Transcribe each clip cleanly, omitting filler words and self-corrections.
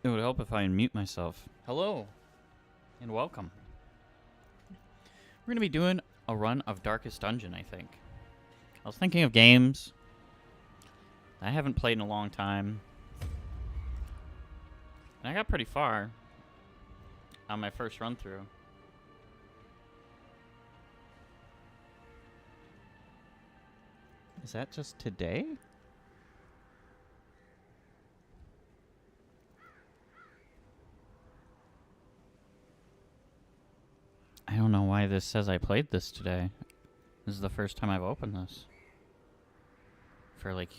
It would help if I unmute myself. Hello, and welcome. We're going to be doing a run of Darkest Dungeon, I think. I was thinking of games I haven't played in a long time. And I got pretty far on my first run through. Is that just today? I don't know why this says I played this today. This is the first time I've opened this. For like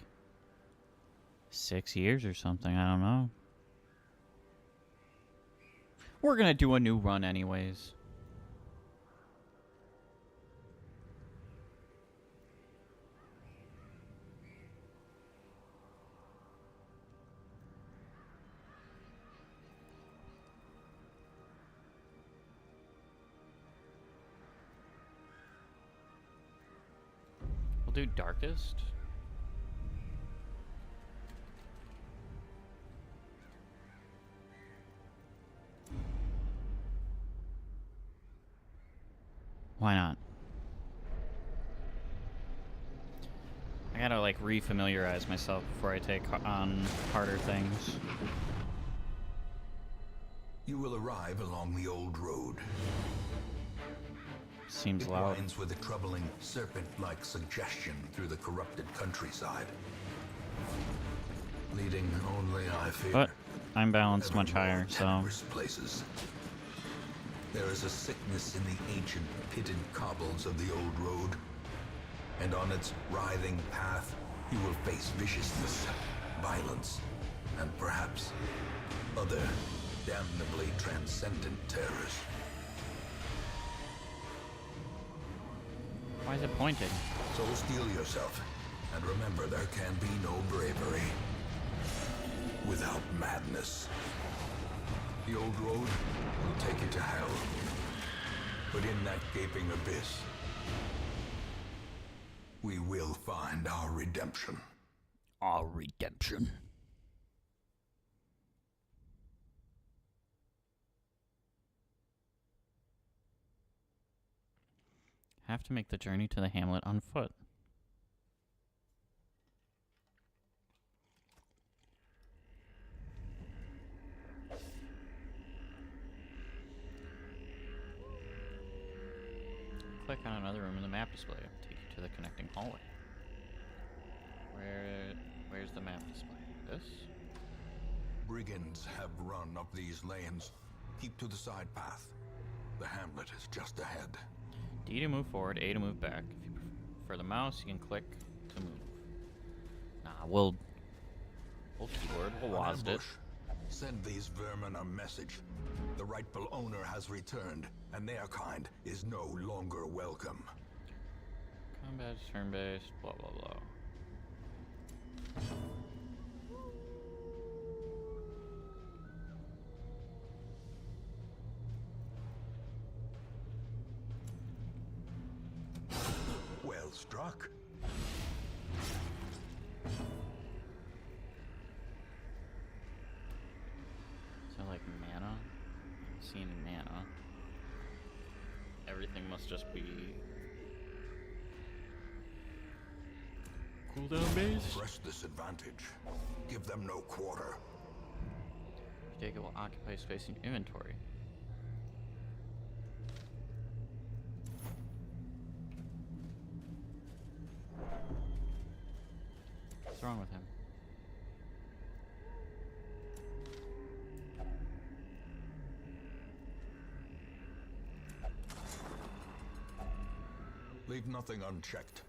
6 years or something, I don't know. We're gonna do a new run anyways. We'll do Darkest. Why not? I gotta like re-familiarize myself before I take on harder things. You will arrive along the old road. Seems It loud. winds with a troubling serpent-like suggestion through the corrupted countryside. Leading only, I fear, But I'm balanced ever much more higher, so tenebrous places. There is a sickness in the ancient pitted cobbles of the old road, and on its writhing path you will face viciousness, violence, and perhaps other damnably transcendent terrors. why is it pointing? So steel yourself, and remember there can be no bravery without madness. The old road will take you to hell, but in that gaping abyss, we will find our redemption. Our redemption. Have to make the journey to the hamlet on foot. Click on another room in the map display. Take you to the connecting hallway. Where's the map display? This? Brigands have run up these lanes. Keep to the side path. The hamlet is just ahead. D to move forward, A to move back. If you prefer the mouse, you can click to move. Nah, we'll keyboard, we'll On WASD it. ambush. Send these vermin a message. The rightful owner has returned, and their kind is no longer welcome. Combat is turn-based, blah blah blah. Well struck. So like mana? Seeing mana. Everything must just be cooldown based. Press this advantage. Give them no quarter. If you take it will occupy space in inventory. What's wrong with him? Leave nothing unchecked.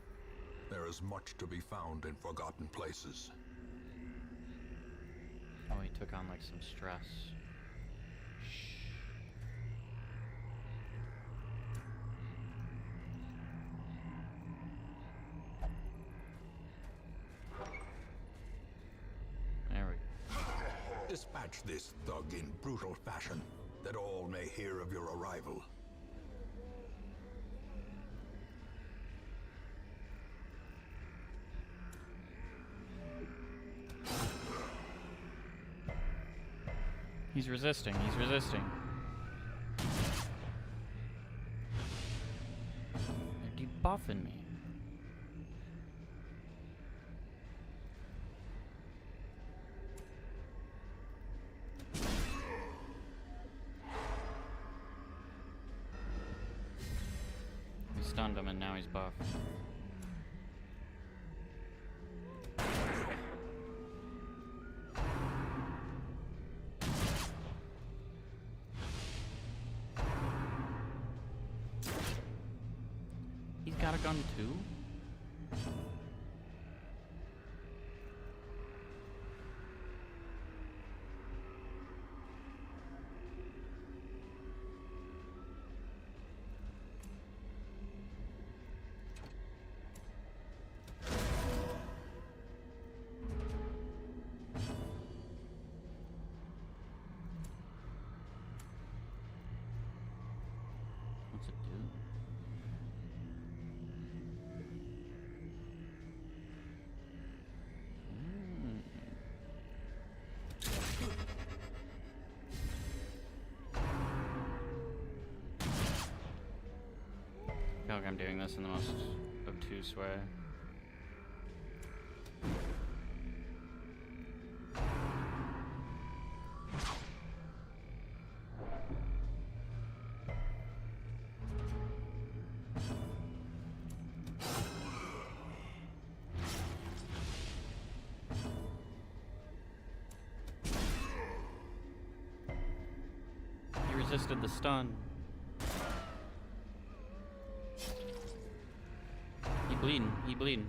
There is much to be found in forgotten places. Oh, he took on like some stress. There we go. Dispatch this thug in brutal fashion, that all may hear of your arrival. He's resisting. He's resisting. They're debuffing me. We stunned him and now he's buffed. He's got a gun too? What's it do? I feel like I'm doing this in the most obtuse way. He resisted the stun. He bleeding. He bleeding.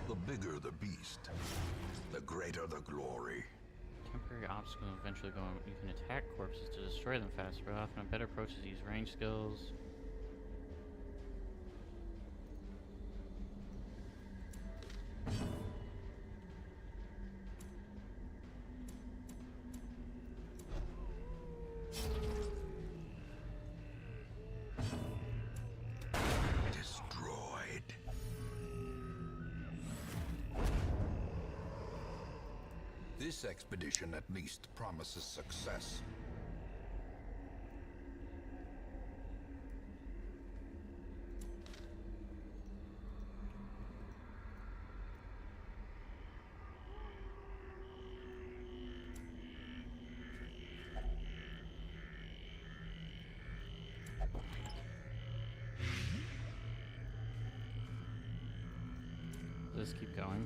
The bigger the beast, the greater the glory. Temporary obstacles eventually go on. You can attack corpses to destroy them faster, but often a better approach is to use range skills. Destroyed. This expedition at least promises success. Does this keep going?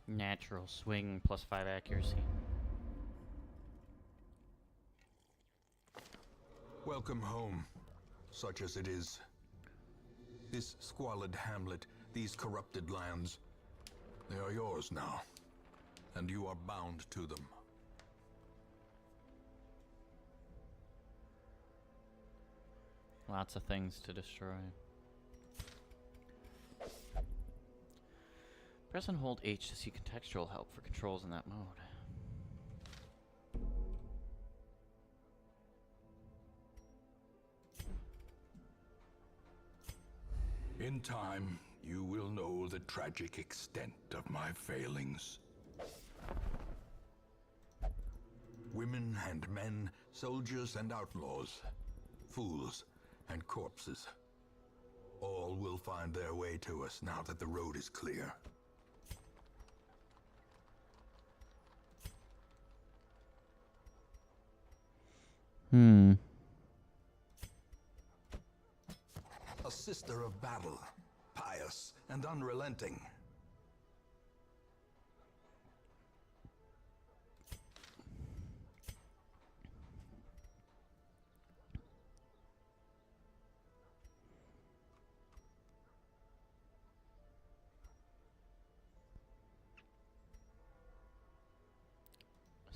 Natural swing plus 5 accuracy. Welcome home, such as it is. This squalid hamlet, these corrupted lands, they are yours now, and you are bound to them. Lots of things to destroy. Press and hold H to see contextual help for controls in that mode. In time, you will know the tragic extent of my failings. Women and men, soldiers and outlaws, fools and corpses. All will find their way to us now that the road is clear. A sister of battle, pious and unrelenting.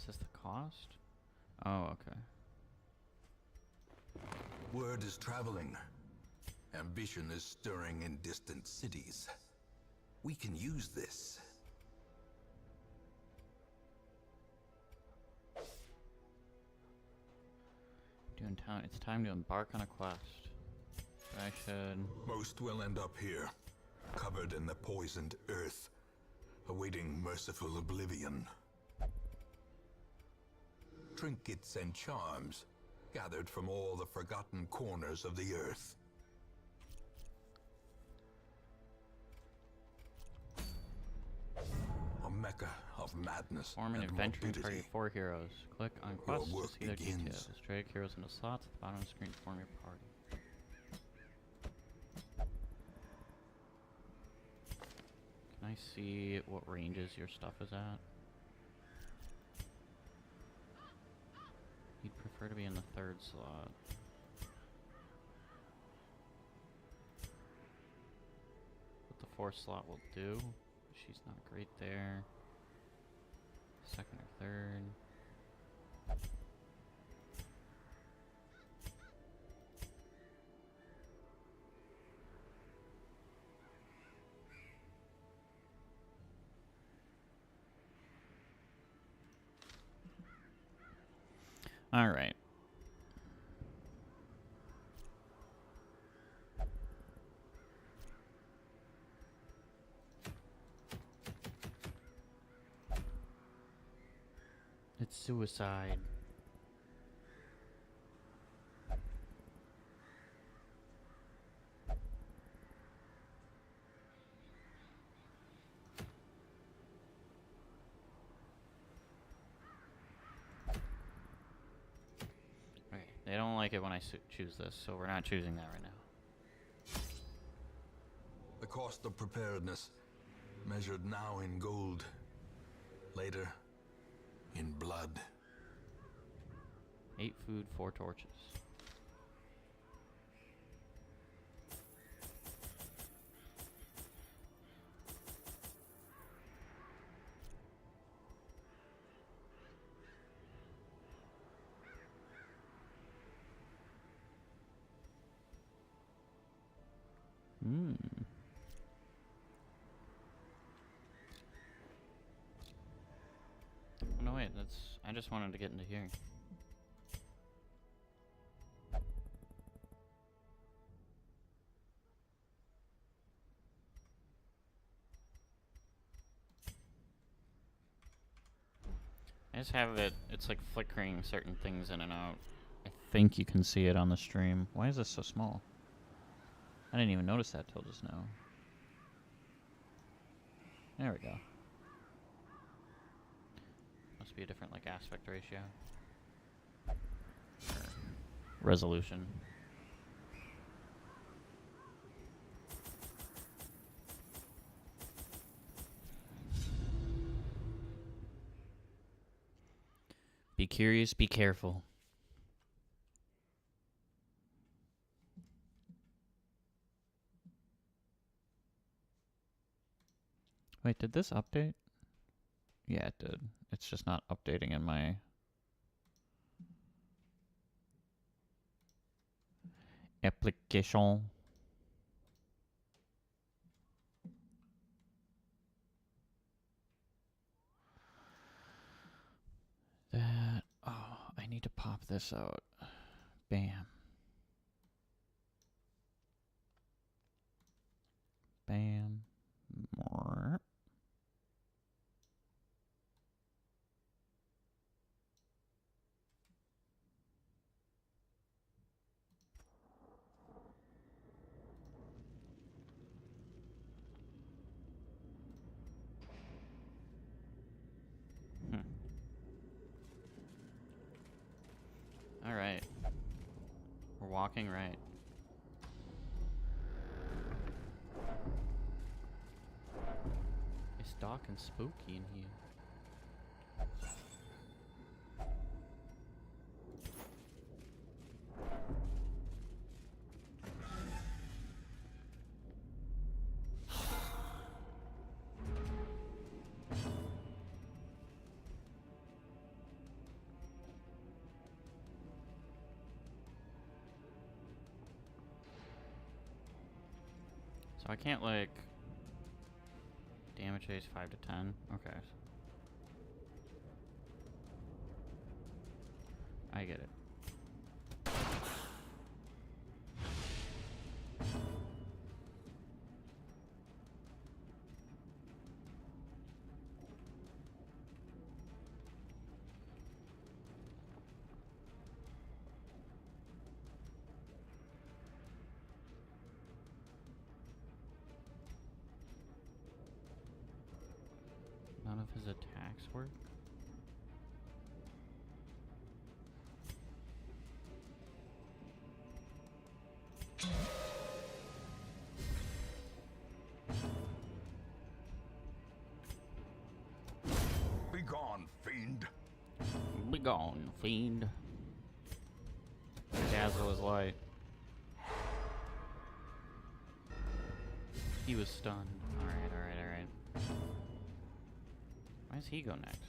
this the cost? Oh, okay. Word is traveling. Ambition is stirring in distant cities. We can use this. It's time to embark on a quest. I should... Most will end up here, covered in the poisoned earth, awaiting merciful oblivion. Trinkets and charms, gathered from all the forgotten corners of the earth. A mecca of madness Form an and adventuring party morbidity. of 4 heroes. Click on quests to work see their begins. details. Drag heroes into slots at the bottom of the screen to form your party. Can I see what ranges your stuff is at? You'd prefer to be in the 3rd slot. What the 4th slot will do. She's not great there. 2nd or 3rd. All right. It's suicide. Okay, they don't like it when I choose this, so we're not choosing that right now. The cost of preparedness, measured now in gold, later in blood. 8 food, 4 torches. Hmm. Oh, no, wait, I just wanted to get into here. I just have it's like flickering certain things in and out. I think you can see it on the stream. Why is this so small? I didn't even notice that till just now. There we go. Must be a different like aspect ratio. Or resolution. Be curious, be careful. Wait, did this update? Yeah, it did. It's just not updating in my application. That, oh, I need to pop this out. Bam. Bam. More. All right. We're walking right. It's dark and spooky in here. So I can't, like... Damage haste 5 to 10? Okay. I get it. None of his attacks work? Be gone, fiend. Be gone, fiend. Dazzle is light. He was stunned. Alright, alright, alright. Why does he go next?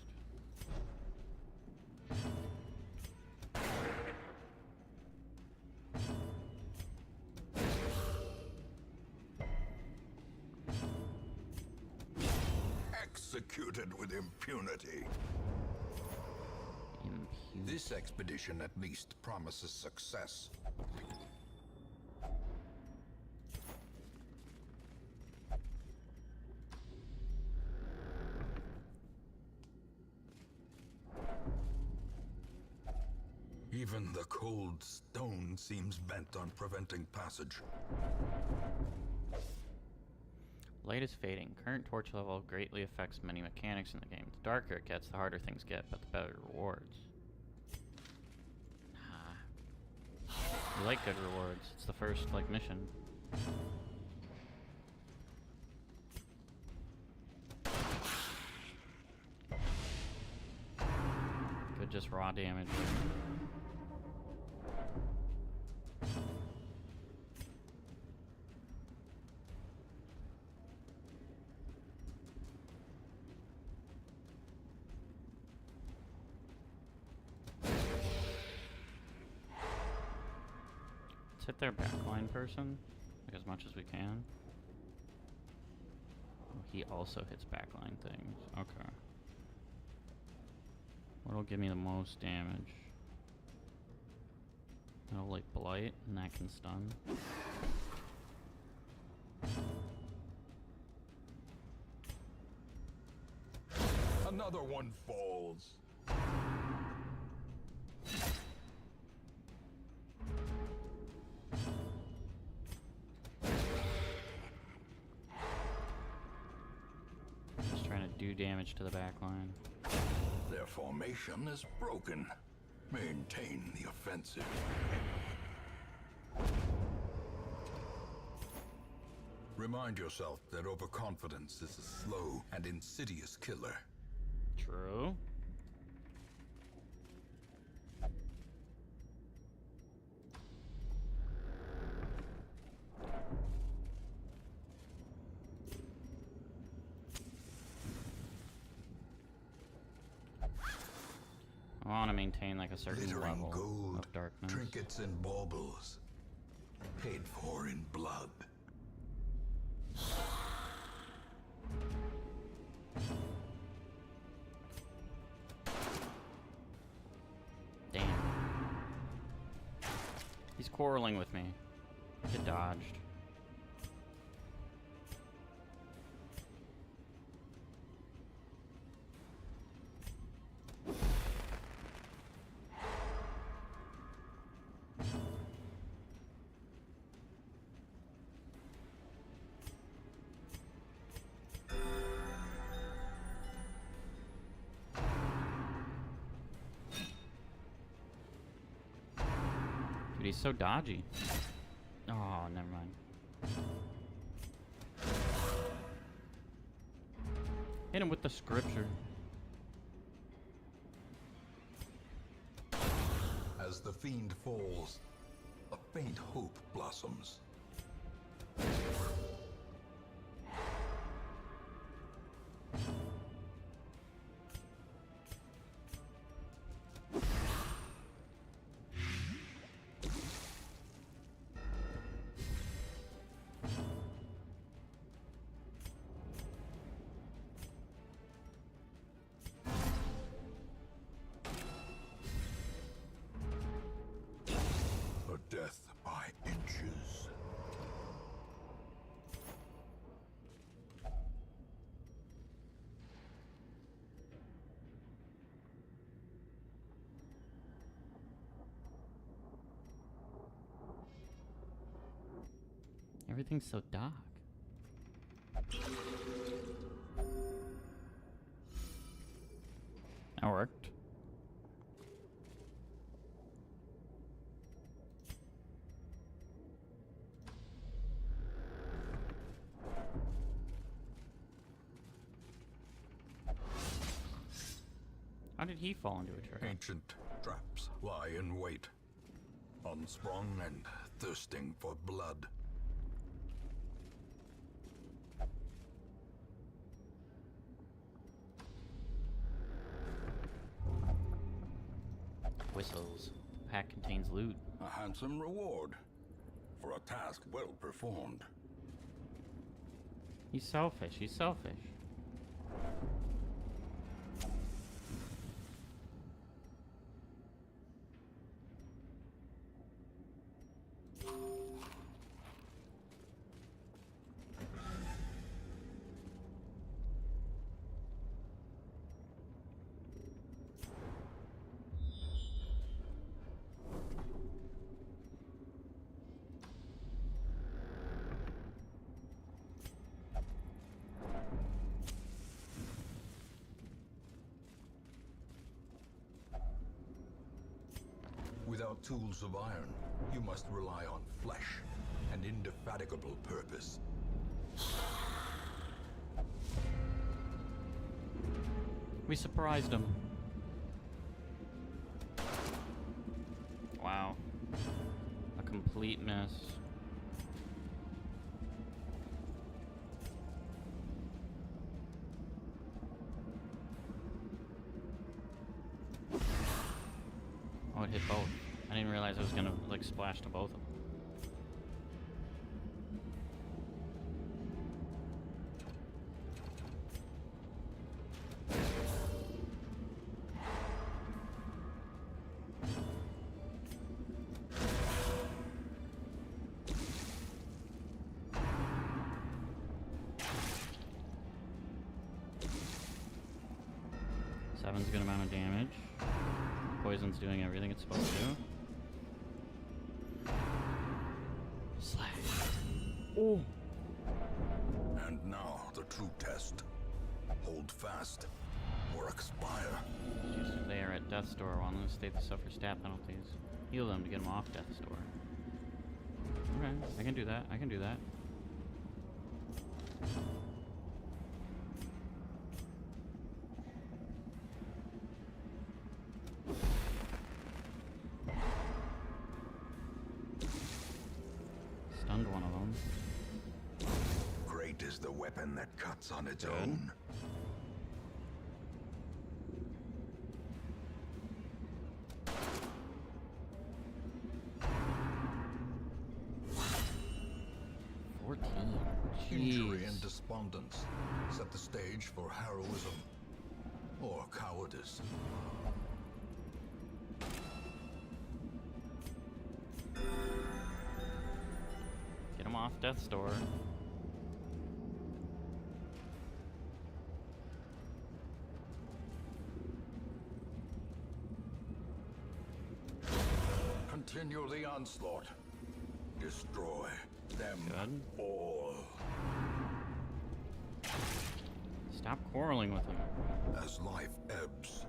Executed with impunity. This expedition at least promises success. Even the cold stone seems bent on preventing passage. Light is fading. Current torch level greatly affects many mechanics in the game. The darker it gets, the harder things get, but the better rewards. Nah. You like good rewards. It's the first, like, mission. Good, just raw damage. Hit their backline person, like, as much as we can. Oh, he also hits backline things. Okay. What'll give me the most damage? That'll, like, blight, and that can stun. Another one falls. Just trying to do damage to the backline. Their formation is broken. Maintain the offensive. Remind yourself that overconfidence is a slow and insidious killer. True. I want to maintain like a certain Glittering level gold, of darkness. trinkets and baubles, paid for in blood. Damn. He's quarreling with me. Get dodged. Dude, he's so dodgy. Oh, never mind. Hit him with the scripture. As the fiend falls, a faint hope blossoms. Everything's so dark. That worked. How did he fall into a trap? Ancient traps lie in wait, unsprung and thirsting for blood. Whistles. The pack contains loot. A handsome reward for a task well performed. He's selfish. He's selfish. Without tools of iron, you must rely on flesh and indefatigable purpose. We surprised him. Wow. A complete mess. Oh, it hit both. I didn't realize I was gonna, like, splash to both of them. Seven's a good amount of damage. Poison's doing everything it's supposed to. Slash. Oh. And now the true test. Hold fast or expire. Used they are at death's door while in the state they suffer stat penalties. Heal them to get them off death's door. Okay, I can do that. I can do that. Stunned one of them. Great is the weapon that cuts on its Good. own. Injury and despondence set the stage for heroism or cowardice. Get him off death's door. Continue the onslaught. Destroy them Good. all. Stop quarreling with him. As life ebbs,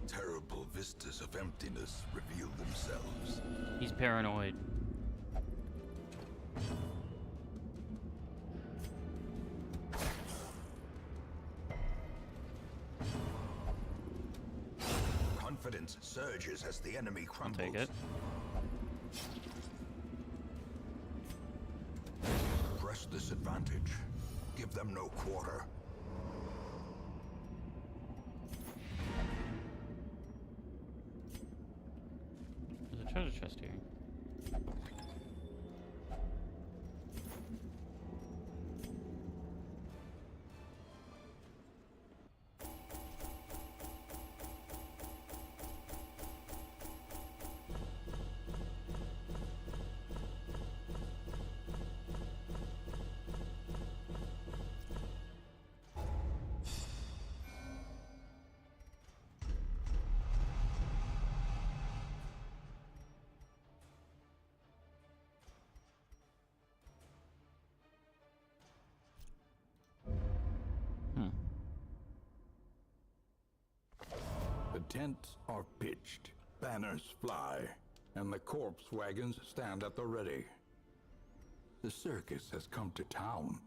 terrible vistas of emptiness reveal themselves. He's paranoid. Confidence surges as the enemy I'll crumbles. take it. Press this advantage. Give them no quarter. There's a treasure chest here. Tents are pitched, banners fly, and the corpse wagons stand at the ready. The circus has come to town.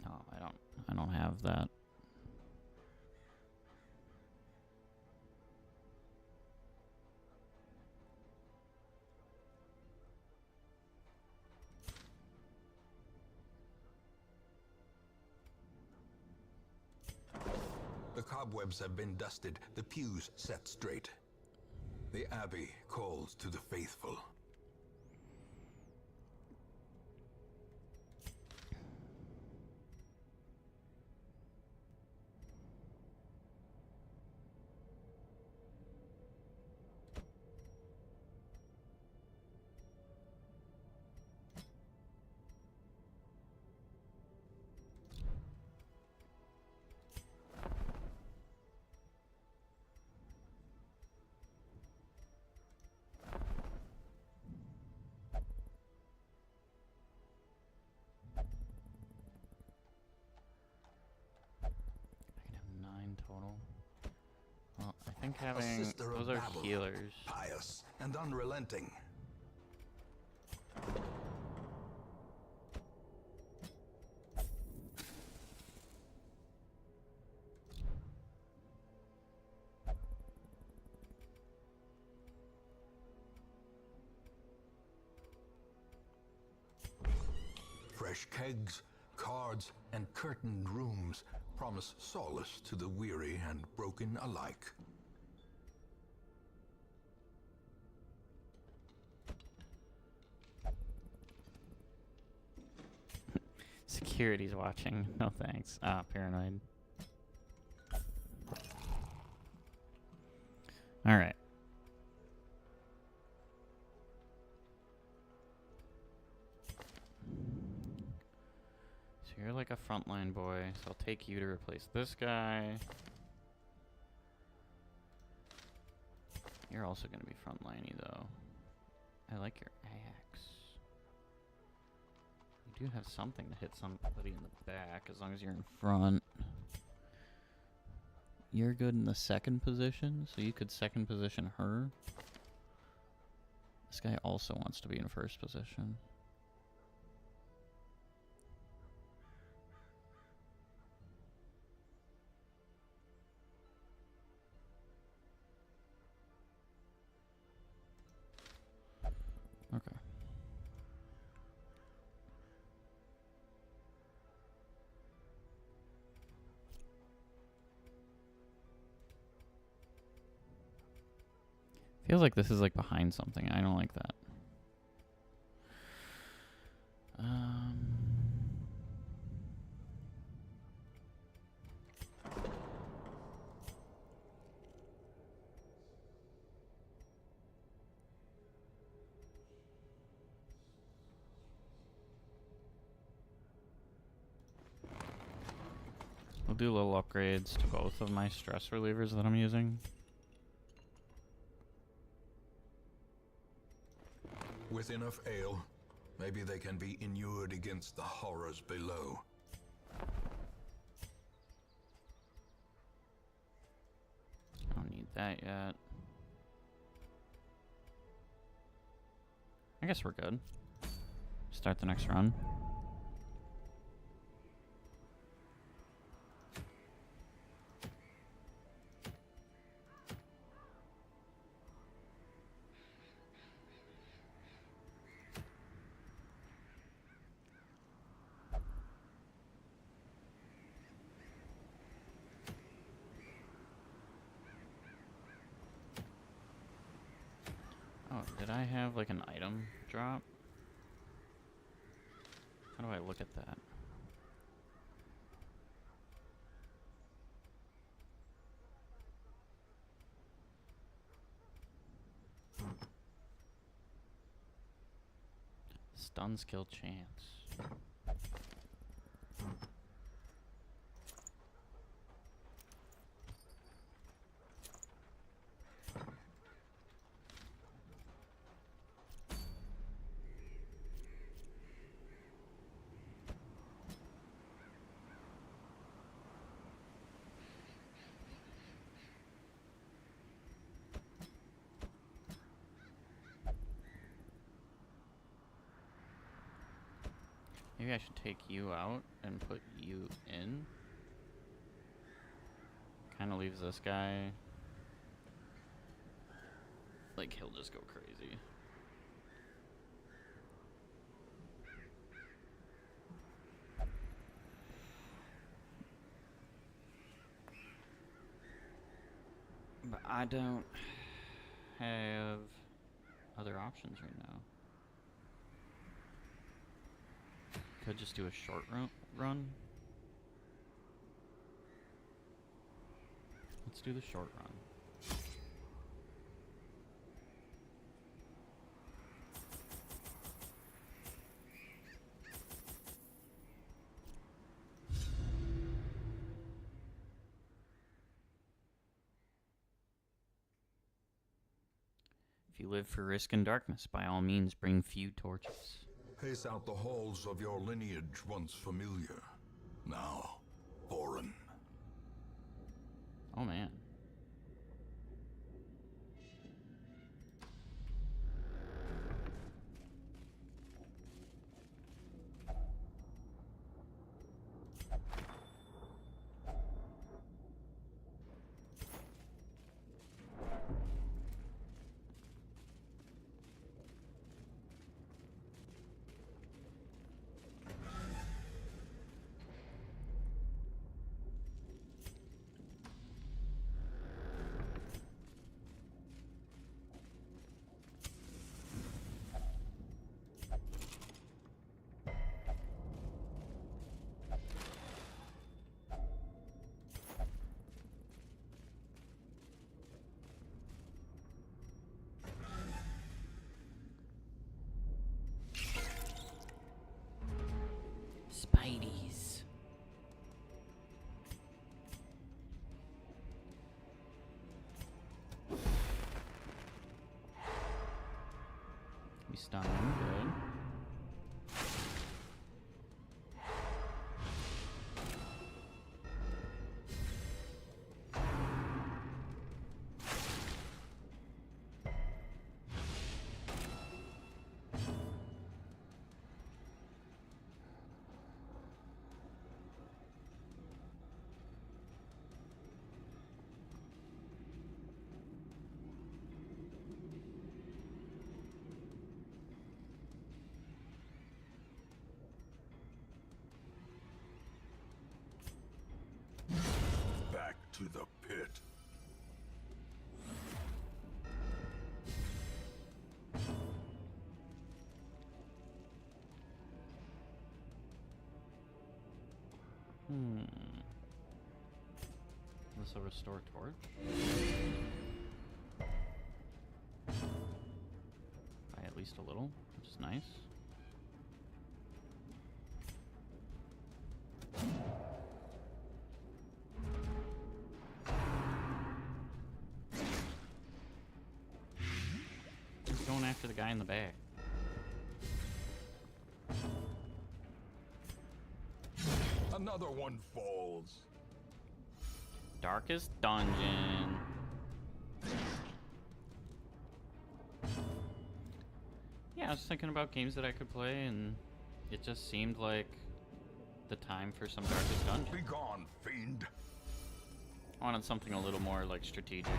No, I don't have that. The cobwebs have been dusted, the pews set straight. The abbey calls to the faithful. Total. Well, I think A having sister of those are Babylon, healers. pious and unrelenting. Fresh kegs, cards, and curtained rooms promise solace to the weary and broken alike. Security's watching. No thanks. Ah, paranoid. Alright. So you're like a frontline boy, so I'll take you to replace this guy. You're also gonna be frontliney though. I like your axe. You do have something to hit somebody in the back as long as you're in front. You're good in the second position, so you could second position her. This guy also wants to be in first position. Okay. Feels like this is like behind something. I don't like that. I'll do little upgrades to both of my stress relievers that I'm using. With enough ale, maybe they can be inured against the horrors below. I don't need that yet. I guess we're good. Start the next run. Oh, did I have like an item drop? How do I look at that? Stun skill chance. Maybe I should take you out and put you in. Kind of leaves this guy. Like, he'll just go crazy. But I don't have other options right now. Could just do a short run. Let's do the short run. If you live for risk and darkness, by all means bring few torches. Pace out the halls of your lineage once familiar, now foreign. Oh man. Spideys. We stun him, good. Back to the pit. This will restore torch. By at least a little, which is nice. He's going after the guy in the back. Another one falls. Darkest Dungeon. Yeah, I was thinking about games that I could play, and it just seemed like the time for some Darkest Dungeon. Be gone, fiend. I wanted something a little more, like, strategic.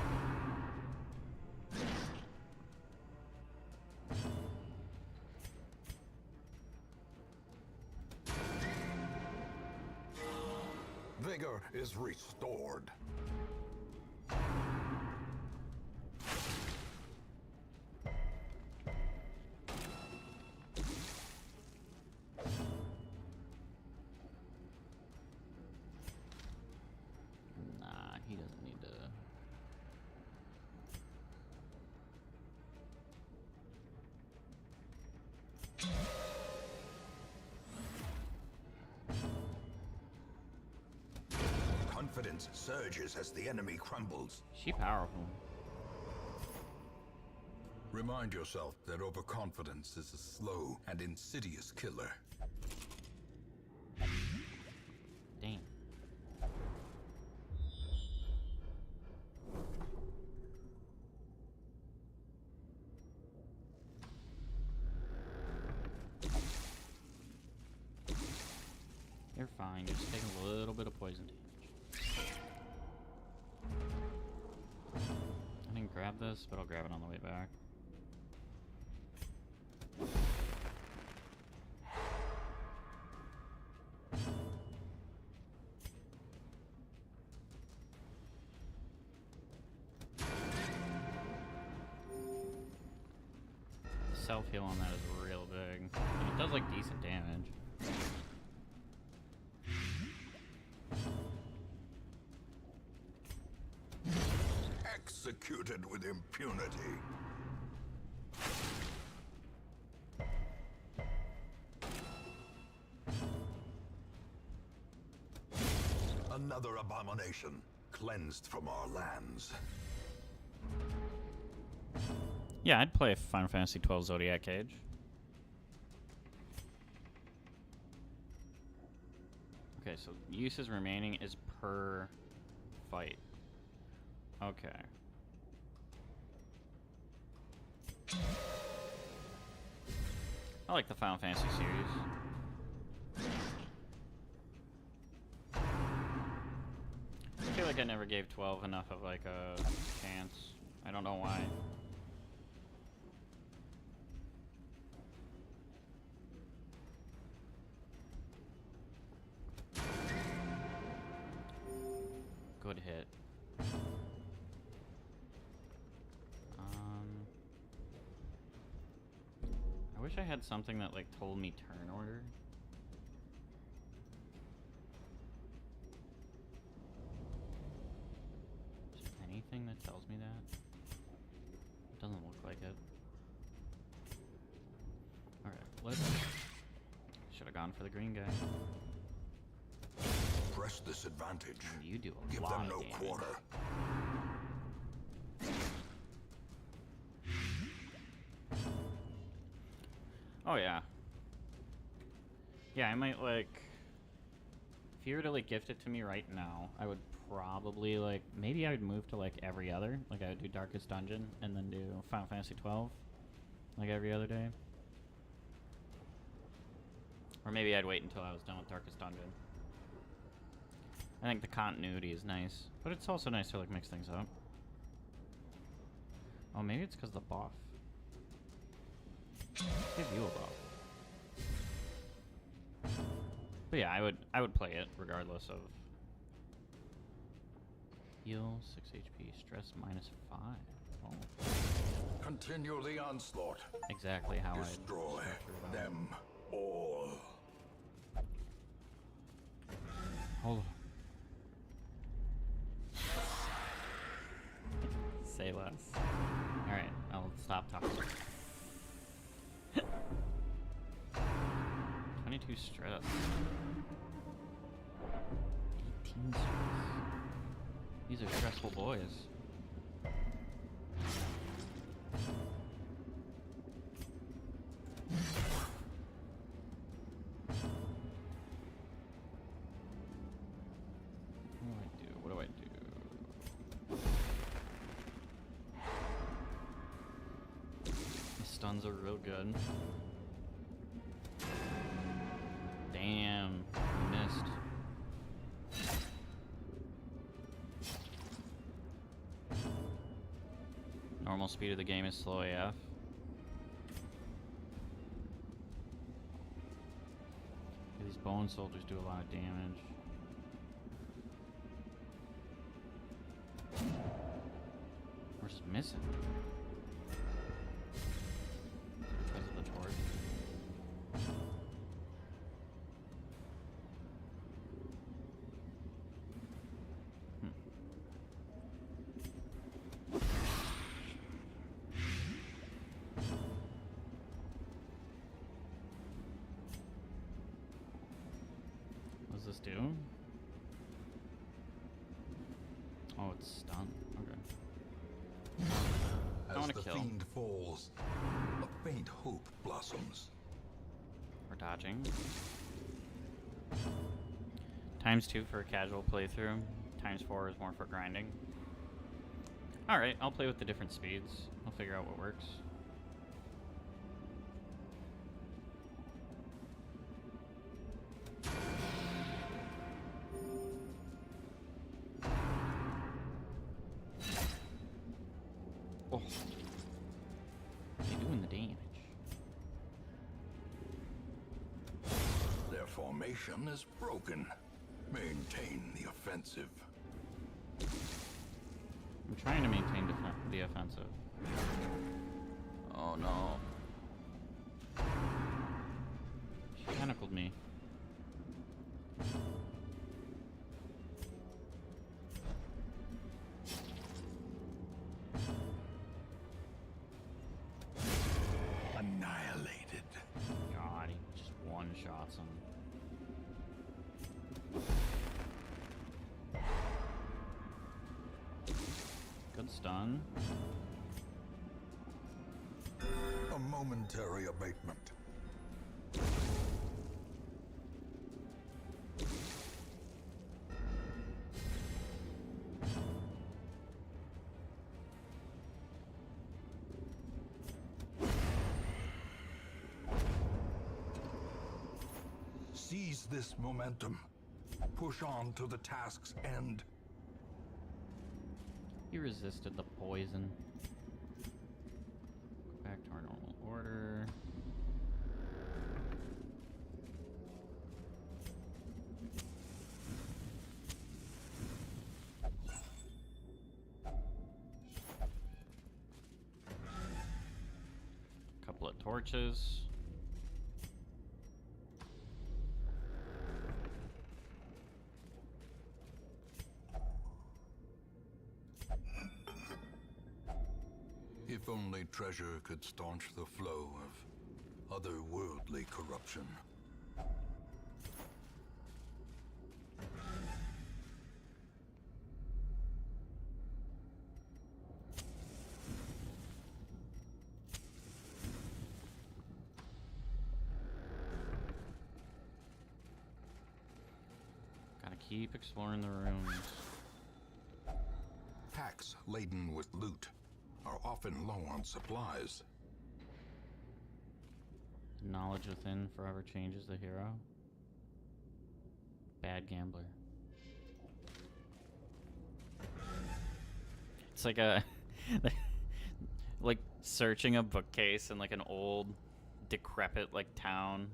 Vigor is restored. Nah, he doesn't need to. Confidence surges as the enemy crumbles. She powerful. Remind yourself that overconfidence is a slow and insidious killer. Damn. fine. Just take a little bit of poison damage. I didn't grab this, but I'll grab it on the way back. Self-heal on that is real big. And it does like decent damage. Executed with impunity. Another abomination cleansed from our lands. Yeah, I'd play Final Fantasy XII Zodiac Age. Okay, so uses remaining is per fight. Okay. I like the Final Fantasy series. I feel like I never gave 12 enough of like a chance. I don't know why. Good hit. I wish I had something that like told me turn order. Is there anything that tells me that? It doesn't look like it. Alright, let's... Should have gone for the green guy. Press this advantage. And you do a Give lot them of no damage. quarter. Oh yeah. Yeah, I might like... If you were to like gift it to me right now, I would probably like... Maybe I would move to like every other. Like I would do Darkest Dungeon and then do Final Fantasy XII. Like every other day. Or maybe I'd wait until I was done with Darkest Dungeon. I think the continuity is nice. But it's also nice to like mix things up. Oh, maybe it's because of the buff. Give you a buff. But yeah, I would play it regardless of heal 6 HP, stress -5. Oh. Continue the onslaught. Exactly how I Destroy them all. Hold on. Say less. Alright, I'll stop talking. 22 stress. 18 stress. These are stressful boys. What do I do? These stuns are real good. Damn, missed. Normal speed of the game is slow AF. These bone soldiers do a lot of damage. We're just missing. Because of the torch. What does this do? Oh, it's stun. Okay. I As wanna the kill. fiend falls, a faint hope blossoms. We're dodging. ×2 for a casual playthrough. ×4 is more for grinding. Alright, I'll play with the different speeds. I'll figure out what works. Oh. They doing the damage. Their formation is broken. Maintain the offensive. I'm trying to maintain the offensive. Oh no. She tentacled me. Annihilated. God, he just one-shots him. Good stun. A momentary abatement. Seize this momentum. Push on to the task's end. He resisted the poison. Go back to our normal order. Couple of torches. If only treasure could staunch the flow of otherworldly corruption. Gotta keep exploring the ruins. Packs laden with loot are often low on supplies. Knowledge within forever changes the hero. Bad gambler. It's like a like searching a bookcase in like an old decrepit like town.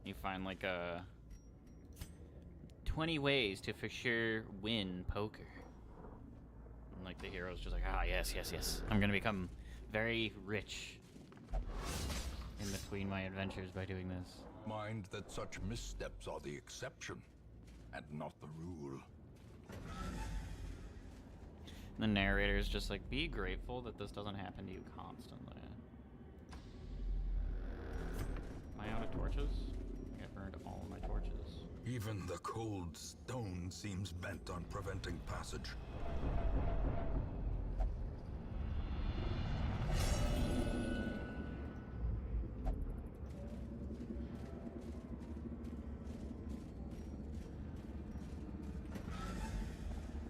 You find like a 20 ways to for sure win poker. And like the hero's just like, ah, yes, yes, yes. I'm gonna become very rich in between my adventures by doing this. Mind that such missteps are the exception and not the rule. The narrator's just like, be grateful that this doesn't happen to you constantly. Am I out of torches? I burned all of my torches. Even the cold stone seems bent on preventing passage.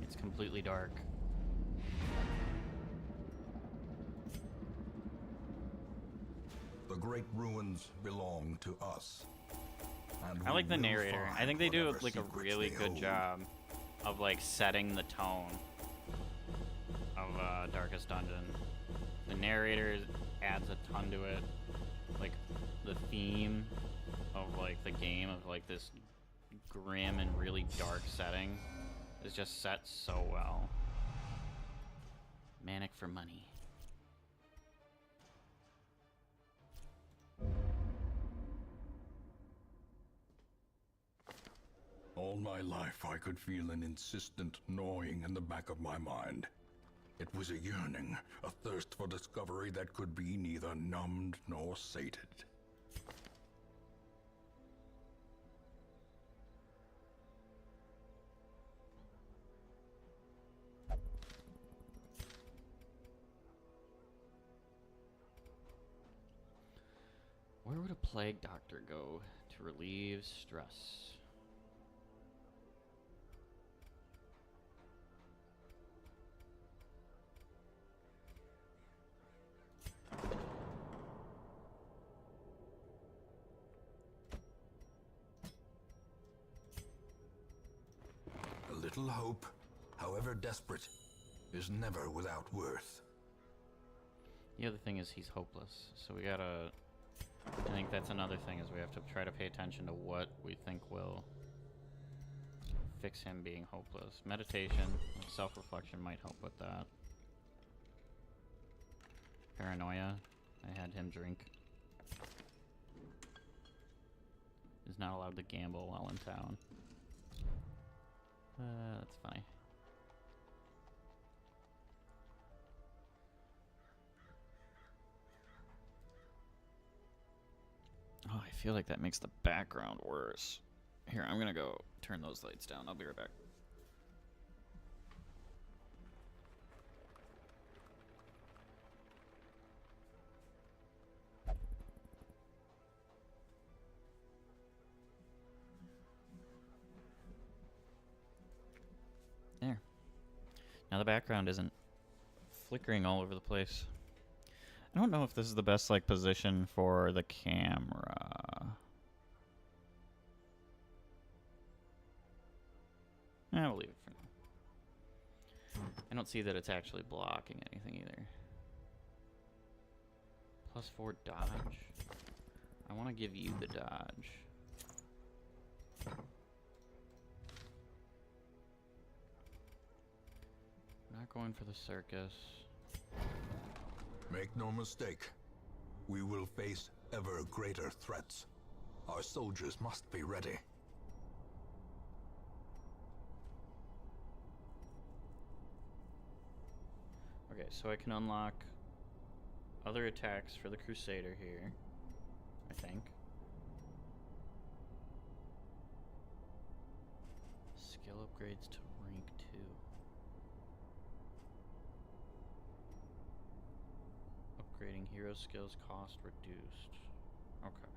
It's completely dark. The great ruins belong to us. And I like we the will narrator. I find think they do whatever like a secrets really they good hold. job of like setting the tone of Darkest Dungeon. The narrator adds a ton to it. Like the theme of like the game of like this grim and really dark setting is just set so well. Manic for money. All my life I could feel an insistent gnawing in the back of my mind. It was a yearning, a thirst for discovery that could be neither numbed nor sated. Where would a plague doctor go to relieve stress? A little hope, however desperate, is never without worth. The other thing is he's hopeless, so we gotta... I think that's another thing, is we have to try to pay attention to what we think will fix him being hopeless. Meditation, self-reflection might help with that. Paranoia, I had him drink. Is not allowed to gamble while in town. That's funny. Oh, I feel like that makes the background worse. Here, I'm gonna go turn those lights down. I'll be right back. There. Now the background isn't flickering all over the place. I don't know if this is the best like position for the camera. We'll leave it for now. I don't see that it's actually blocking anything either. +4 dodge. I want to give you the dodge. Not going for the circus. Make no mistake. We will face ever greater threats. Our soldiers must be ready. Okay, so I can unlock other attacks for the Crusader here, I think. Skill upgrades to rank 2. Upgrading hero skills cost reduced. Okay.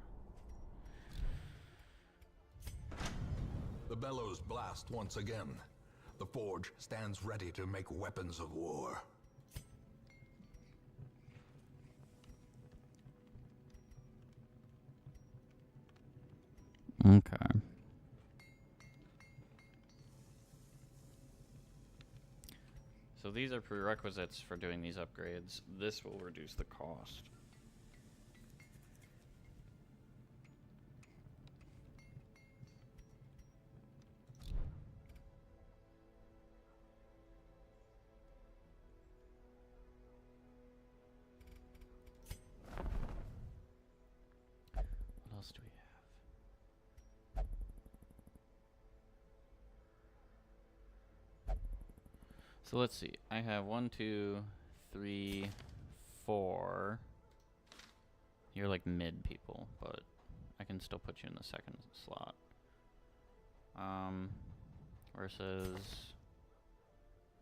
The bellows blast once again. The forge stands ready to make weapons of war. Okay. So these are prerequisites for doing these upgrades. This will reduce the cost. What else do we have? So let's see. I have 1, 2, 3, 4. You're like mid people, but I can still put you in the second slot. Versus...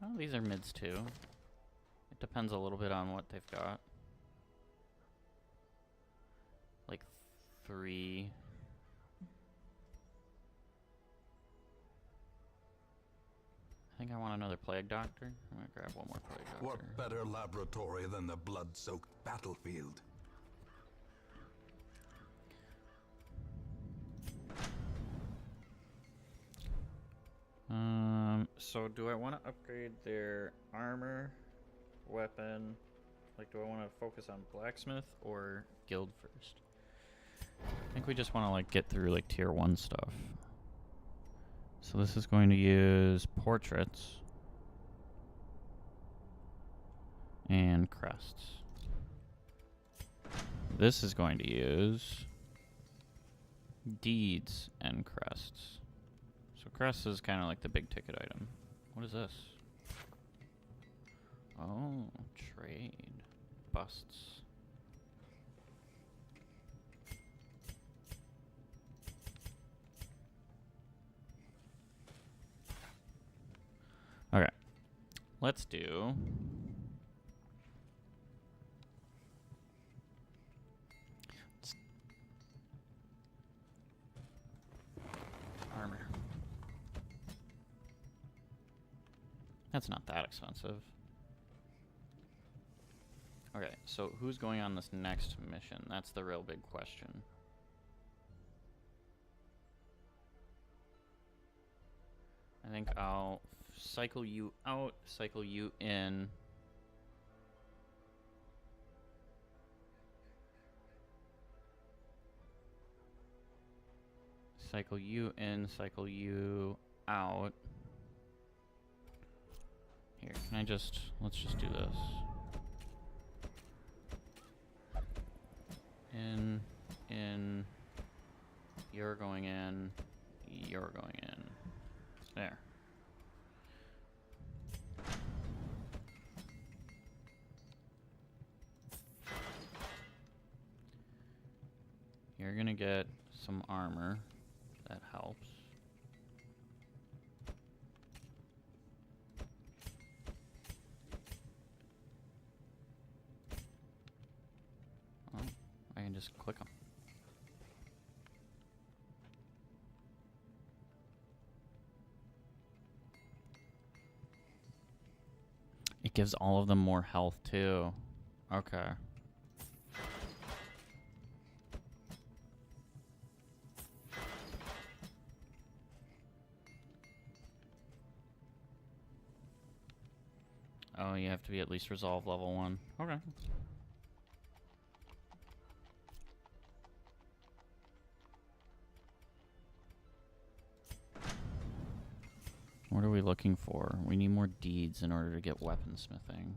Oh, these are mids too. It depends a little bit on what they've got. Like 3... I think I want another Plague Doctor. I'm gonna grab one more Plague Doctor. What better laboratory than the blood-soaked battlefield? So do I want to upgrade their armor, weapon? Like, do I want to focus on blacksmith or guild first? I think we just want to like get through like tier 1 stuff. So this is going to use portraits and crests. This is going to use deeds and crests. So crests is kind of like the big ticket item. What is this? Oh, trade. Busts. Okay. Let's do... armor. That's not that expensive. Okay, so who's going on this next mission? That's the real big question. I think I'll cycle you out, cycle you in. Cycle you in, cycle you out. Here, can I just... Let's just do this. In. You're going in. You're going in. There. You're gonna get some armor. That helps. Oh, I can just click them. It gives all of them more health too. Okay. Oh, you have to be at least resolve level 1. Okay. What are we looking for? We need more deeds in order to get weaponsmithing.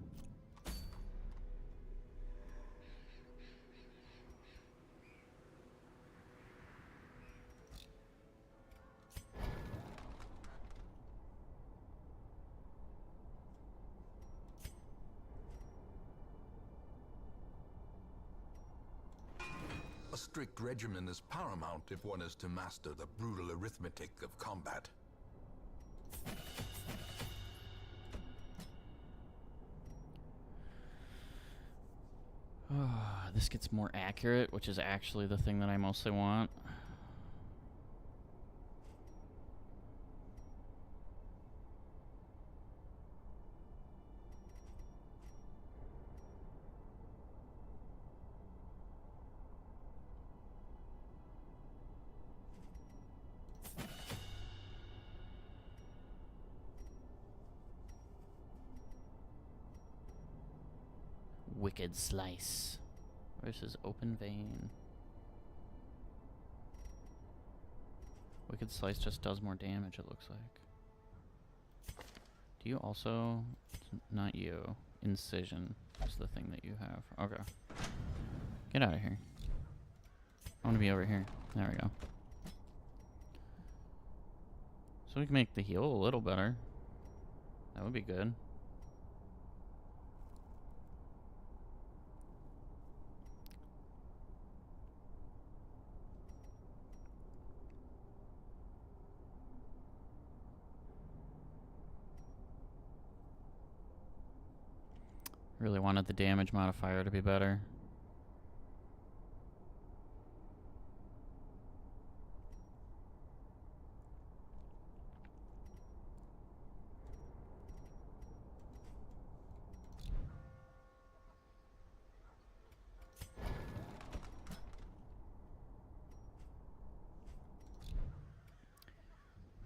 A strict regimen is paramount if one is to master the brutal arithmetic of combat. This gets more accurate, which is actually the thing that I mostly want. Wicked Slice versus Open Vein. Wicked Slice just does more damage, it looks like. Do you also... Not you. Incision is the thing that you have. Okay. Get out of here. I want to be over here. There we go. So we can make the heal a little better. That would be good. Really wanted the damage modifier to be better.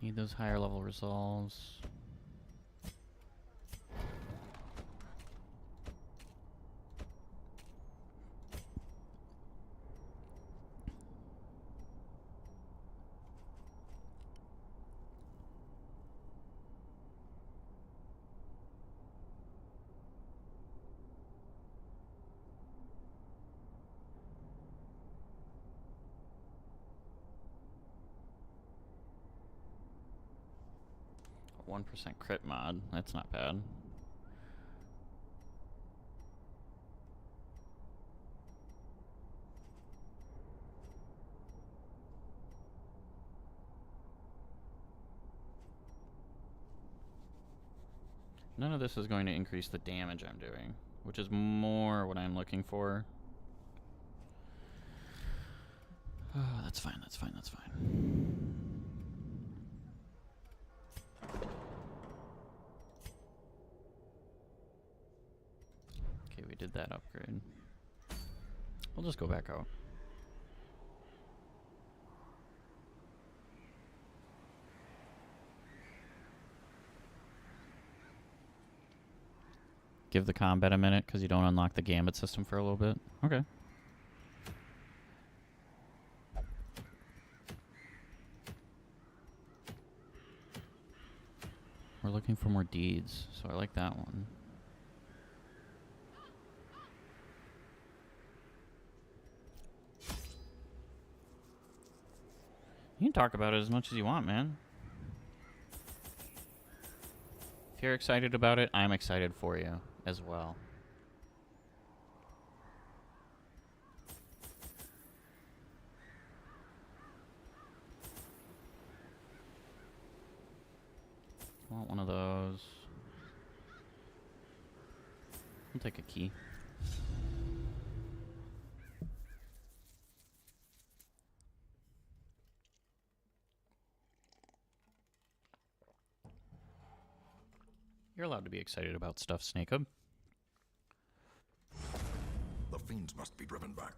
Need those higher level resolves. A 1% crit mod, that's not bad. None of this is going to increase the damage I'm doing, which is more what I'm looking for. Oh, that's fine, that's fine, that's fine. Okay, we did that upgrade. We'll just go back out. Give the combat a minute because you don't unlock the gambit system for a little bit. Okay. looking for more deeds, so I like that one. You can talk about it as much as you want, man. If you're excited about it, I'm excited for you as well. I want one of those. I'll take a key. You're allowed to be excited about stuff, Snakeub. The fiends must be driven back.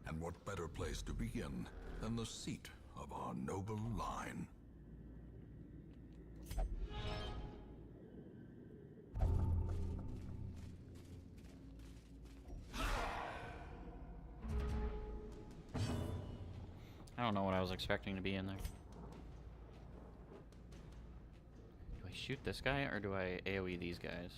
And what better place to begin than the seat of our noble line? I don't know what I was expecting to be in there. Do I shoot this guy or do I AoE these guys?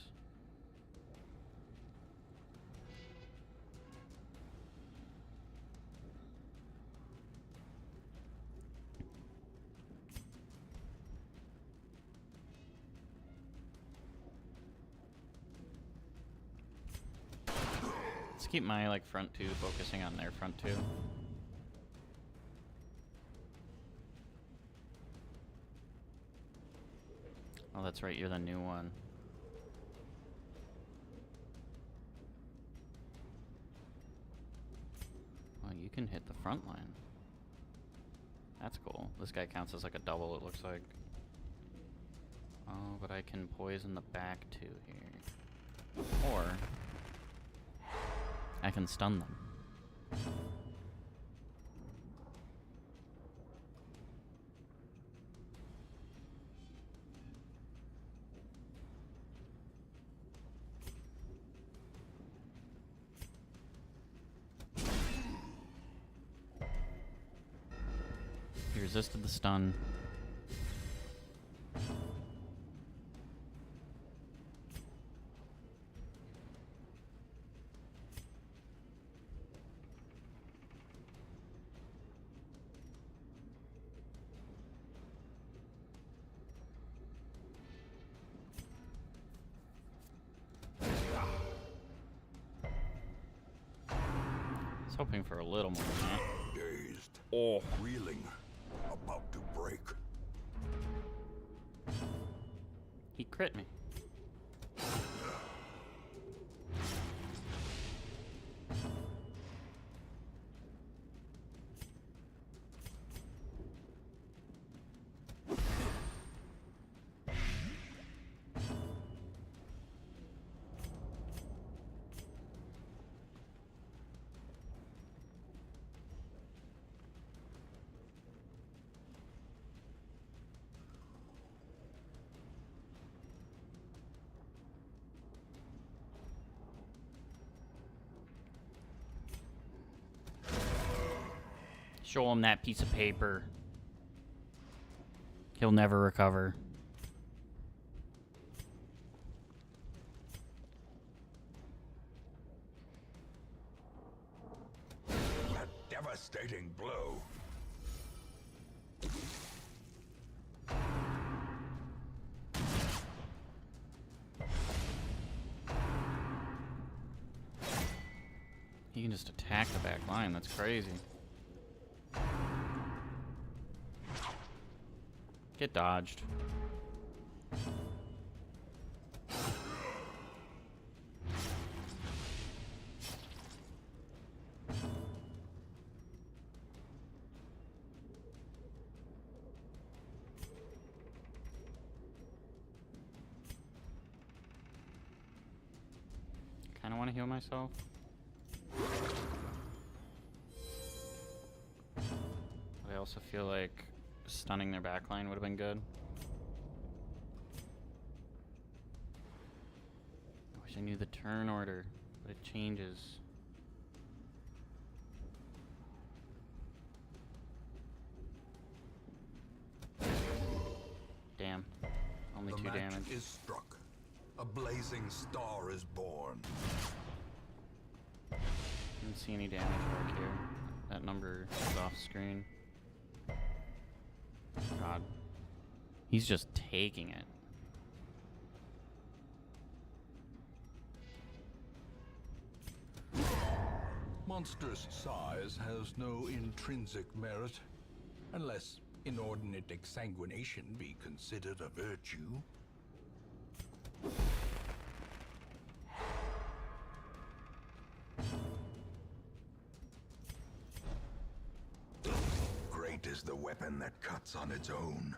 Let's keep my like front two focusing on their front two. Oh, that's right, you're the new one. Oh, you can hit the front line. That's cool. This guy counts as like a double, it looks like. Oh, but I can poison the back two here. Or I can stun them. He resisted the stun. I was hoping for a little more than that. Dazed. Oh. Reeling. About to break. He crit me. Show him that piece of paper. He'll never recover. A devastating blow. He can just attack the back line. That's crazy. Get dodged. Kinda wanna heal myself. But I also feel like stunning their backline would have been good. I wish I knew the turn order, but it changes. Damn. Only 2 damage. is struck. A blazing star is born. Didn't see any damage back here. That number is off screen. God. He's just taking it. Monstrous size has no intrinsic merit, unless inordinate exsanguination be considered a virtue. Great is the weapon that cuts on its own.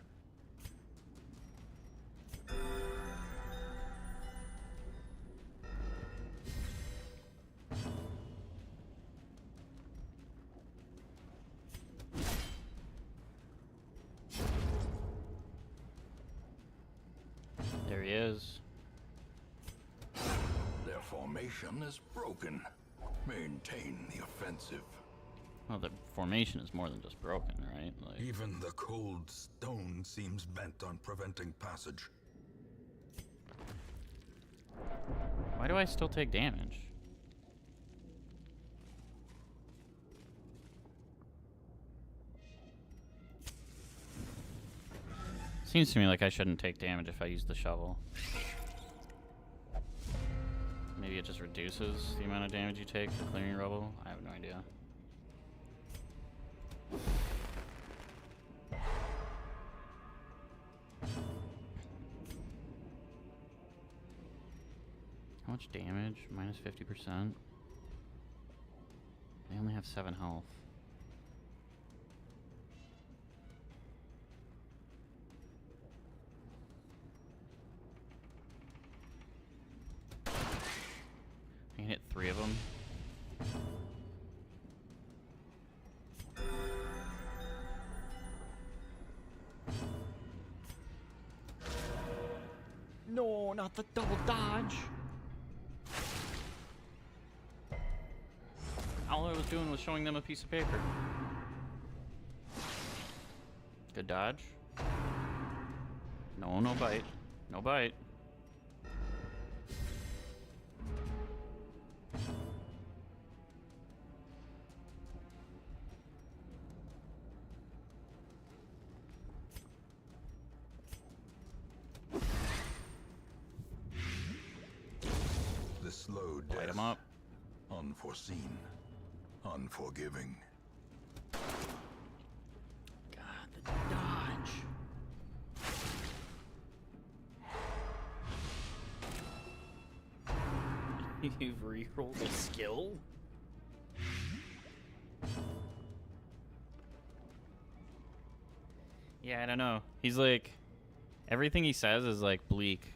There he is. Their formation is broken. Maintain the offensive. Well, the formation is more than just broken, right? Like, Even the cold stone seems bent on preventing passage. why do I still take damage? Seems to me like I shouldn't take damage if I use the shovel. Maybe it just reduces the amount of damage you take for clearing rubble? I have no idea. How much damage? Minus 50%. They only have 7 health. I can hit 3 of them. No, not the double dodge. All I was doing was showing them a piece of paper. Good dodge. No, no bite. No bite. The slow Light death. him up. Unforeseen. Unforgiving. God, the dodge. You've rerolled a skill? Yeah, I don't know. He's like, everything he says is like bleak.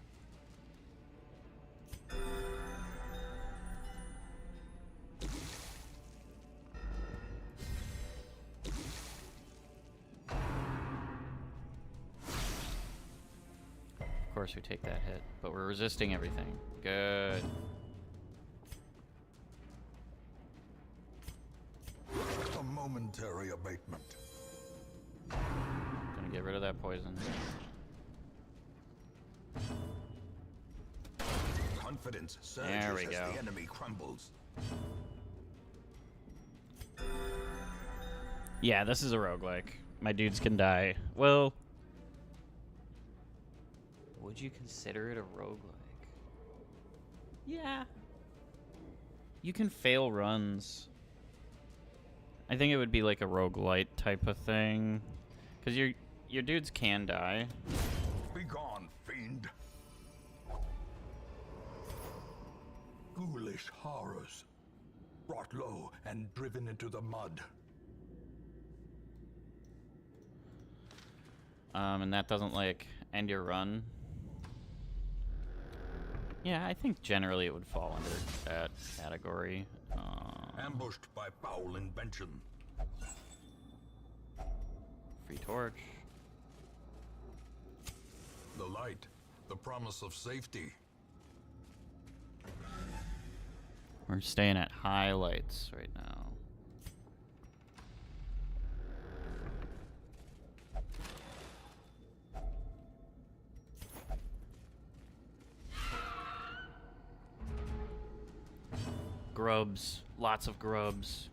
Of course we take that hit, but we're resisting everything. Good. A momentary abatement. Gonna get rid of that poison. Confidence surges There we as go. the enemy crumbles. Yeah, this is a roguelike. My dudes can die. Well, would you consider it a roguelike? Yeah. You can fail runs. I think it would be like a roguelite type of thing. Because your dudes can die. Begone, fiend. Ghoulish horrors. Brought low and driven into the mud. And that doesn't like end your run. Yeah, I think generally it would fall under that category. Ambushed by foul invention. Free torch. The light. The promise of safety. We're staying at highlights right now. grubs. Lots of grubs.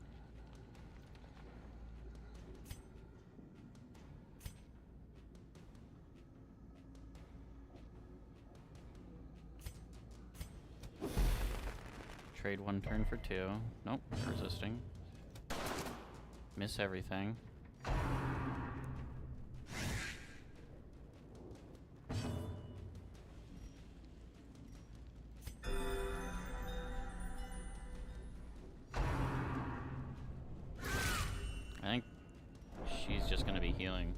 Trade 1 turn for 2. Nope, resisting. Miss everything. I think she's just gonna be healing.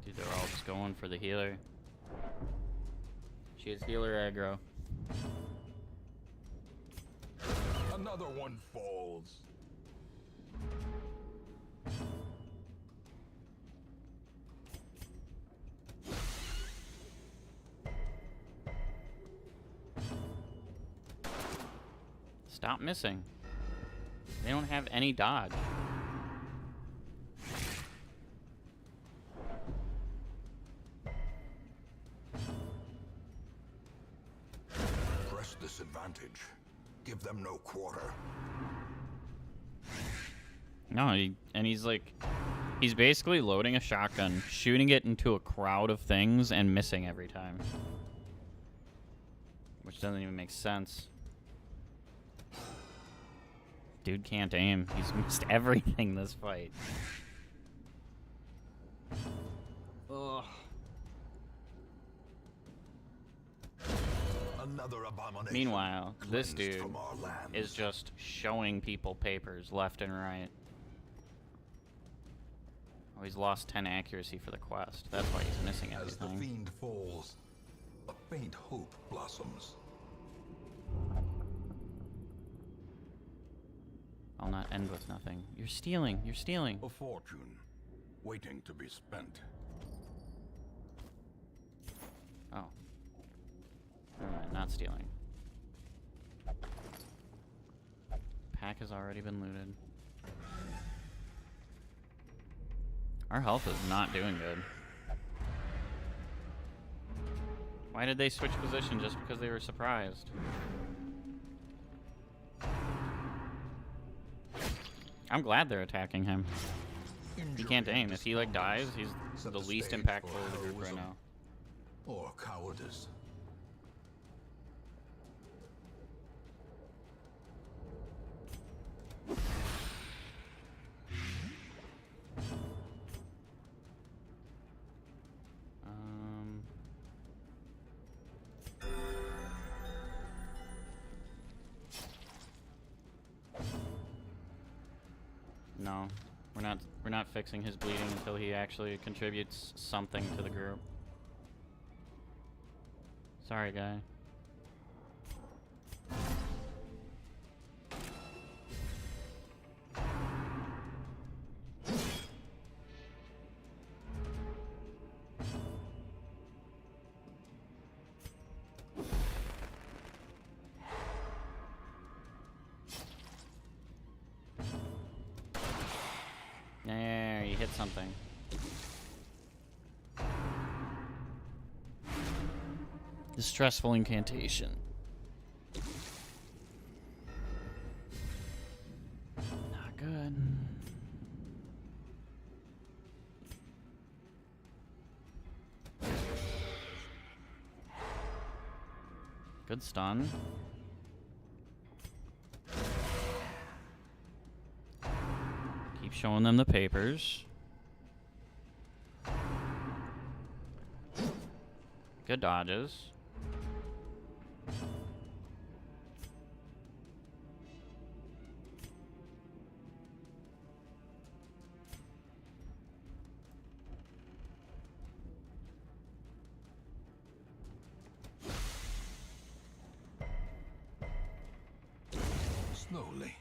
Dude, they're all just going for the healer. She has healer aggro. Another one falls. Stop missing. They don't have any dodge. Press this advantage. Give them no quarter. No, he's like, he's basically loading a shotgun, shooting it into a crowd of things, and missing every time. Which doesn't even make sense. Dude can't aim. He's missed everything this fight. Ugh. Another abomination. Meanwhile, this cleansed dude from our lands. is just showing people papers left and right. Oh, he's lost 10 accuracy for the quest. That's why he's missing As the everything. fiend falls, a faint hope blossoms. I'll not end with nothing. You're stealing. You're stealing. A fortune, waiting to be spent. Oh. Never mind, not stealing. Pack has already been looted. Our health is not doing good. Why did they switch position just because they were surprised? I'm glad they're attacking him. He can't aim. If he like dies, he's the least impactful of the group right now. Or cowardice. No, we're not fixing his bleeding until he actually contributes something to the group. Sorry, guy. There, you hit something. Distressful incantation. Not good. Good stun. Keep showing them the papers. Good dodges. Slowly,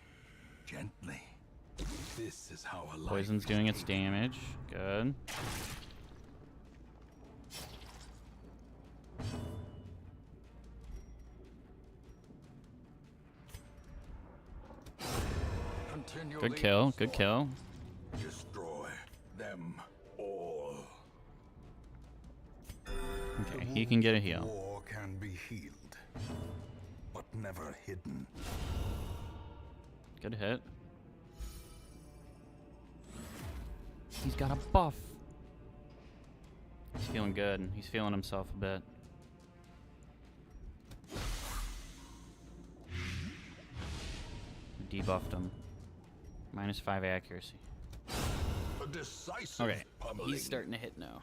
gently. This is how a life Poison's is doing its taken. damage. Good. Continually Good kill. Good destroy. kill. Destroy. them all. Okay, he can get a heal. War can be healed, but never hidden. Good hit. He's got a buff. He's feeling good. He's feeling himself a bit. Debuffed him. -5 accuracy. A decisive Okay, pummeling. he's starting to hit now.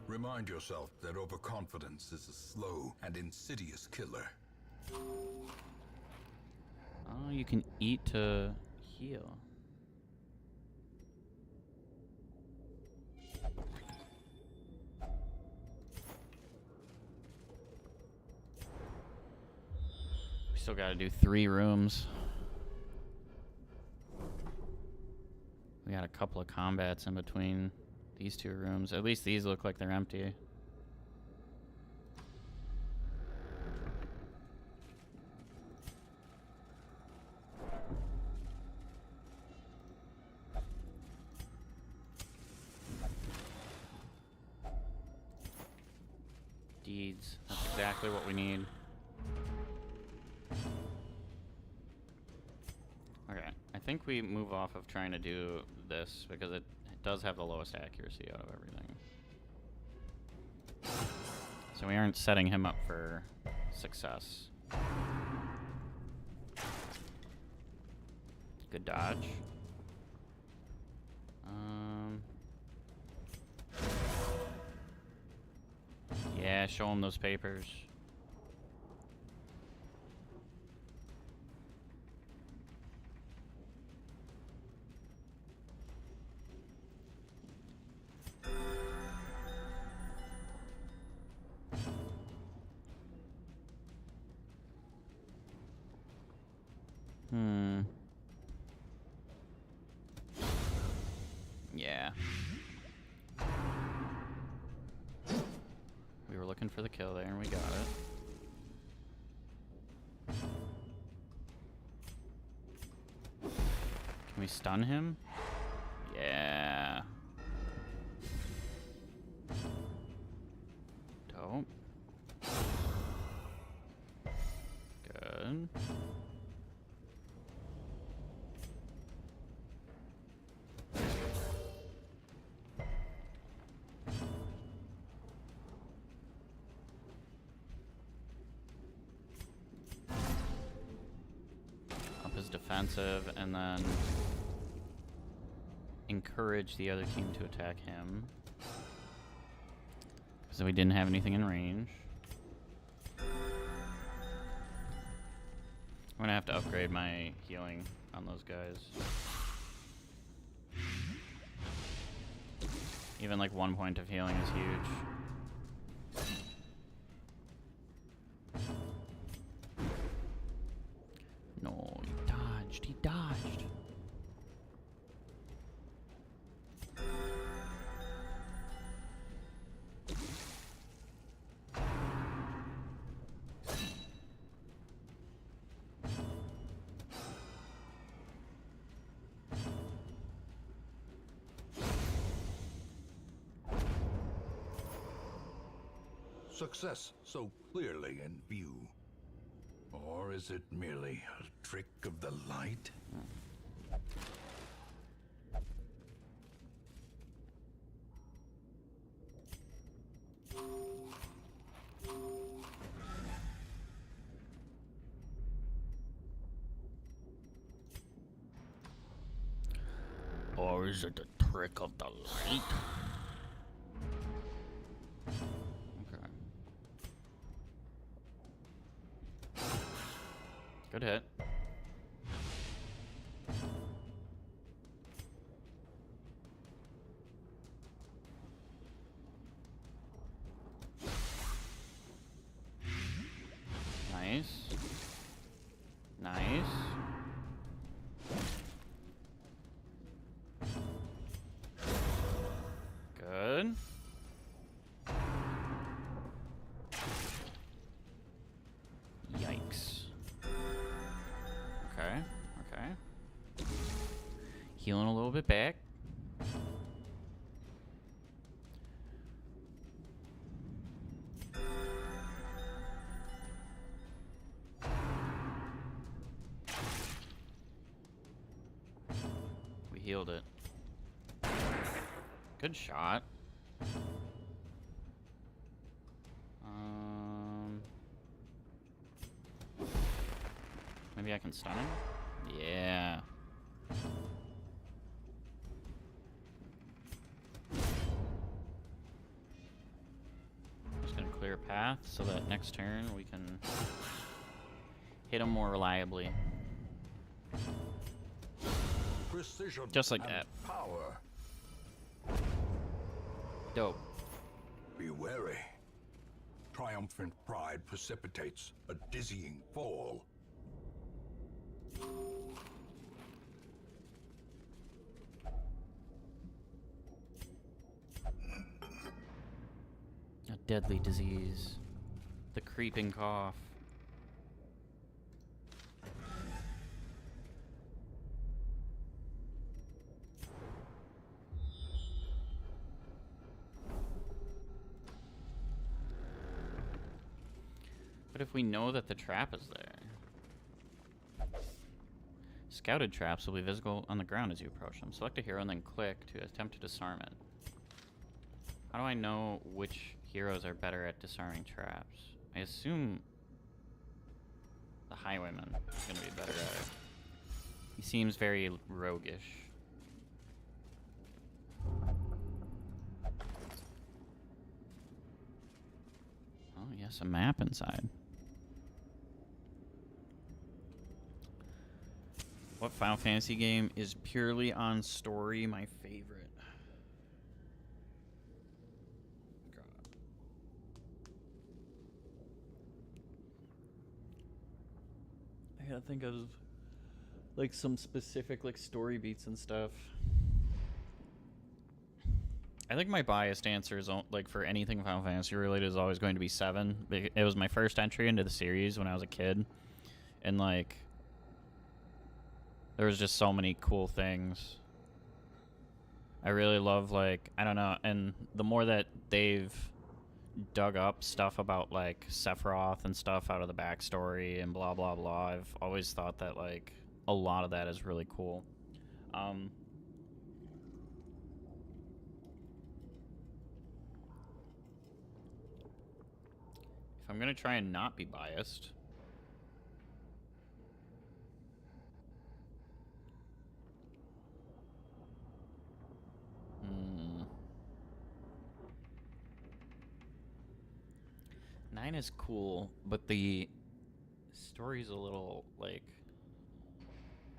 Remind yourself that overconfidence is a slow and insidious killer. Oh, you can eat to heal. We still gotta do 3 rooms. We got a couple of combats in between these 2 rooms. At least these look like they're empty. Deeds. That's exactly what we need. Okay, I think we move off of trying to do this because it does have the lowest accuracy out of everything. So we aren't setting him up for success. Good dodge. Yeah, show him those papers. Yeah. We were looking for the kill there and we got it. Can we stun him? Yeah. Dope. Good. Up his defensive and then encourage the other team to attack him. Because we didn't have anything in range. I'm gonna have to upgrade my healing on those guys. Even like 1 point of healing is huge. No, he dodged. He dodged. Success so clearly in view. Or is it merely a trick of the light? Or is it a trick of the light? Okay. Good hit. Nice. Nice. Good. Yikes. Okay, okay. Healing a little bit back. We healed it. Good shot. Maybe I can stun him? Yeah. Just gonna clear a path so that next turn we can hit him more reliably. Precision Just like and that. Power. Dope. Be wary. Triumphant pride precipitates a dizzying fall. A deadly disease. The creeping cough. But if we know that the trap is there... Scouted traps will be visible on the ground as you approach them. Select a hero and then click to attempt to disarm it. How do I know which heroes are better at disarming traps? I assume the Highwayman is going to be better at it. He seems very roguish. Oh, yes, a map inside. What Final Fantasy game is purely on story my favorite? God. I gotta think of like some specific like story beats and stuff. I think my biased answer is like for anything Final Fantasy related is always going to be 7. It was my first entry into the series when I was a kid, and like there was just so many cool things. I really love, like, I don't know, and the more that they've dug up stuff about like Sephiroth and stuff out of the backstory and blah blah blah, I've always thought that like a lot of that is really cool. If I'm gonna try and not be biased, Nine is cool, but the story's a little, like,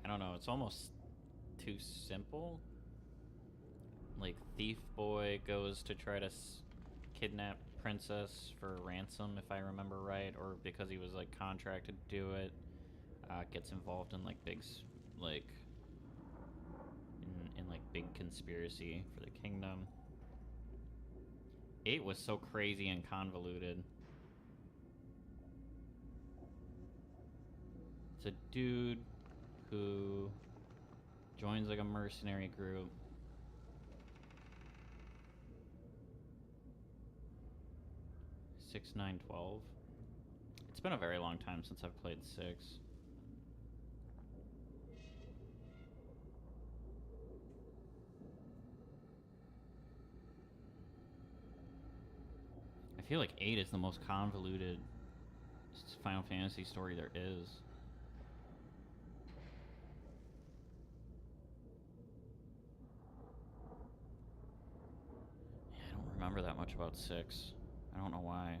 I don't know, it's almost too simple. Like, Thief Boy goes to try to kidnap Princess for ransom, if I remember right, or because he was, like, contracted to do it. Gets involved in, like, big, like, in like, big conspiracy for the kingdom. 8 was so crazy and convoluted. It's a dude who joins like a mercenary group. Six, 9, 12. It's been a very long time since I've played 6. I feel like 8 is the most convoluted Final Fantasy story there is. Remember that much about 6. I don't know why.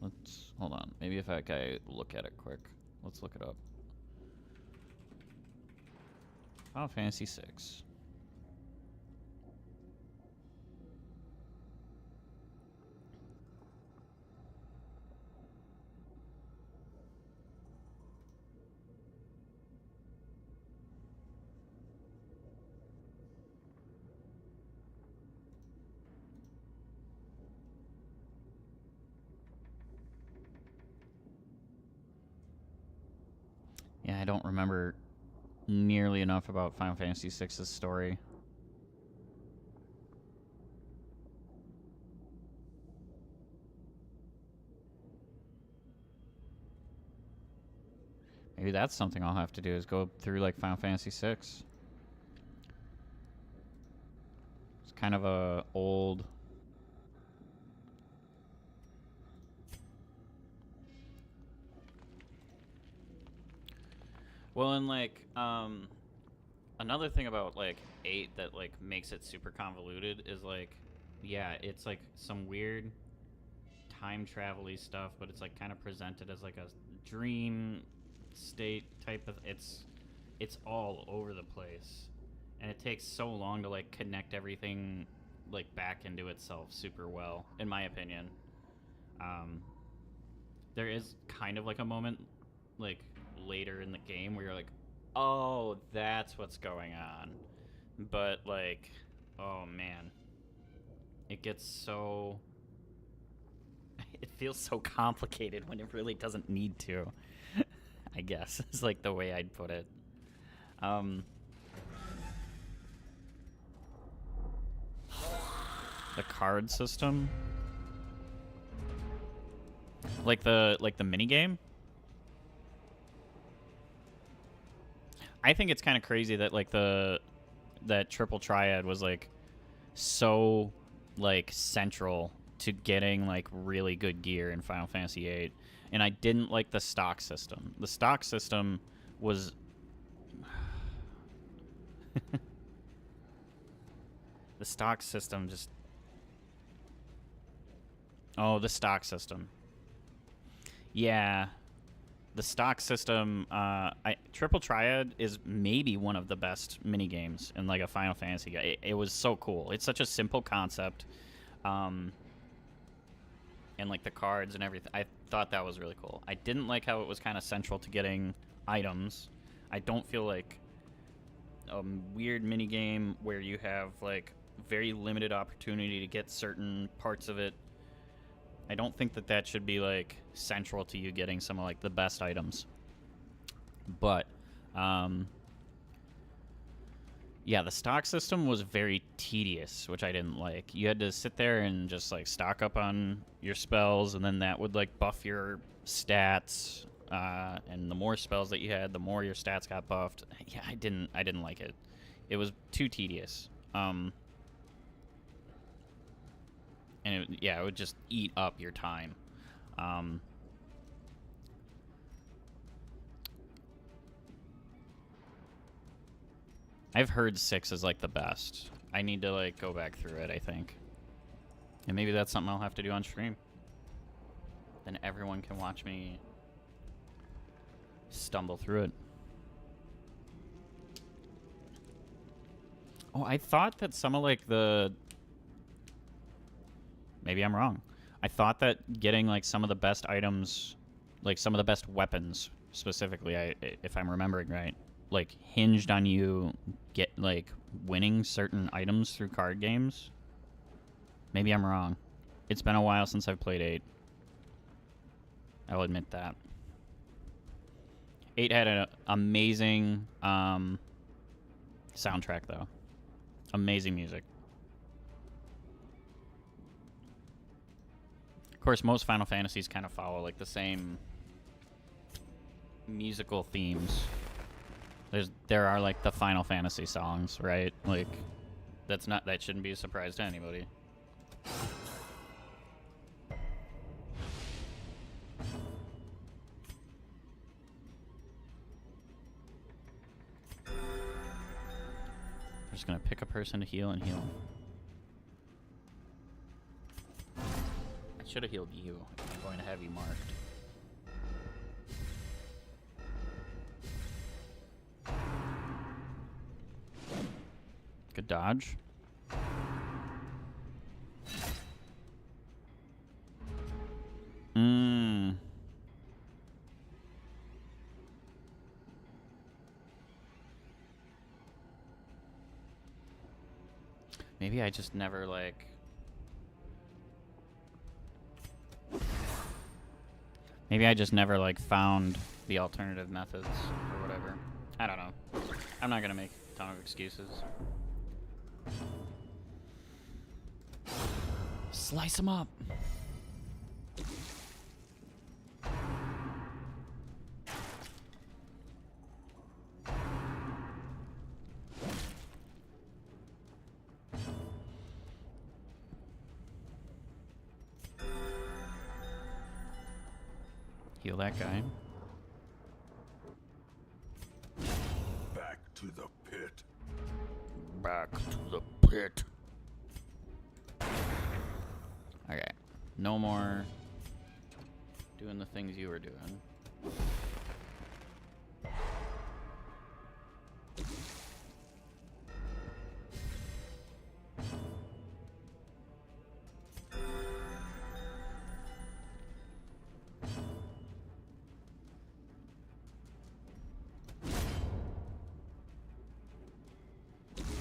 Let's hold on. Maybe if I look at it quick. Let's look it up. Final Fantasy 6. Yeah, I don't remember nearly enough about Final Fantasy VI's story. Maybe that's something I'll have to do, is go through like Final Fantasy VI. It's kind of a old... Well, and like, another thing about like 8 that like makes it super convoluted is like, yeah, it's like some weird time travel-y stuff, but it's like kind of presented as like a dream state type of... It's all over the place, and it takes so long to like connect everything like back into itself super well, in my opinion. There is kind of like a moment like later in the game where you're like, oh, that's what's going on, but like, oh man, it gets so... it feels so complicated when it really doesn't need to. I guess is like the way I'd put it. The card system, like the mini game. I think it's kind of crazy that like that triple triad was like so like central to getting like really good gear in Final Fantasy VIII, and I didn't like the stock system. The stock system was the stock system just... Oh, the stock system. Yeah. The stock system, Triple Triad is maybe one of the best mini games in like a Final Fantasy game. It was so cool. It's such a simple concept. And like the cards and everything. I thought that was really cool. I didn't like how it was kind of central to getting items. I don't feel like a weird mini game where you have like very limited opportunity to get certain parts of it. I don't think that that should be like central to you getting some of like the best items. But yeah, the stock system was very tedious, which I didn't like. You had to sit there and just like stock up on your spells, and then that would like buff your stats. And the more spells that you had, the more your stats got buffed. Yeah, I didn't like it. It was too tedious. And it would just eat up your time. I've heard 6 is like the best. I need to like go back through it, I think. And maybe that's something I'll have to do on stream. Then everyone can watch me stumble through it. Oh, I thought that some of like the... Maybe I'm wrong. I thought that getting like some of the best items, like some of the best weapons specifically, if I'm remembering right, like hinged on you get like winning certain items through card games. Maybe I'm wrong. It's been a while since I've played 8. I'll admit that. 8 had an amazing soundtrack though. Amazing music. Of course, most Final Fantasies kind of follow like the same musical themes. There are like the Final Fantasy songs, right? Like that shouldn't be a surprise to anybody. I'm just gonna pick a person to heal and heal. I should have healed you if I'm going to have you marked. Good dodge. Maybe I just never like... Maybe I just never like found the alternative methods or whatever. I don't know. I'm not gonna make a ton of excuses. Slice them up. Heal that guy. Back to the pit. Back to the pit. Okay. No more doing the things you were doing.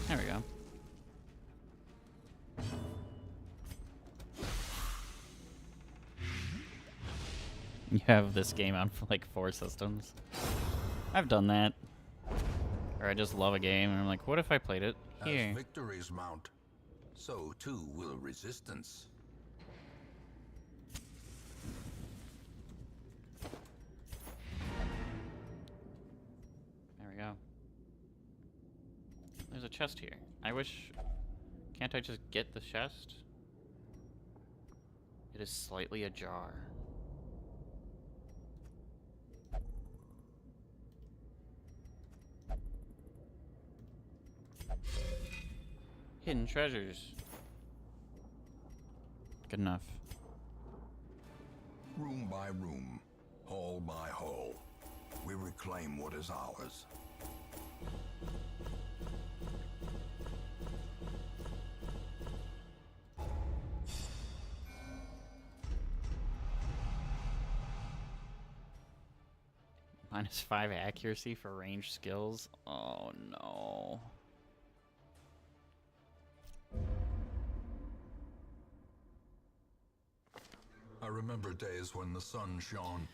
There we go. You have this game on for like 4 systems. I've done that. Or I just love a game and I'm like, what if I played it here? As victories mount, so too will resistance. There we go. There's a chest here. I wish... Can't I just get the chest? It is slightly ajar. Hidden treasures. Good enough. Room by room, hall by hall, we reclaim what is ours. -5 accuracy for ranged skills. Oh no. I remember days when the sun shone.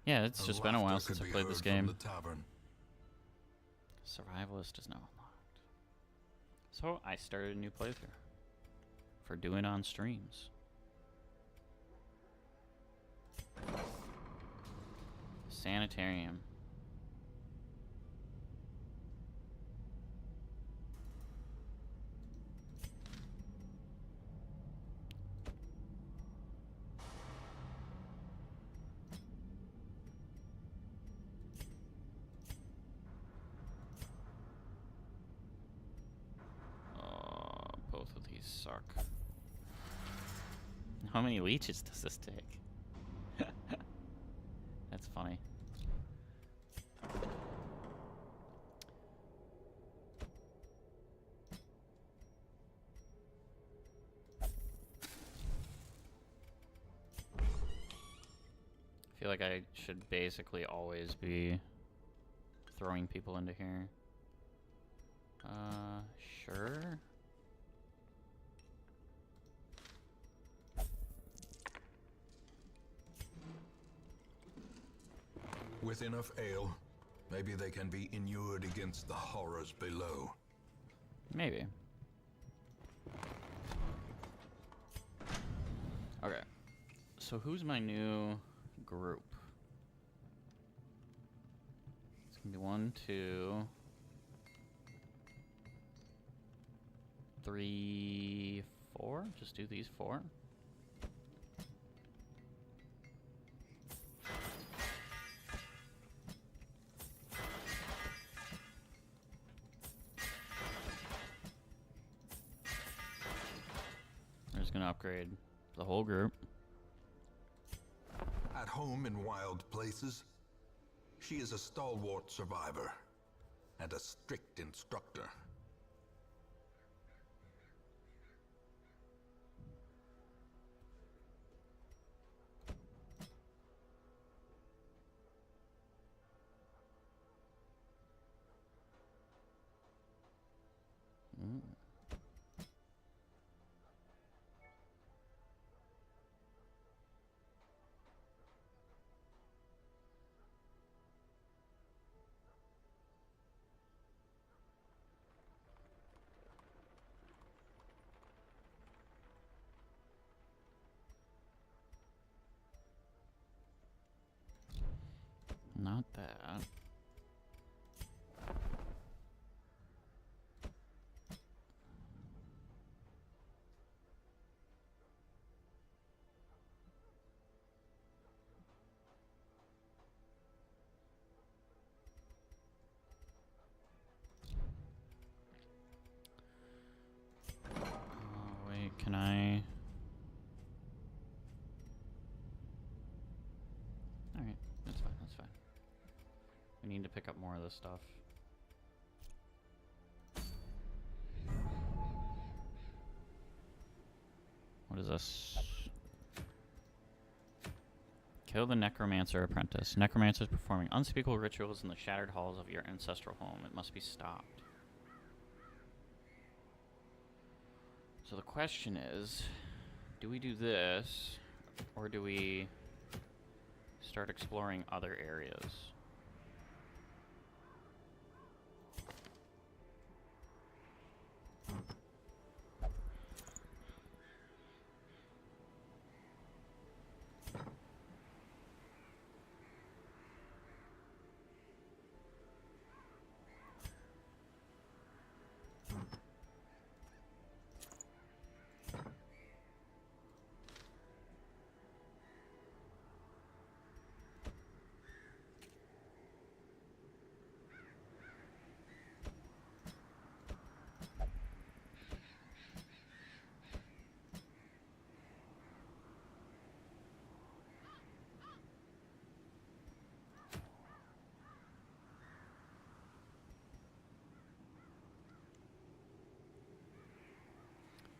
Yeah, it's and just been a while laughter since I could be played this heard from game. the tavern. Survivalist is now unlocked. So I started a new playthrough for doing on streams. Sanitarium. Both of these suck. How many leeches does this take? That's funny. I feel like I should basically always be throwing people into here. Sure. With enough ale, maybe they can be inured against the horrors below. Maybe. Okay. So who's my new group? It's gonna be 1, 2, 3, 4. Just do these 4. We're just gonna upgrade the whole group. At home in wild places, she is a stalwart survivor and a strict instructor. Mm. not that. Oh, wait, can I? Alright, that's fine, that's fine. We need to pick up more of this stuff. What is this? Kill the Necromancer Apprentice. Necromancers performing unspeakable rituals in the shattered halls of your ancestral home. It must be stopped. So the question is, do we do this, or do we start exploring other areas?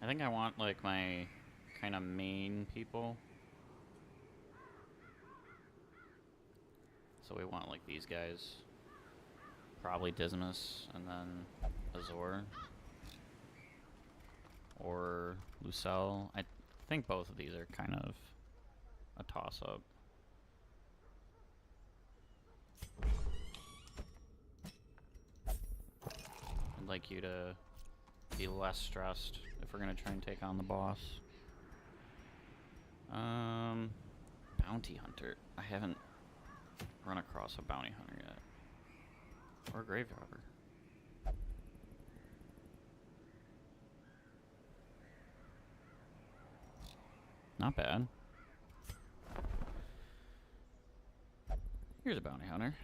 I think I want, like, my kind of main people. So we want, like, these guys. Probably Dismas, and then Azor. Or Lucelle. I think both of these are kind of a toss-up. I'd like you to be less stressed if we're gonna try and take on the boss. Bounty Hunter. I haven't run across a bounty hunter yet. Or a grave robber. Not bad. Here's a bounty hunter.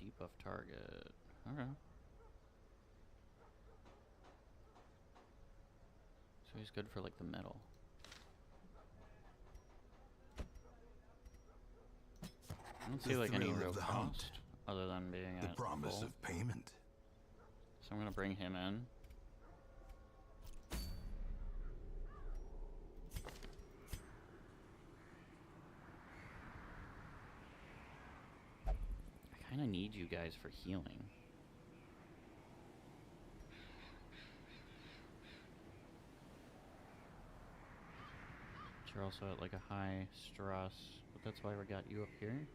Debuff target. Okay. So he's good for like the metal. I don't see like any real cost other than being the at promise full. of payment. So I'm gonna bring him in. I kinda need you guys for healing. But you're also at like a high stress, but that's why we got you up here.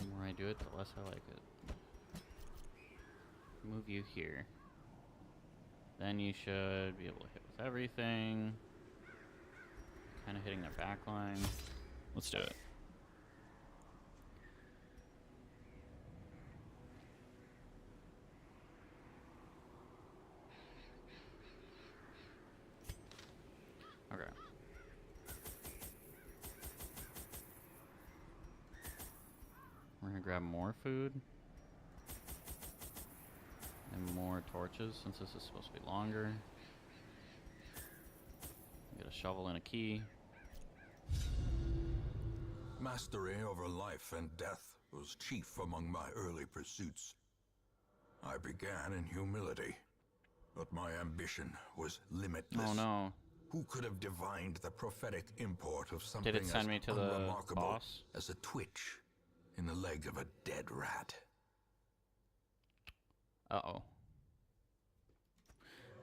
The more I do it, the less I like it. Move you here. Then you should be able to hit with everything. Kind of hitting their back line. Let's do it. Okay. We're gonna grab more food. And more torches, since this is supposed to be longer. Get a shovel and a key. Mastery over life and death was chief among my early pursuits. I began in humility, but my ambition was limitless. Oh no. Who could have divined the prophetic import of something Did it send as me to the unremarkable boss? as a twitch in the leg of a dead rat? Uh-oh.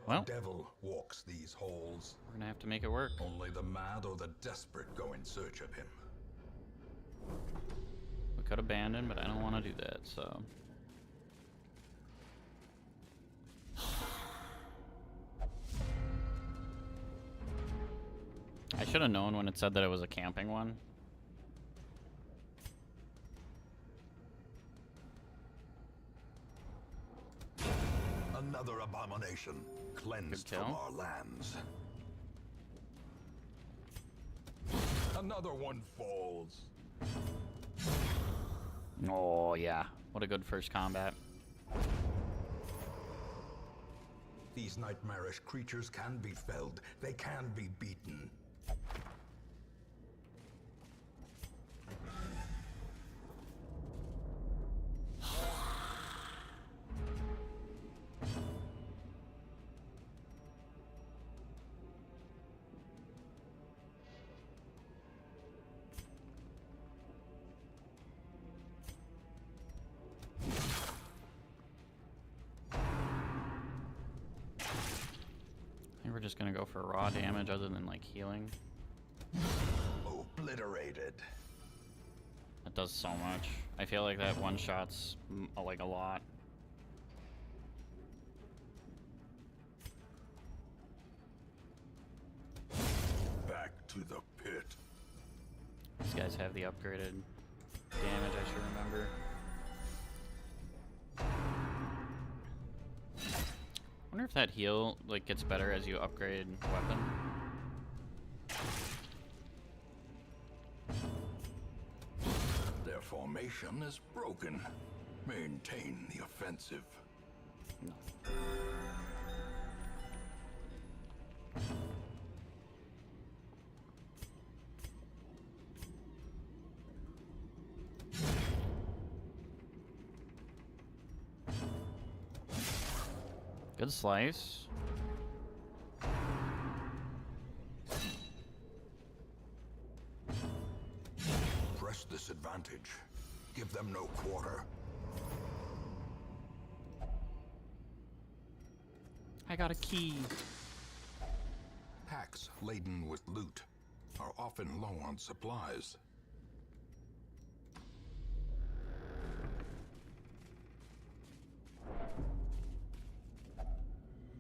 Well, The devil walks these halls. we're gonna have to make it work. Only the mad or the desperate go in search of him. We could abandon, but I don't want to do that, so. I should have known when it said that it was a camping one. Another abomination cleansed Good from kill. our lands. Another one falls. Oh, yeah. What a good first combat. These nightmarish creatures can be felled. They can be beaten. I think we're just gonna go for raw damage other than like healing. Obliterated. That does so much. I feel like that one shot's like a lot. Back to the pit. These guys have the upgraded damage, I should remember. I wonder if that heal like gets better as you upgrade weapon. Their formation is broken. Maintain the offensive. No. Good slice. Press this advantage. Give them no quarter. I got a key. Packs laden with loot are often low on supplies.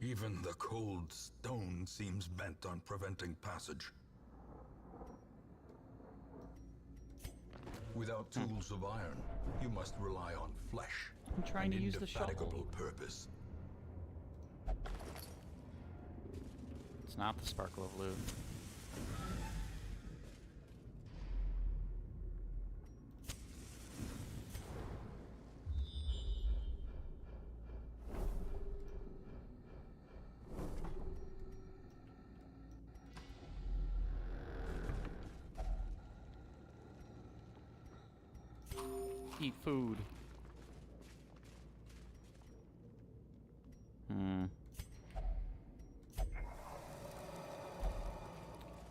Even the cold stone seems bent on preventing passage. Without tools of iron, you must rely on flesh. I'm trying to and use the shovel. indefatigable purpose. It's not the sparkle of loot. Eat food.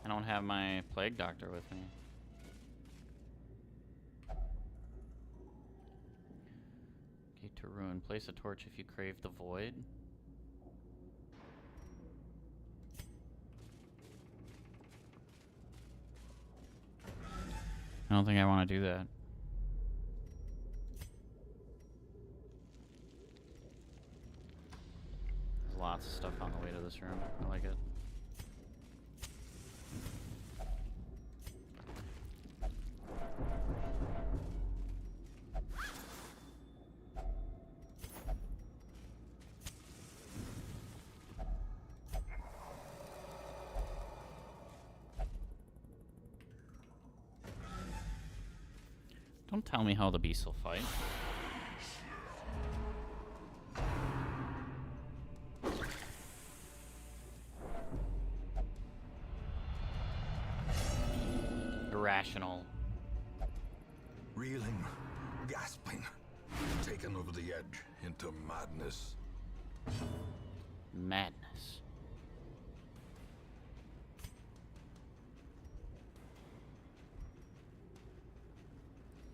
I don't have my plague doctor with me. Gate to ruin. Place a torch if you crave the void. I don't think I want to do that. There's lots of stuff on the way to this room. I like it. Don't tell me how the beast will fight. Irrational. Reeling, gasping, taken over the edge into madness. Madness.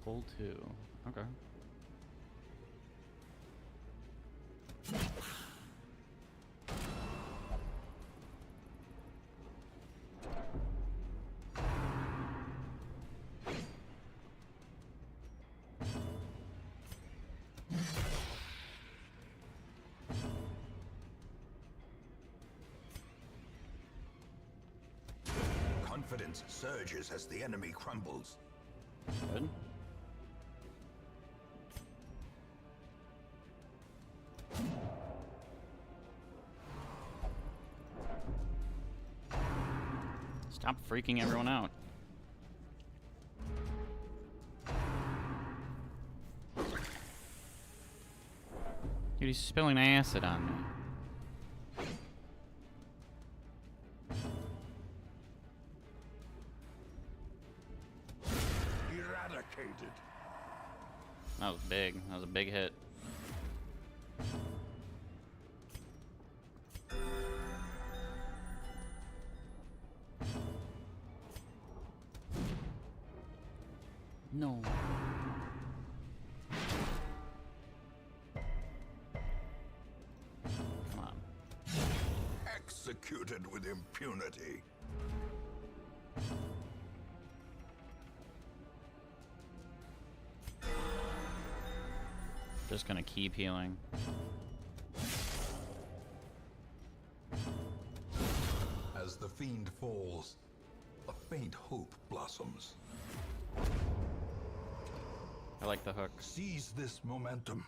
Pull 2. Okay. confidence surges as the enemy crumbles. Good. Stop freaking everyone out. Dude, he's spilling acid on me. Eradicated. That was big. That was a big hit. No. Come on. Executed with impunity. Just gonna keep healing. As the fiend falls, a faint hope blossoms. I like the hook. Seize this momentum.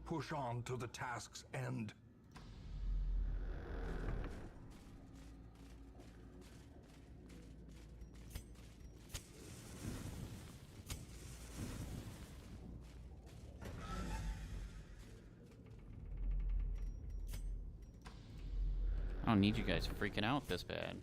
Push on to the task's end. I don't need you guys freaking out this bad.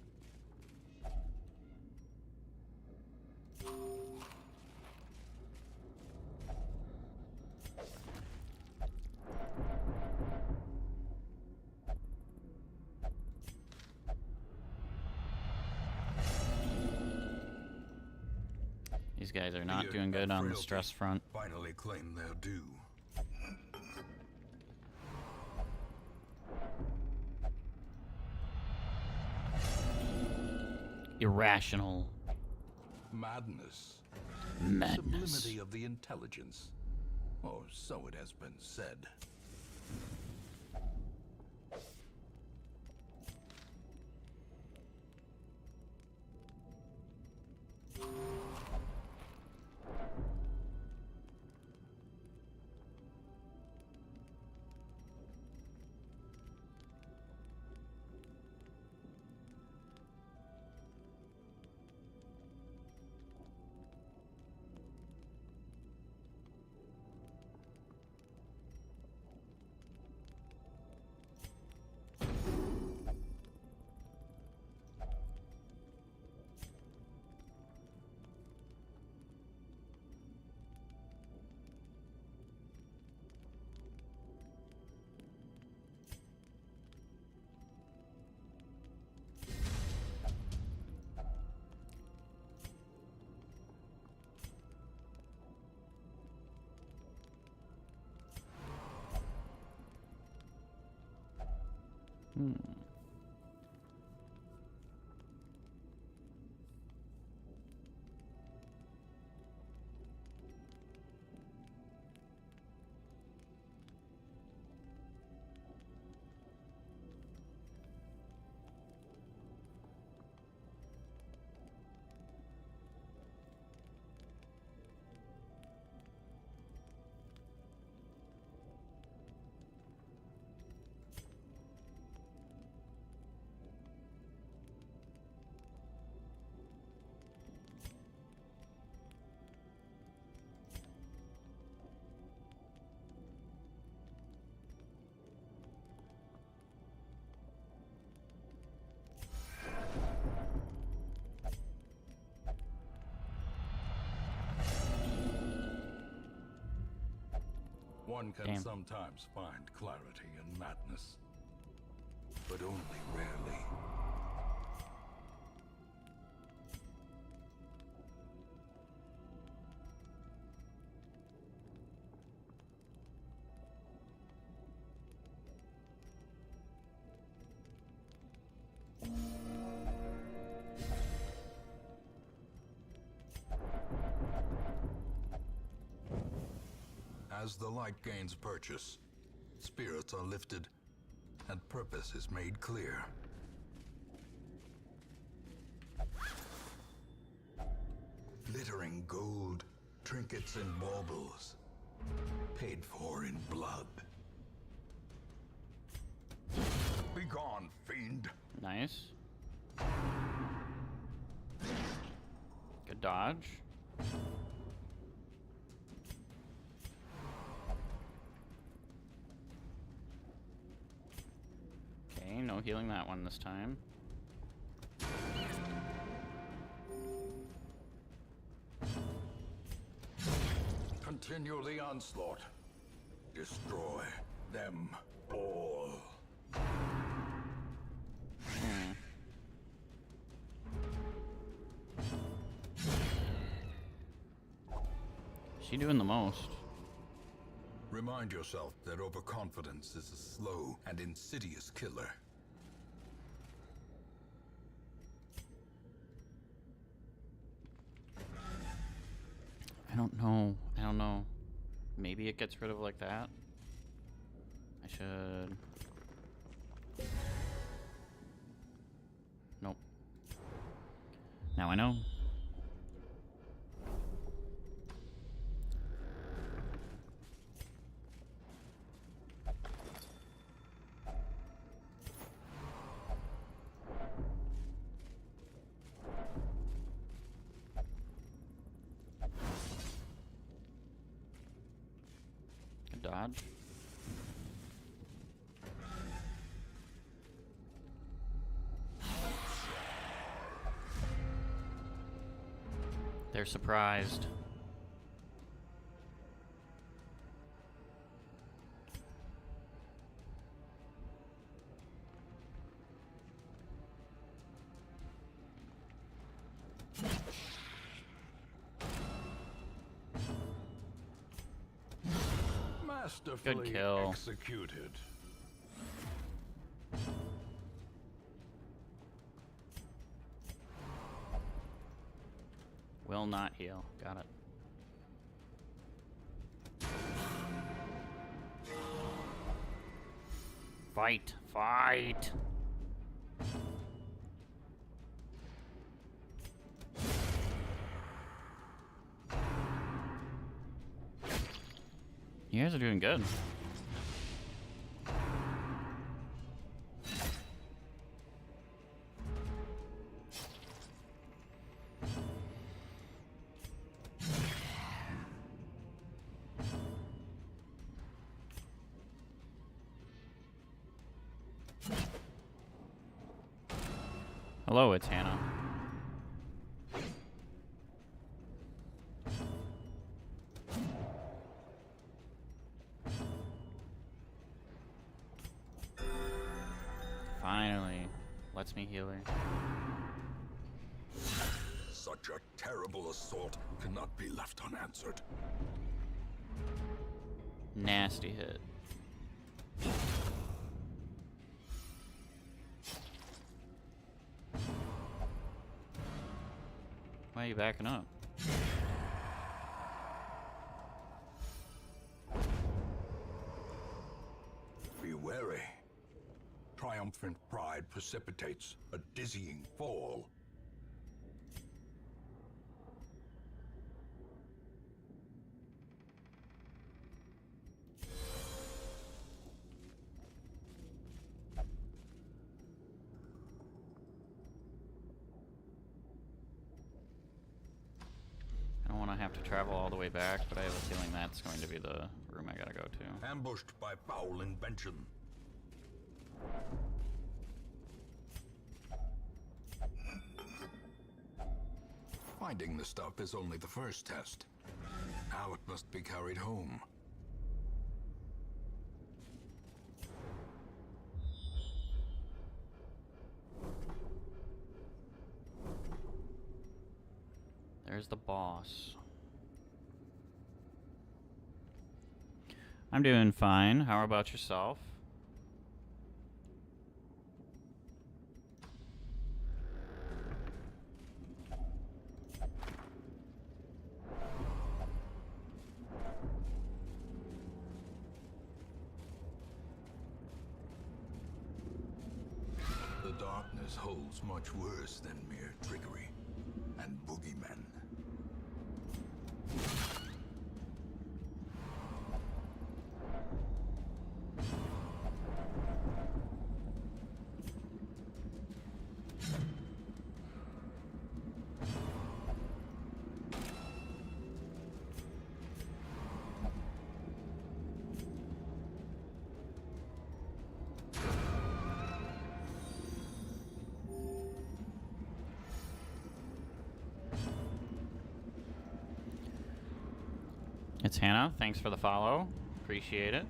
These guys are not Fear doing good and on the frailty stress front. Finally claim their due. Irrational Madness. madness. Sublimity of the intelligence. Or so it has been said. One can Damn. sometimes find clarity in madness, but only rarely. As the light gains purchase, spirits are lifted, and purpose is made clear. glittering gold, trinkets and baubles, paid for in blood. Begone, fiend! Nice. Good dodge. Okay, no healing that one this time. Continue the onslaught. Destroy them all. She doing the most. Remind yourself that overconfidence is a slow and insidious killer. I don't know. I don't know. Maybe it gets rid of like that. I should. Nope. Now I know. Good dodge. They're surprised. Masterfully kill. executed. Will not heal. Got it. Fight! Fight! You guys are doing good. Hello, it's Hannah. Finally, lets me heal her. Such a terrible assault cannot be left unanswered. Nasty hit. Why are you backing up? Be wary. Triumphant pride precipitates a dizzying fall. I don't want to have to travel all the way back, but I have a feeling that's going to be the room I gotta go to. Ambushed by foul invention. Finding the stuff is only the first test. Now it must be carried home. There's the boss. I'm doing fine. How about yourself? The darkness holds much worse than mere trickery and boogeymen. It's Hannah. Thanks for the follow. Appreciate it.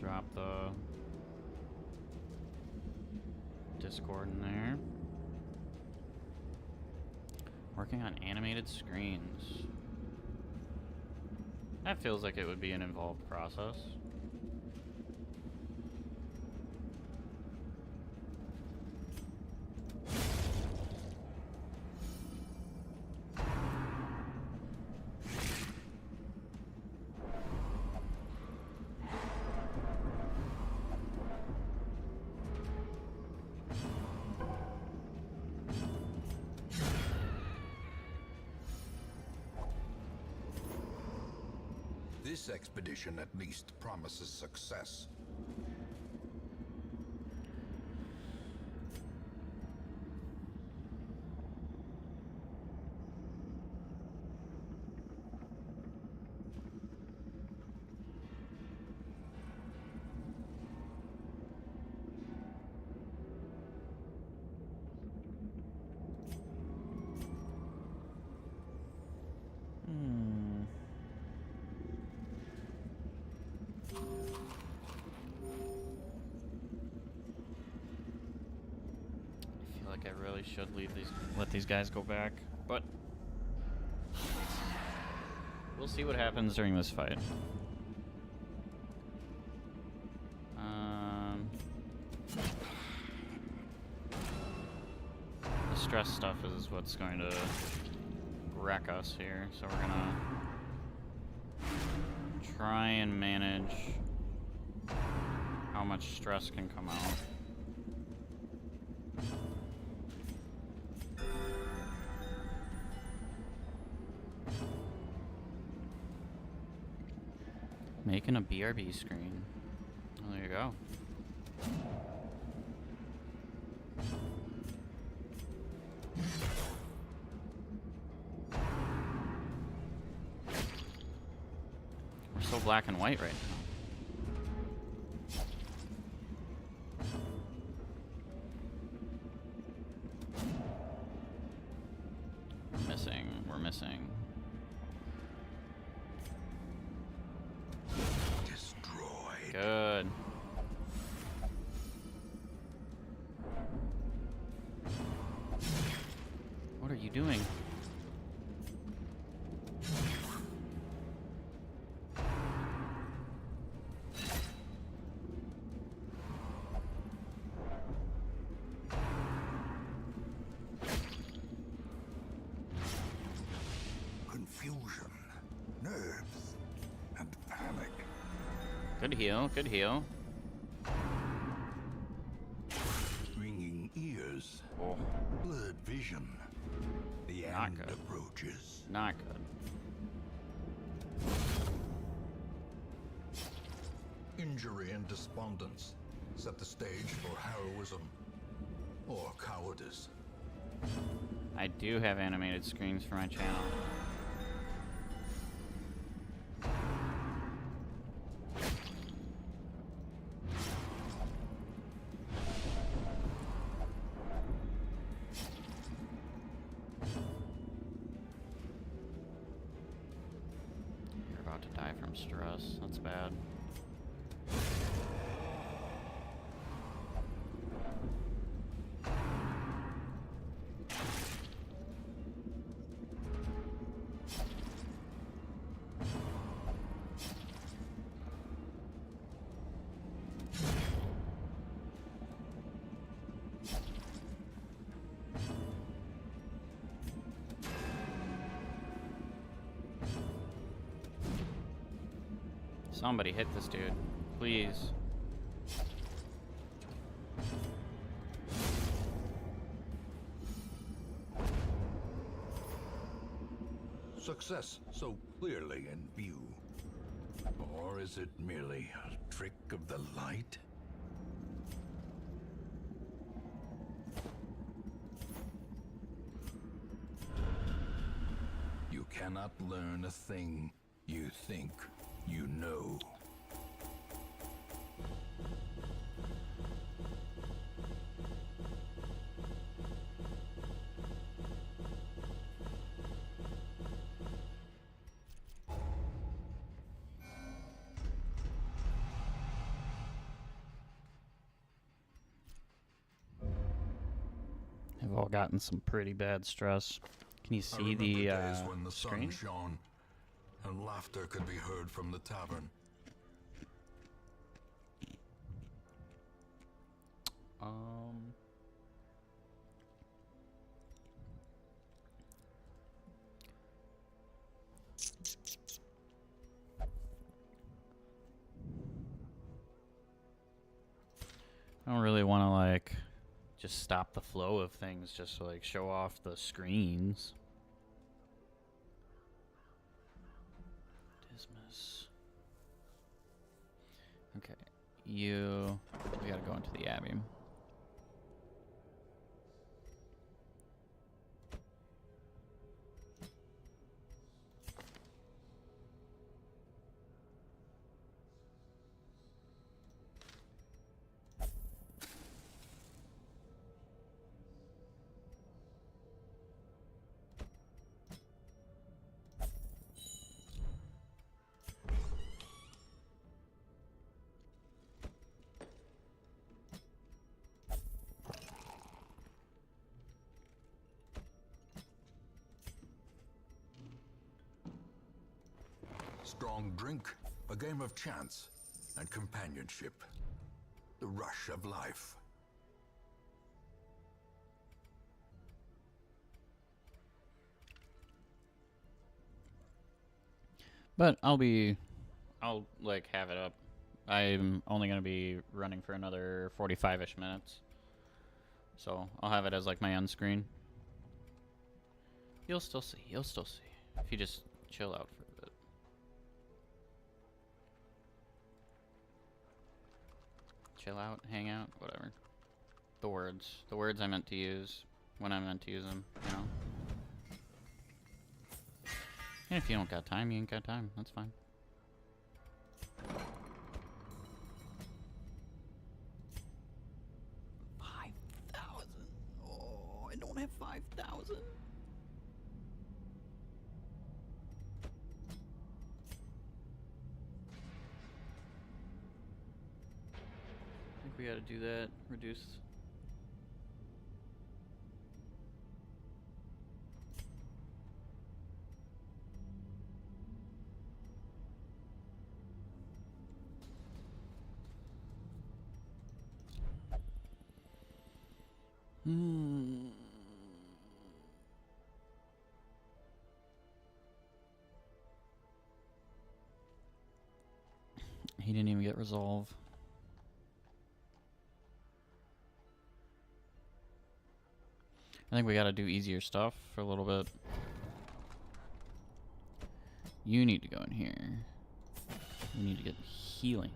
Drop the Discord in there. Working on animated screens. That feels like it would be an involved process. This expedition at least promises success. I really should let these guys go back, but we'll see what happens during this fight. The stress stuff is what's going to wreck us here, so we're gonna try and manage how much stress can come out. Making a BRB screen. Oh, there you go. We're so black and white right now. We're missing. Good. What are you doing? Confusion, nerves, and panic. Good heal, good heal. Ringing ears. Oh, Blurred vision. The Not end good. approaches. not good. Injury and despondence set the stage for heroism or cowardice. I do have animated screens for my channel. You're about to die from stress. That's bad. Somebody hit this dude, please. Success so clearly in view. Or is it merely a trick of the light? You cannot learn a thing you think you know. all gotten some pretty bad stress. Can you I see remember the days when the screen? sun shone and laughter could be heard from the tavern. I don't really want to like just stop the flow of things just to like show off the screens. Dismiss. Okay, we gotta go into the Abbey. Strong drink, a game of chance, and companionship. The rush of life. But I'll like have it up. I'm only gonna be running for another 45-ish minutes. So I'll have it as like my end screen. You'll still see. If you just chill out for a bit. Chill out, hang out, whatever. The words I meant to use when I meant to use them, you know. And if you don't got time, you ain't got time. That's fine. Oh, I don't have 5,000. I think we gotta do that. Reduce. He didn't even get resolve. I think we gotta do easier stuff for a little bit. You need to go in here. You need to get healing.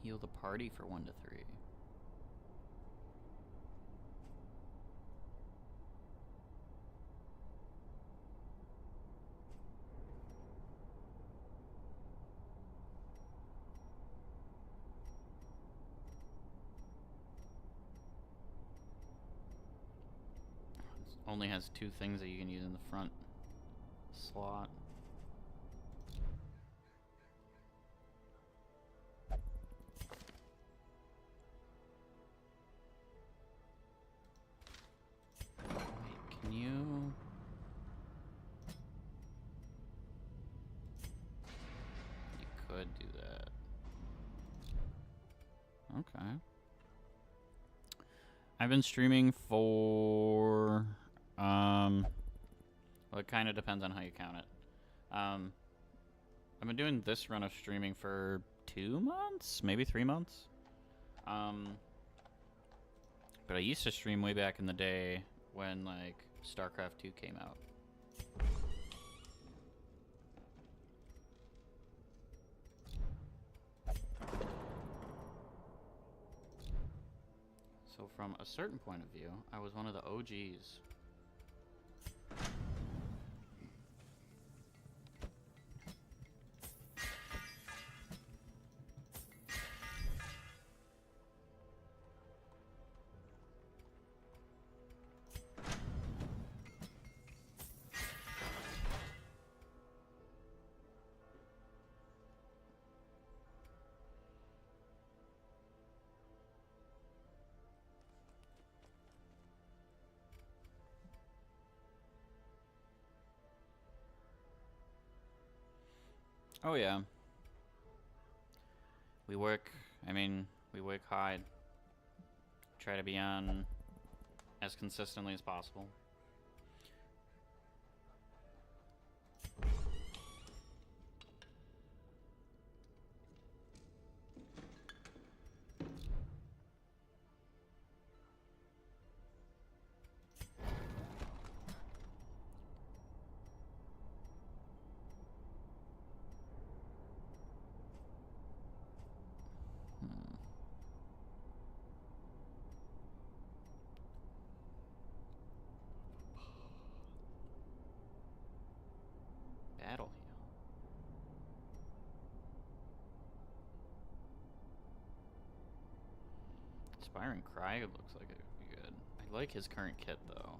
Heal the party for 1 to 3. Only has 2 things that you can use in the front slot. Wait, can you? You could do that. Okay. I've been streaming for well, it kind of depends on how you count it. I've been doing this run of streaming for 2 months, maybe 3 months. But I used to stream way back in the day when like StarCraft 2 came out. So from a certain point of view, I was one of the OGs. Oh yeah. We work, we work hard. Try to be on as consistently as possible. Battle heal. Inspiring Cry looks like it would be good. I like his current kit though.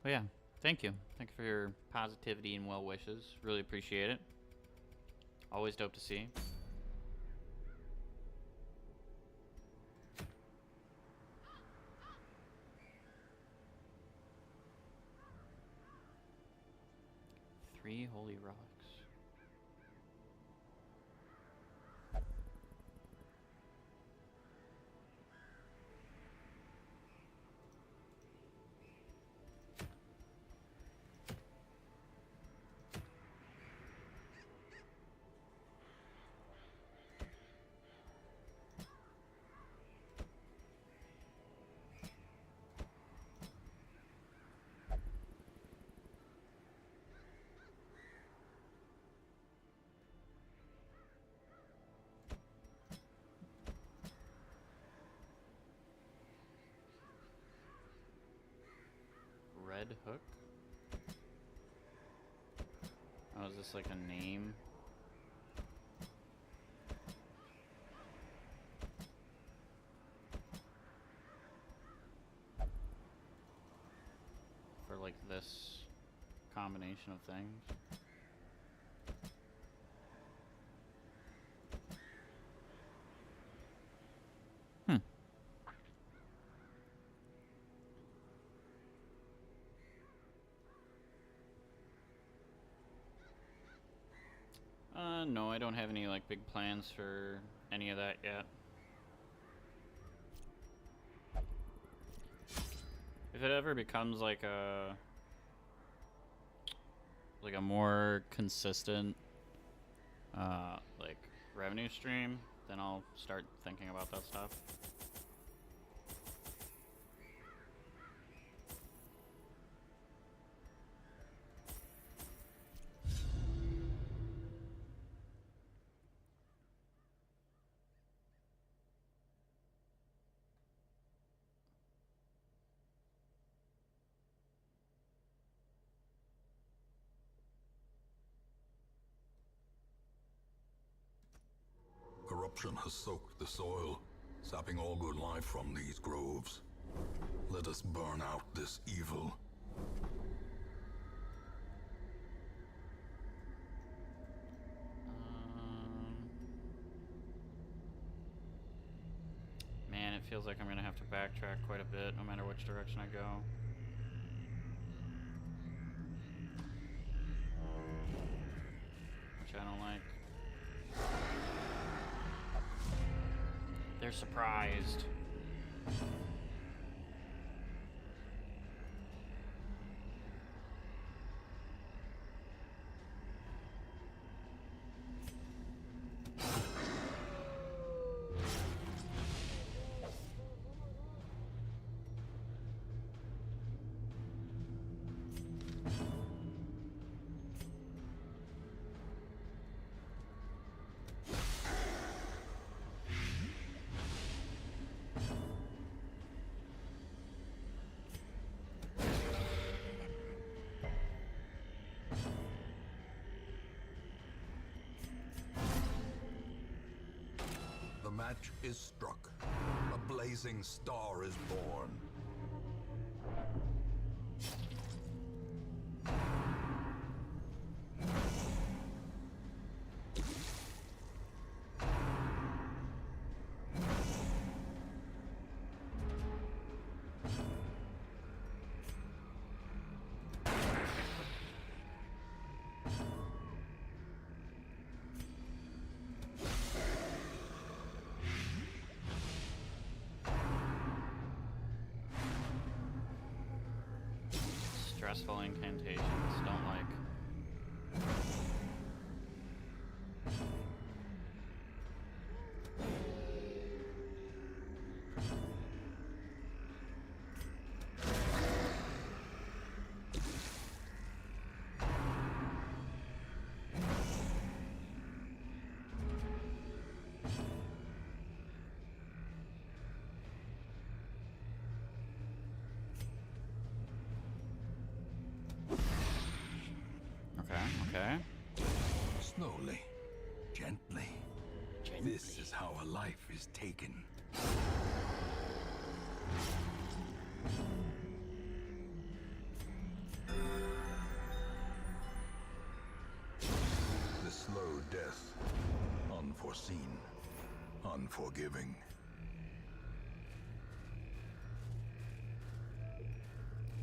Well, yeah, thank you. Thank you for your positivity and well wishes. Really appreciate it. Always dope to see. Three holy relics. Red Hook? Oh, is this like a name? For like this combination of things? No, I don't have any like big plans for any of that yet. If it ever becomes like a more consistent like revenue stream, then I'll start thinking about that stuff. Corruption has soaked the soil, sapping all good life from these groves. Let us burn out this evil. Man, it feels like I'm gonna have to backtrack quite a bit, no matter which direction I go. Which I don't like. They're surprised. The match is struck. A blazing star is born. stressful incantations. Don't like. Okay. Slowly, gently. This is how a life is taken. The slow death. Unforeseen. Unforgiving.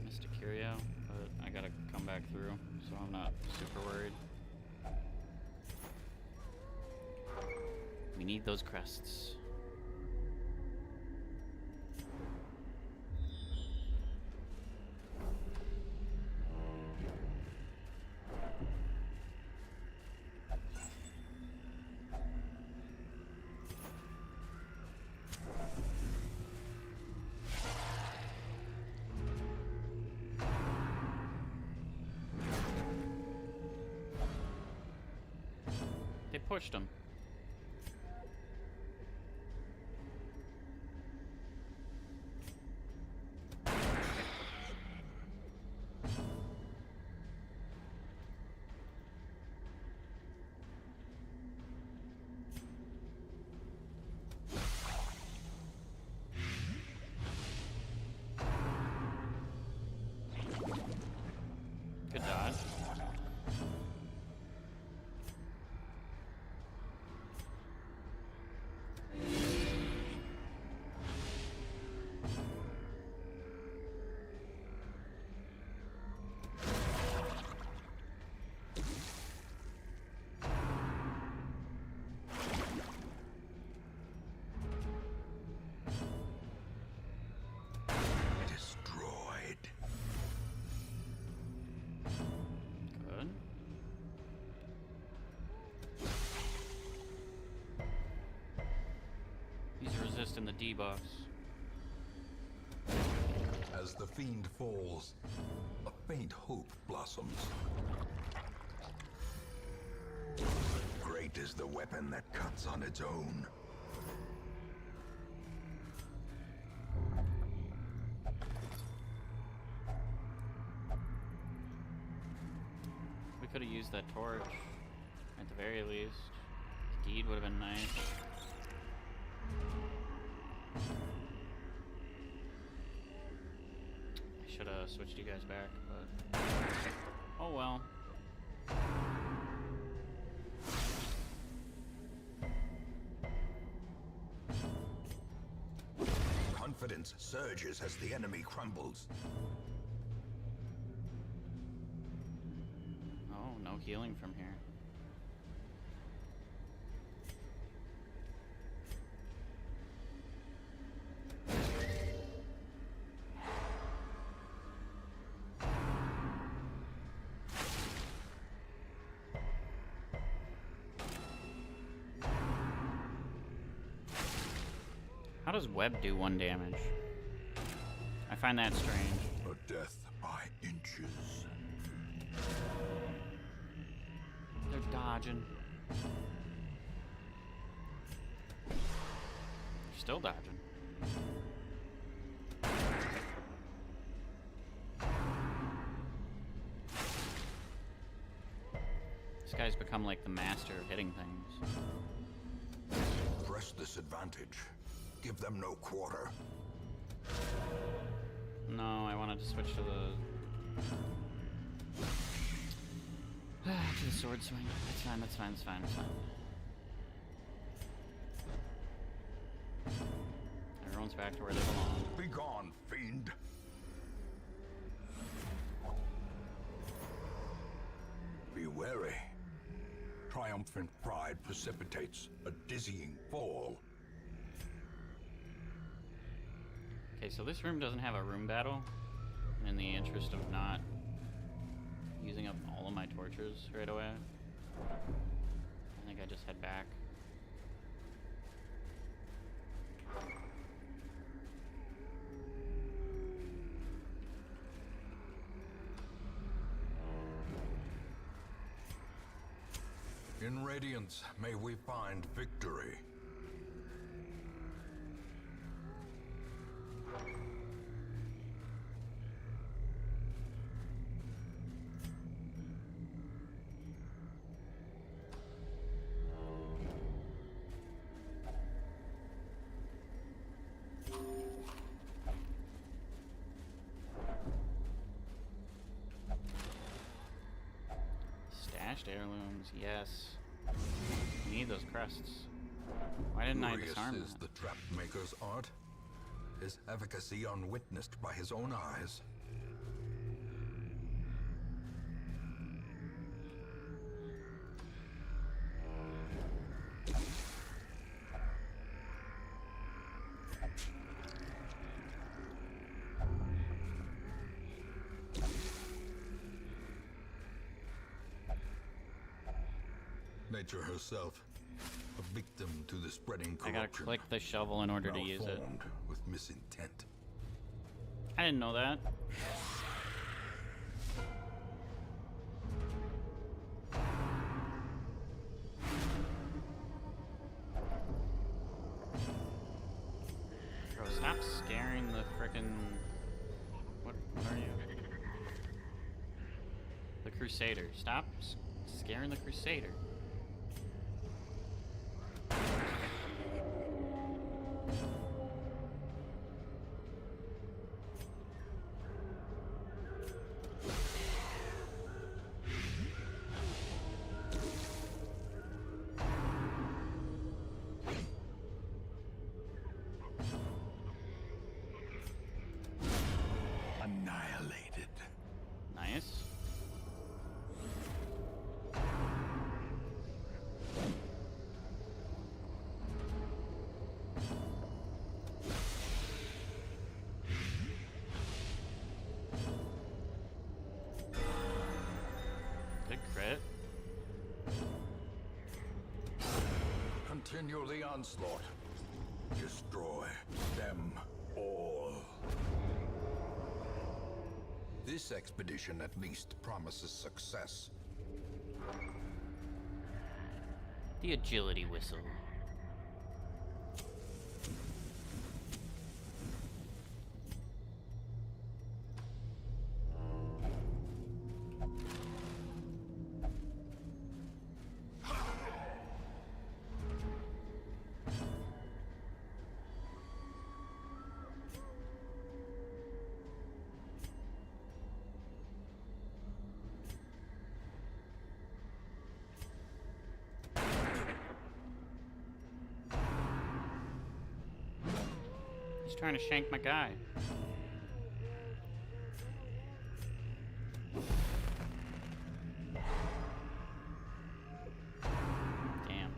Missed a curio, but I gotta come back through, so I'm not super worried. We need those crests. They pushed him. Good dodge. Destroyed. Good. He's resisting the debuffs. As the fiend falls, a faint hope blossoms. Great is the weapon that cuts on its own. We could have used that torch, at the very least. Deed would have been nice. I should have switched you guys back, but oh well. Confidence surges as the enemy crumbles. Oh, no healing from here. How does web do 1 damage? I find that strange. A death by inches. They're dodging. They're still dodging. This guy's become like the master of hitting things. Press this advantage. Give them no quarter. No, I wanted to switch to the sword swing. That's fine, that's fine, that's fine, that's fine. Everyone's back to where they belong. Be gone, fiend. Be wary. Triumphant pride precipitates a dizzying fall. Okay, so this room doesn't have a room battle. And in the interest of not using up all of my torches right away. I think I just head back. In Radiance, may we find victory. Stashed heirlooms, yes. We need those crests. Why didn't I Glorious disarm is that? the trap maker's art, his efficacy unwitnessed by his own eyes. Nature herself, a victim to the spreading I corruption. gotta click the shovel in order to use it. malformed with misintent. I didn't know that. Bro, stop scaring the frickin'... What are you? The Crusader. Stop scaring the Crusader. Annihilated. Nice. Good crit. Continue the onslaught. Destroy them all. This expedition at least promises success. The agility whistle. He's trying to shank my guy. Damn.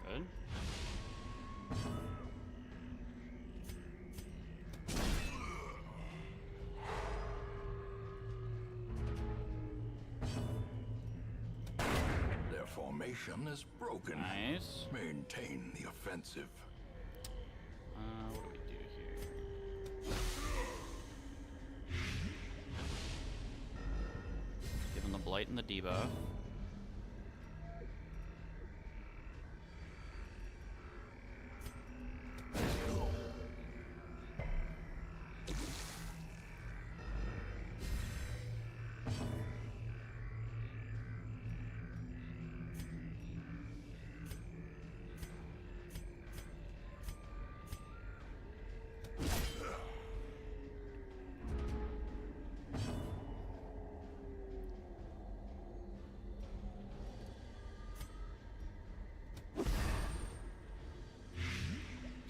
Good. Their formation is broken. Nice. Maintain the offensive. What do we do here? Give him the blight and the debuff.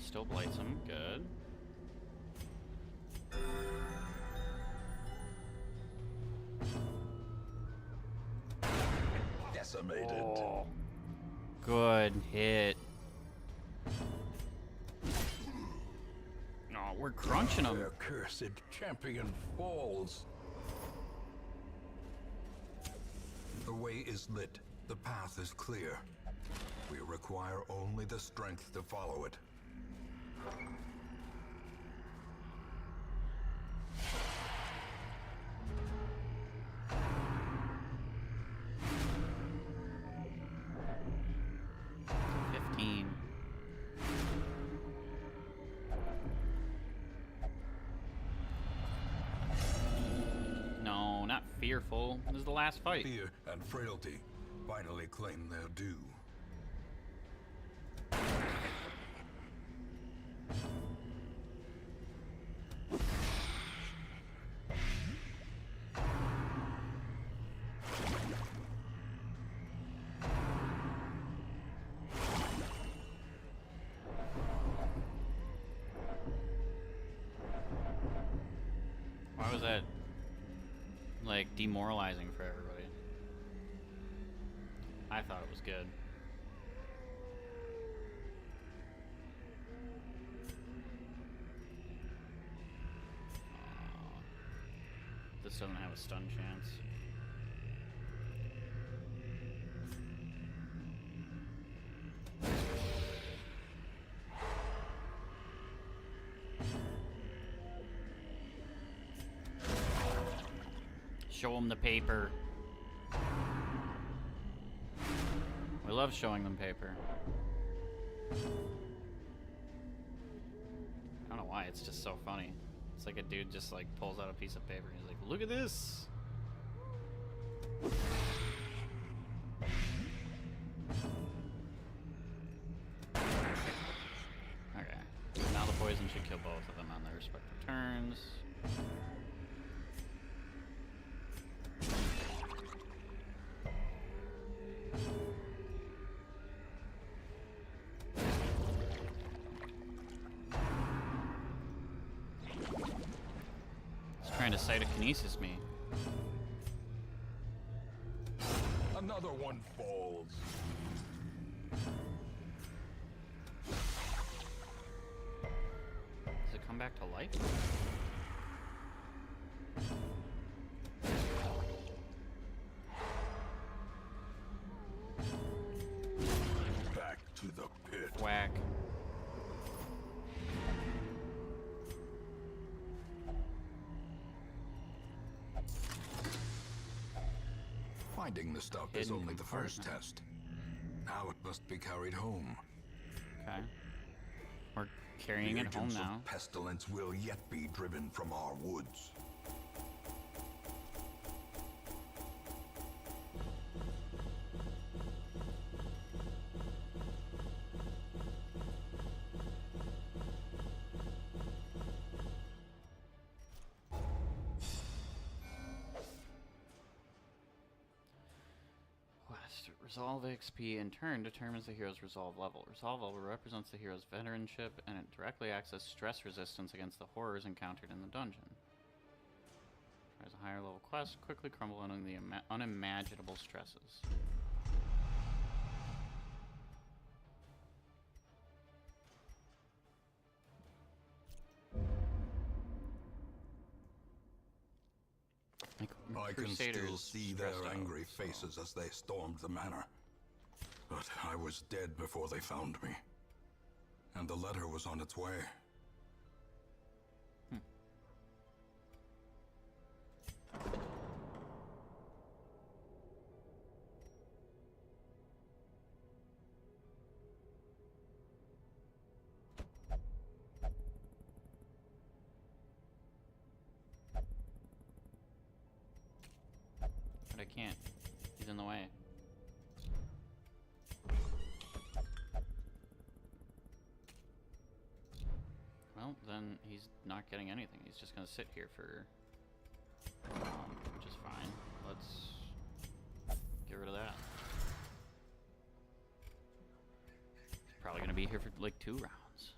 Still blights him. Good. decimated. Oh, good hit. Oh, we're crunching them. Their cursed champion falls. The way is lit. The path is clear. We require only the strength to follow it. No, not fearful. This is the last fight. Fear and frailty finally claim their due. Why was that, like, demoralizing for everybody? I thought it was good. This doesn't have a stun chance. Show them the paper. We love showing them paper. I don't know why, it's just so funny. It's like a dude just like pulls out a piece of paper and he's like, look at this! Okay, now the poison should kill both of them on their respective turns. Trying to cytokinesis me. Another one falls. Does it come back to life? Back to the pit. Whack. Finding the stuff is Hidden only the first compartment. test. Now it must be carried home. Okay. We're carrying it home Agents now. of pestilence will yet be driven from our woods. Quest. Resolve XP in turn determines the hero's resolve level. Resolve level represents the hero's veteranship and it directly acts as stress resistance against the horrors encountered in the dungeon. Tries a higher level quest, quickly crumble under the unimaginable stresses. Like I can still Crusaders see their stressed out, angry so- faces as they stormed the manor. But I was dead before they found me. And the letter was on its way. But I can't. He's in the way. Well, then he's not getting anything. He's just gonna sit here for which is fine. Let's get rid of that. He's probably gonna be here for like 2 rounds.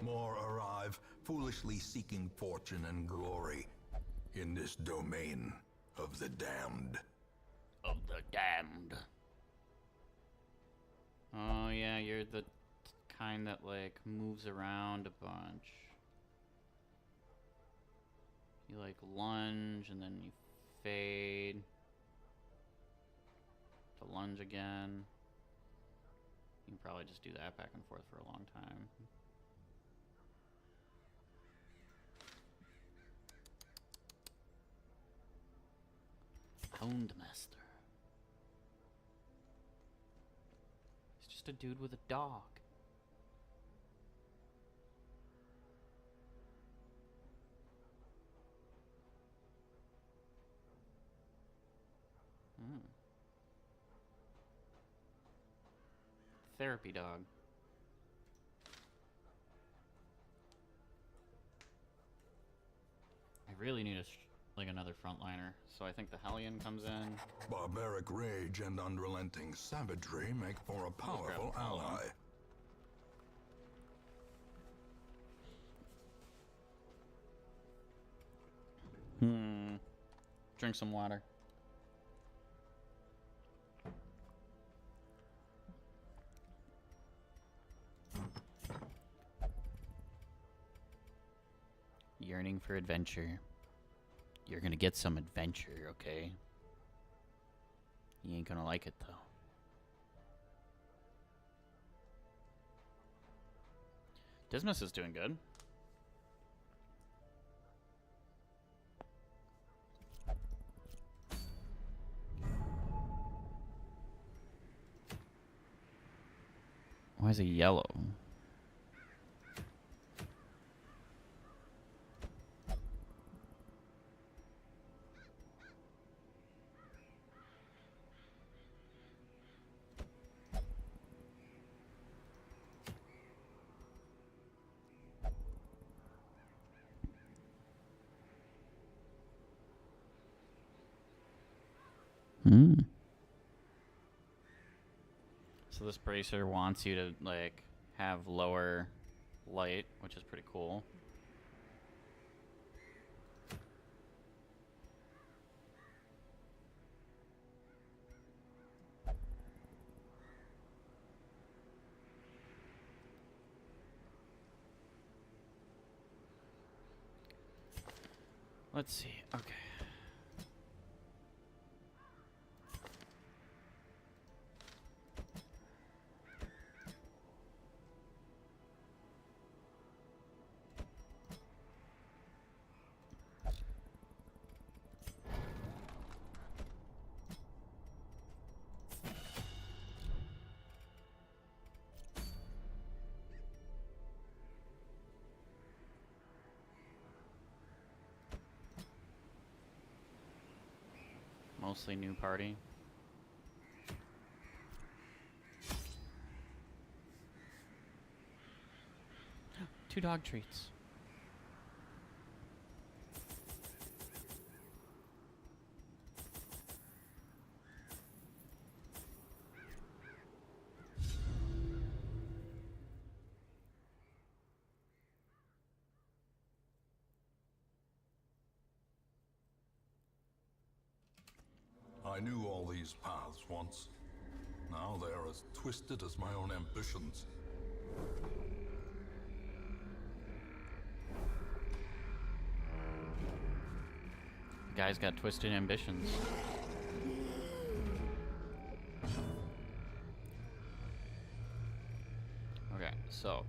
More arrive, foolishly seeking fortune and glory. in this domain of the damned. Of the damned. Oh yeah, you're the kind that like moves around a bunch. You like lunge and then you fade to lunge again. You can probably just do that back and forth for a long time. Houndmaster. He's just a dude with a dog. Therapy dog. I really need like another frontliner, so I think the Hellion comes in. Barbaric rage and unrelenting savagery make for a powerful ally. Drink some water. Yearning for adventure. You're gonna get some adventure, okay? You ain't gonna like it, though. Dismas is doing good. Why is it yellow? So this bracer wants you to like have lower light, which is pretty cool. Let's see. Okay. Mostly new party. Two dog treats. I knew all these paths once. Now they are as twisted as my own ambitions. The guy's got twisted ambitions. Okay, so.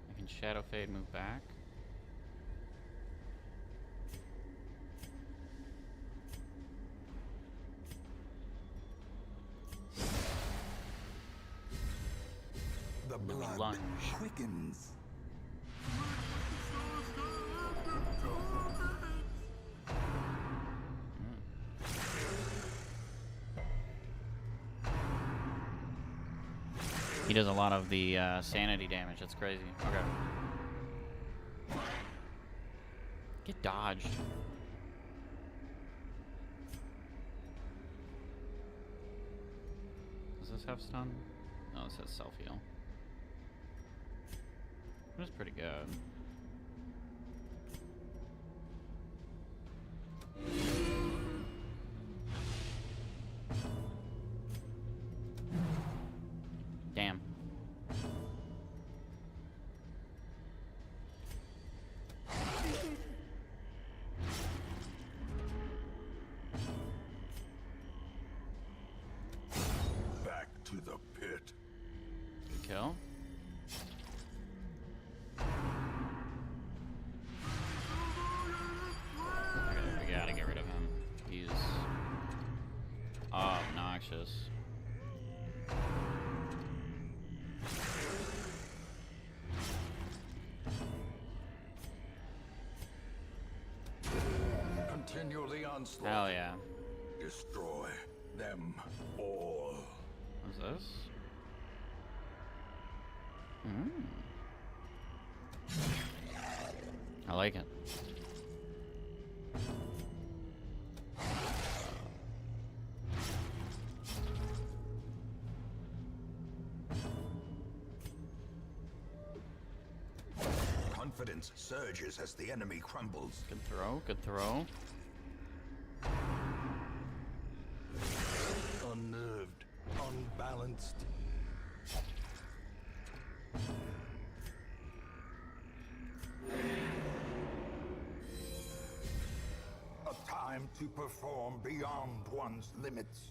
I can Shadow Fade, move back. The blood lunge. quickens. He does a lot of the sanity damage. That's crazy. Okay. Get dodged. Does this have stun? No, it says self-heal. That's pretty good. Damn. Back to the pit. Good kill. We gotta get rid of him. He's obnoxious. Continue the onslaught. Hell yeah. Destroy them all. What's this? I like it. Confidence surges as the enemy crumbles. Good throw, good throw. Unnerved, unbalanced. A time to perform beyond one's limits.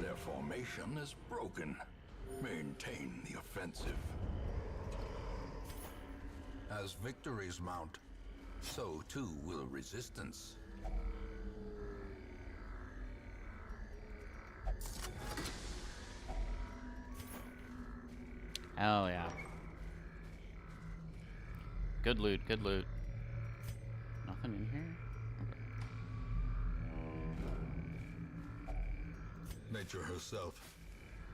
Their formation is broken. Maintain the offensive. As victories mount, so too will resistance. Hell yeah. Good loot, good loot. Nothing in here? Nature herself,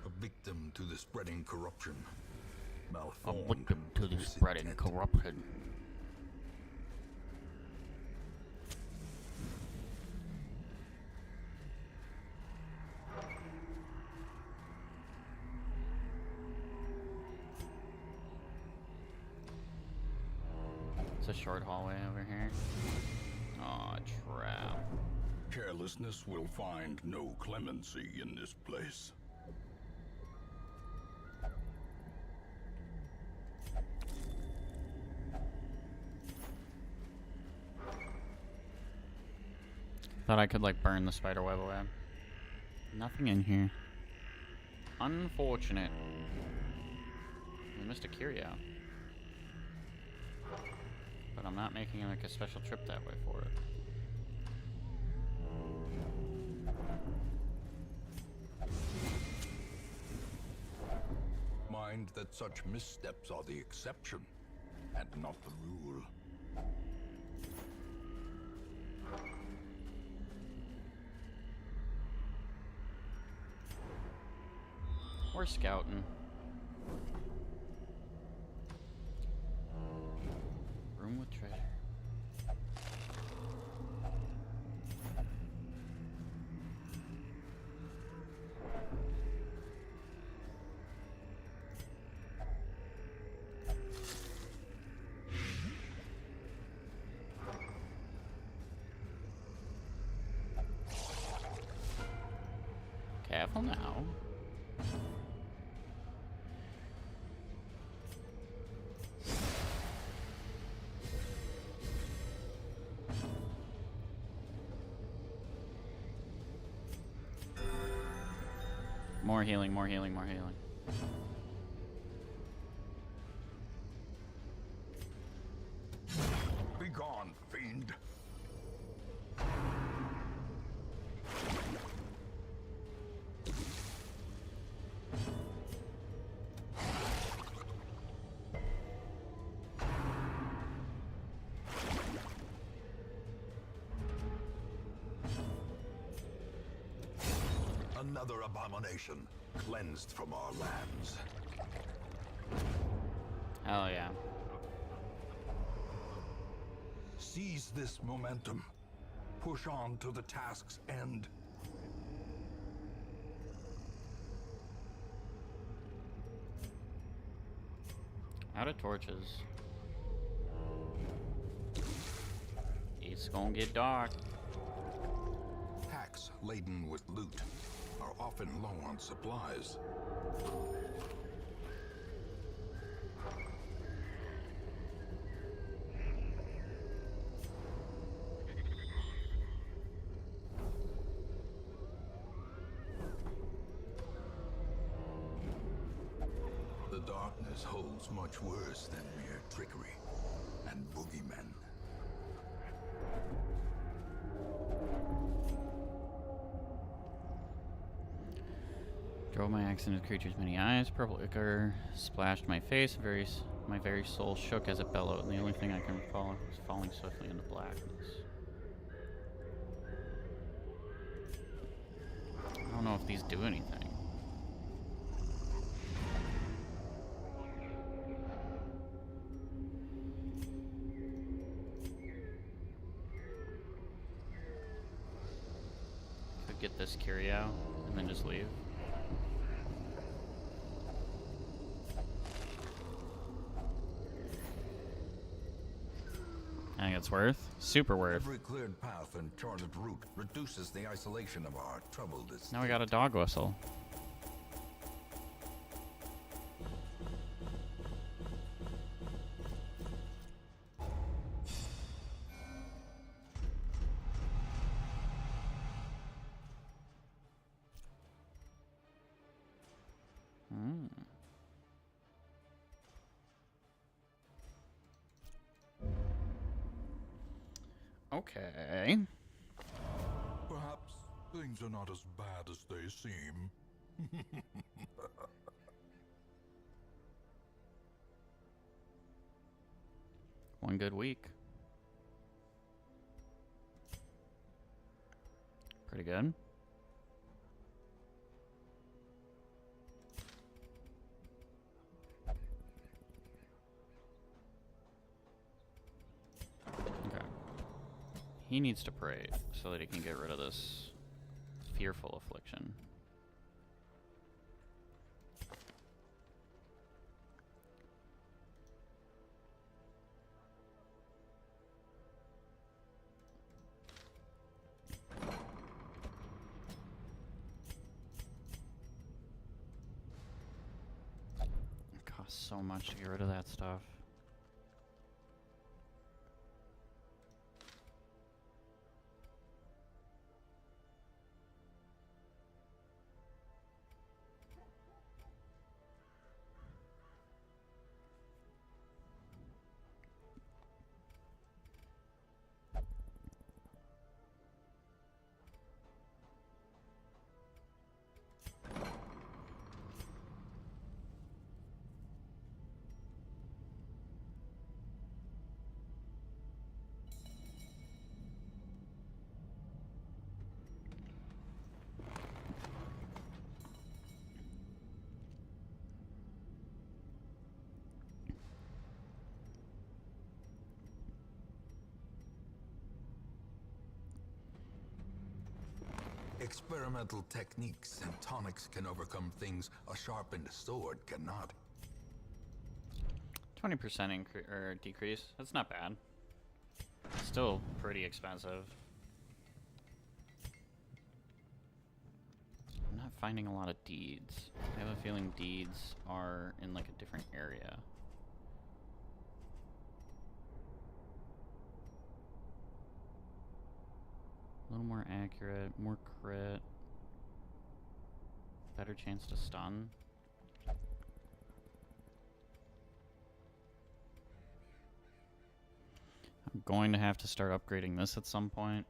a victim to the spreading corruption. A Malformed victim to the with spreading intent. corruption. It's a short hallway over here. Aw, trap. Carelessness will find no clemency in this place. Thought I could like burn the spider web away. Nothing in here. Unfortunate. We missed a curio. But I'm not making like a special trip that way for it. Mind that such missteps are the exception, and not the rule. We're scouting. Room with treasure. Careful now. More healing, more healing, more healing. Be gone, fiend. Another abomination cleansed from our lands. Oh yeah. Seize this momentum. Push on to the task's end. Out of torches. It's gonna get dark. Packs laden with loot are often low on supplies. The darkness holds much worse than mere trickery and boogeymen. Drove my axe into the creature's many eyes. Purple ichor splashed my face. My very soul shook as it bellowed, and the only thing I can recall was falling swiftly into blackness. I don't know if these do anything. Could get this curio and then just leave. I think it's worth. Super worth. Every cleared path and charted route reduces the isolation of our troubled estate. Now we got a dog whistle. Okay. Perhaps things are not as bad as they seem. One good week. Pretty good. Okay. He needs to pray so that he can get rid of this fearful affliction. It costs so much to get rid of that stuff. Experimental techniques and tonics can overcome things a sharpened sword cannot. 20% or decrease. That's not bad. Still pretty expensive. I'm not finding a lot of deeds. I have a feeling deeds are in like a different area. A little more accurate, more crit. Better chance to stun. I'm going to have to start upgrading this at some point.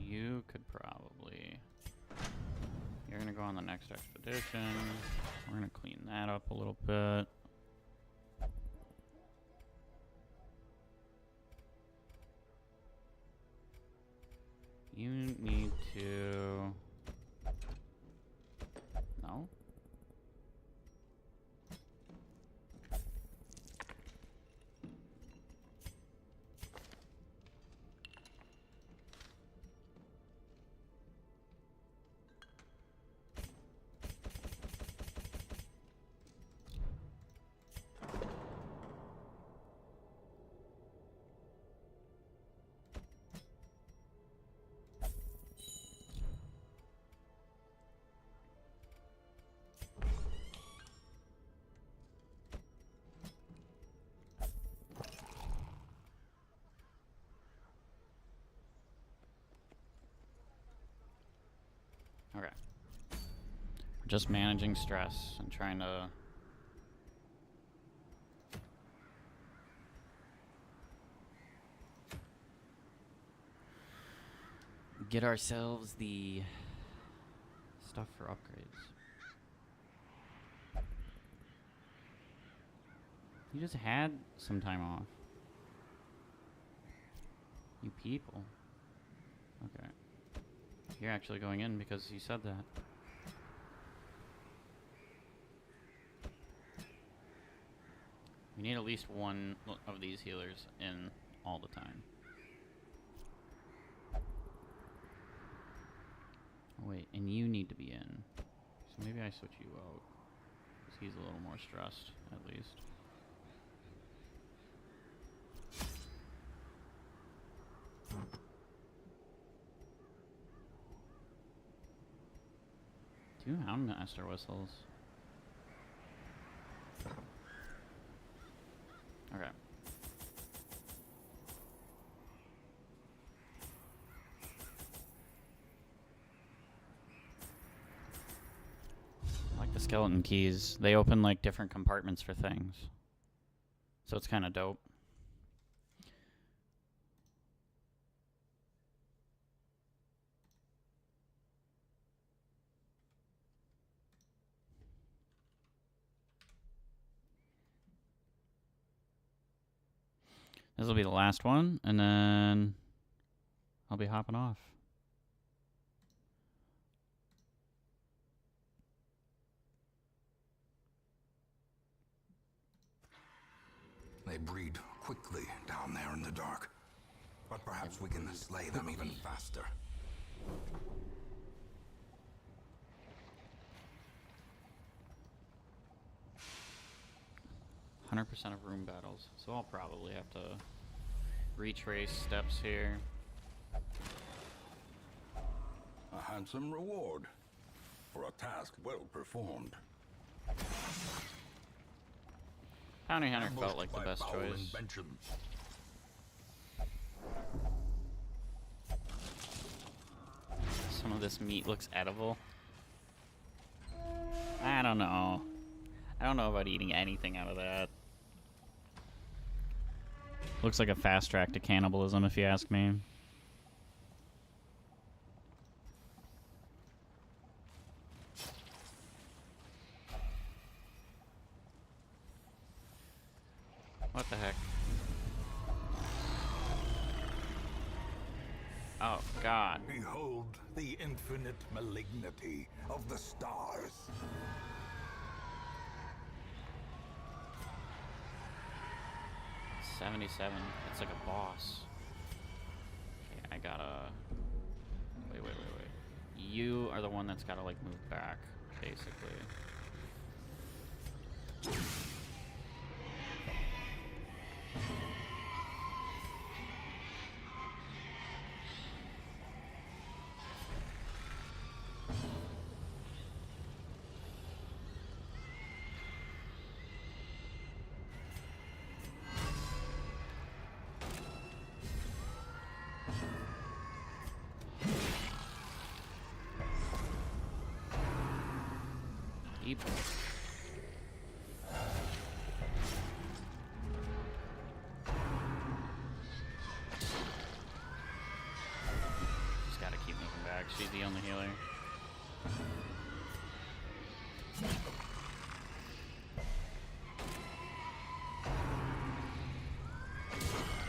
You could probably... You're gonna go on the next expedition. We're gonna clean that up a little bit. You need to... No? Okay. We're just managing stress and trying to... get ourselves the stuff for upgrades. You just had some time off. You people. Okay. You're actually going in because you said that. We need at least one of these healers in all the time. Oh, wait, and you need to be in. So maybe I switch you out. Because he's a little more stressed, at least. Two Houndmaster whistles. Okay. I like the skeleton keys. They open like different compartments for things. So it's kind of dope. This will be the last one, and then I'll be hopping off. They breed quickly down there in the dark. But perhaps we can slay them even faster. 100% of room battles, so I'll probably have to retrace steps here. A handsome reward for a task well performed. Bounty Hunter felt like the best choice. Inventions. Some of this meat looks edible. I don't know. I don't know about eating anything out of that. Looks like a fast track to cannibalism, if you ask me. What the heck? Oh, God. Behold the infinite malignity of the stars. 77. It's like a boss. Okay, I gotta... Wait. You are the one that's gotta, like, move back, basically. Deep. Just gotta She's the only healer.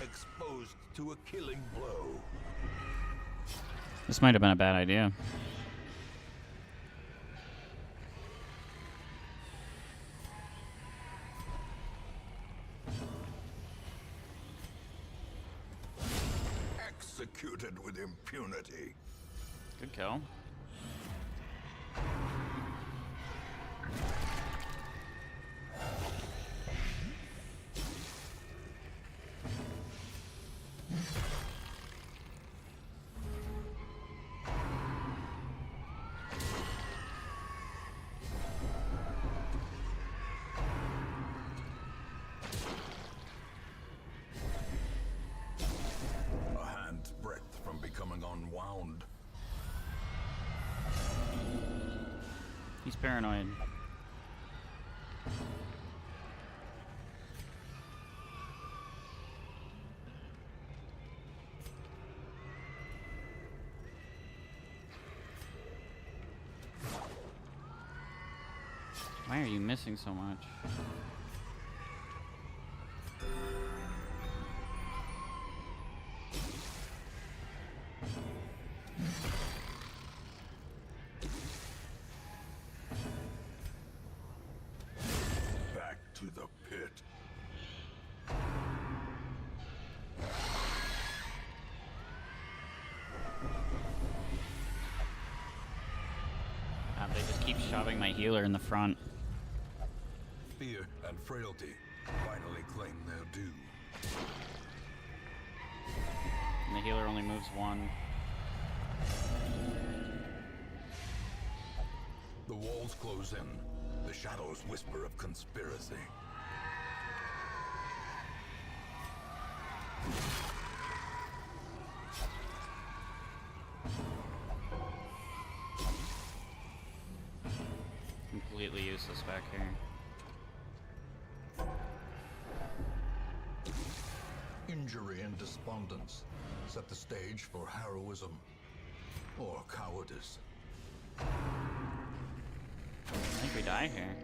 Exposed to a killing blow. This might have been a bad idea. Executed with impunity. Good kill. A hand's breadth from becoming unwound. He's paranoid. Why are you missing so much? Back to the pit. They just keep shoving my healer in the front. Fear and frailty finally claim their due. And the healer only moves one. The walls close in. The shadows whisper of conspiracy. Completely useless back here. Injury and despondence set the stage for heroism or cowardice. I think we die here.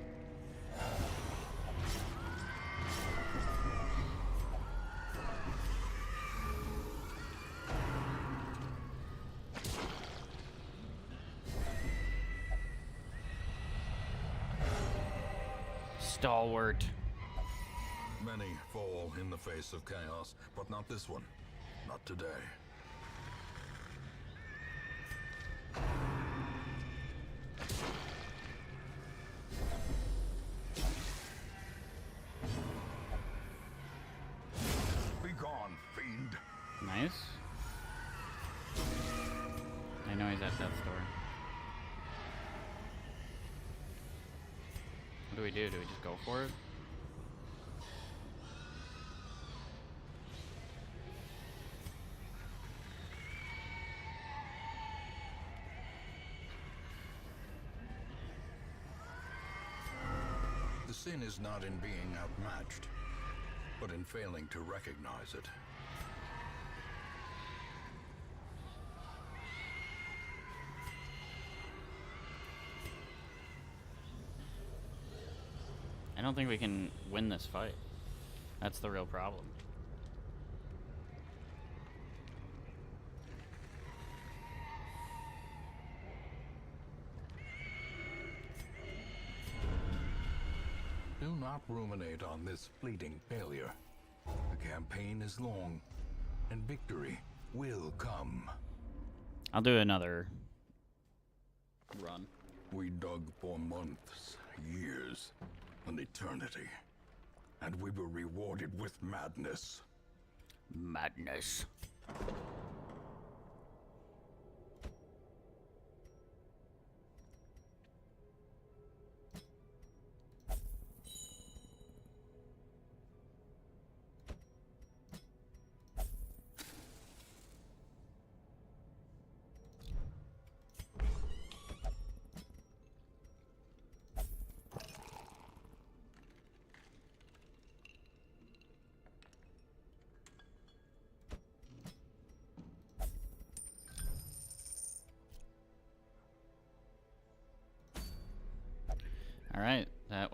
Stalwart. Many fall in the face of chaos, but not this one. Not today. Be gone, fiend. Nice. I know he's at death's door. What do we do? Do we just go for it? The sin is not in being outmatched, but in failing to recognize it. I don't think we can win this fight. That's the real problem. Do not ruminate on this fleeting failure. The campaign is long, and victory will come. I'll do another run. We dug for months, years, an eternity, and we were rewarded with madness. Madness.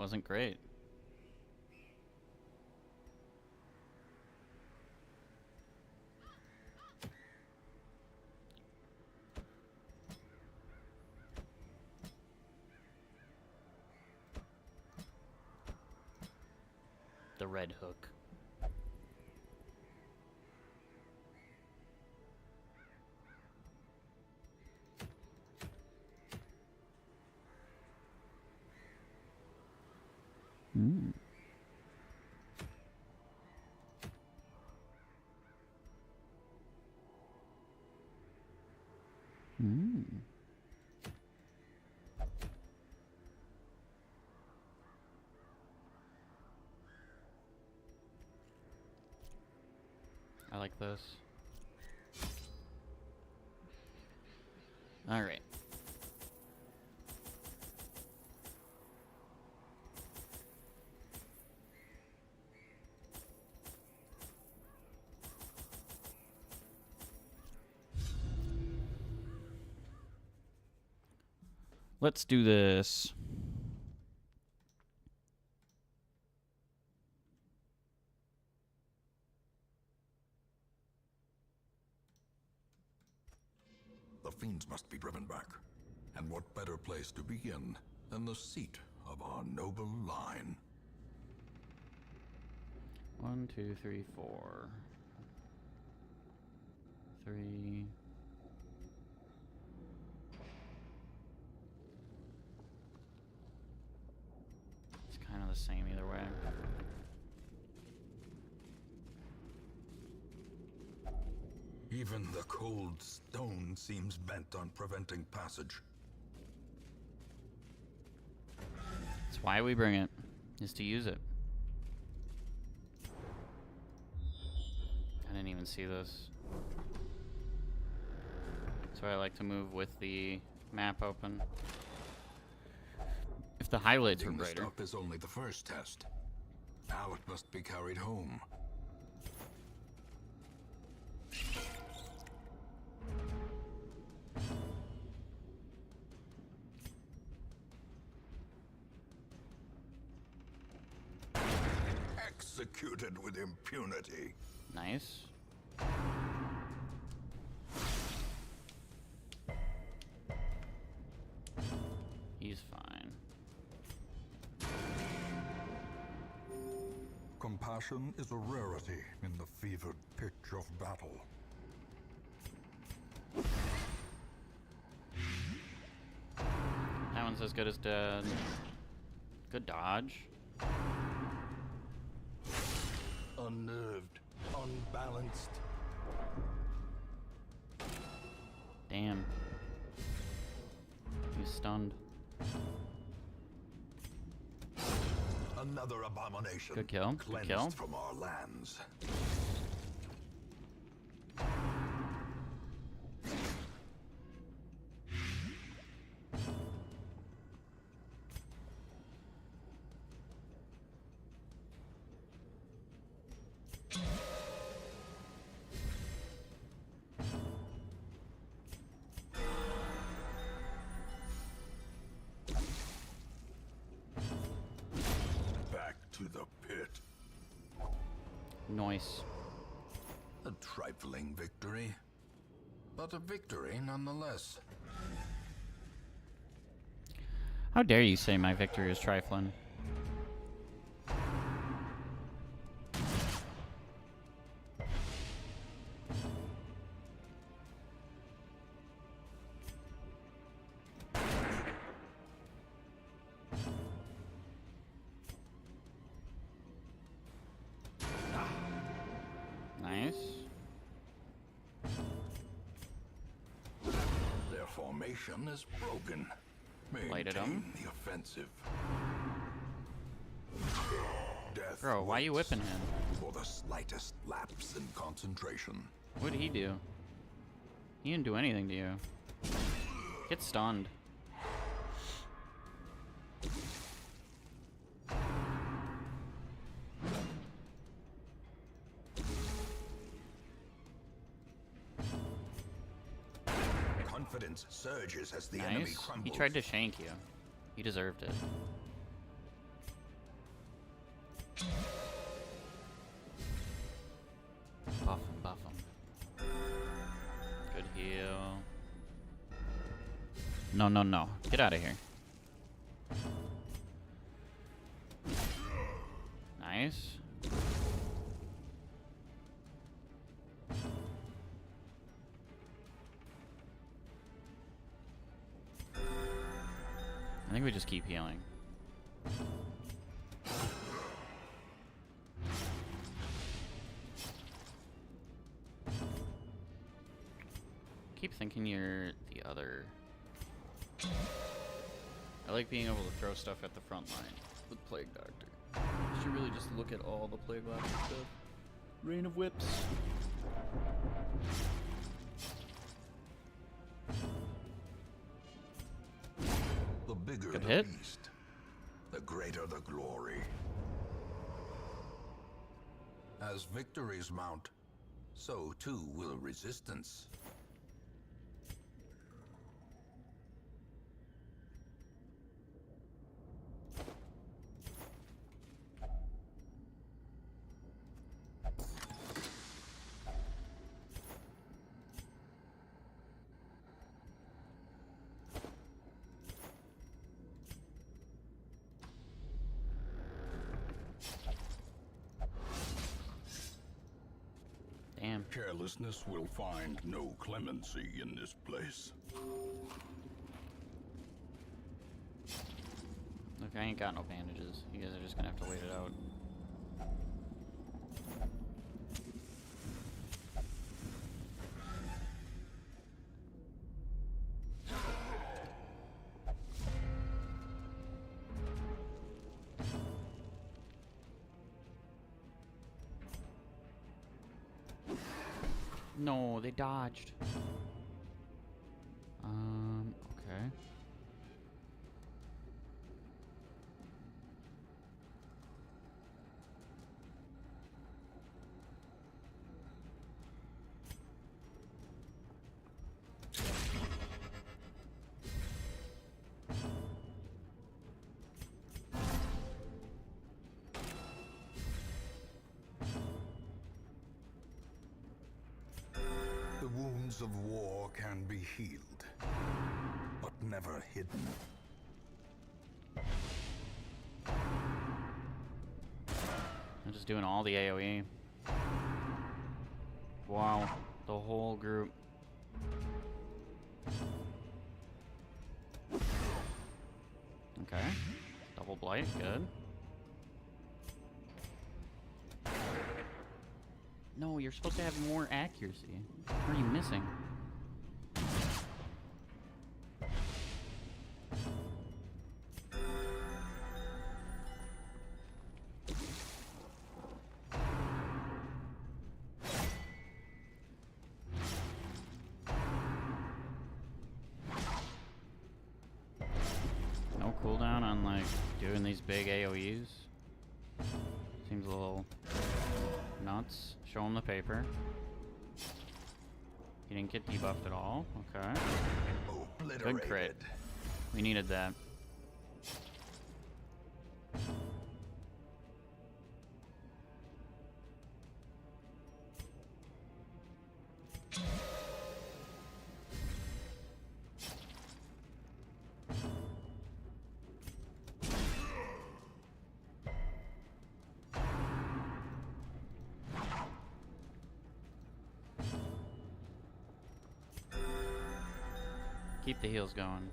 wasn't great. The Red Hook. Mm. Mm. I like this. All right. Let's do this. The fiends must be driven back. And what better place to begin than the seat of our noble line? 1, 2, 3, 4. 3. It's kind of the same either way. Even the cold stone seems bent on preventing passage. That's why we bring it, is to use it. I didn't even see this. That's why I like to move with the map open. If the highlights were The brighter. stuff is only the first test. Now it must be carried home. Executed with impunity. Nice. He's fine. Compassion is a rarity in the fevered pitch of battle. That one's as good as dead. Good dodge. Unnerved, unbalanced. Damn. He's stunned. Another abomination. Good kill. Good Cleansed kill. from our lands. Back to the pit. Nice. A trifling victory, but a victory nonetheless. How dare you say my victory is trifling? Nice. Their formation is broken. Lighted Maintain 'em. the offensive. Death Bro, why you waits whipping him? for the slightest lapse in concentration. What did he do? He didn't do anything to you. Get stunned. Confidence surges as the enemy Nice. crumbles. He tried to shank you. He deserved it. buff him. Good heal. No, no, no. Get out of here. Nice. I think we just keep healing. Keep thinking you're the other. I like being able to throw stuff at the front line with Plague Doctor. You should really just look at all the Plague Doctor stuff. Rain of Whips. The bigger Good the hit. beast, the greater the glory. As victories mount, so too will resistance. Damn. Carelessness will find no clemency in this place. Look, I ain't got no bandages. You guys are just gonna have to wait it out. No, they dodged. Okay. The wounds of war can be healed, but never hidden. I'm just doing all the AoE. Wow, the whole group. Okay. Double blight, good. No, you're supposed to have more accuracy. What are you missing? No cooldown on like doing these big AoEs. Seems a little nuts. Show him the paper. He didn't get debuffed at all. Okay. Good crit. We needed that. Keep the heals going.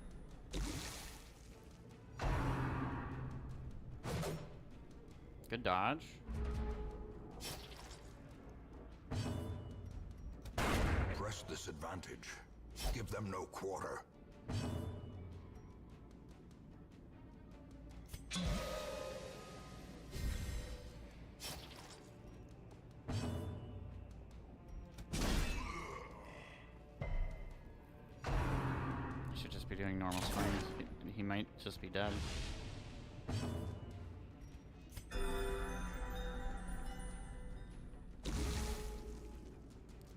Good dodge. Press this advantage. Give them no quarter. Should just be doing normal swings. He might just be dead.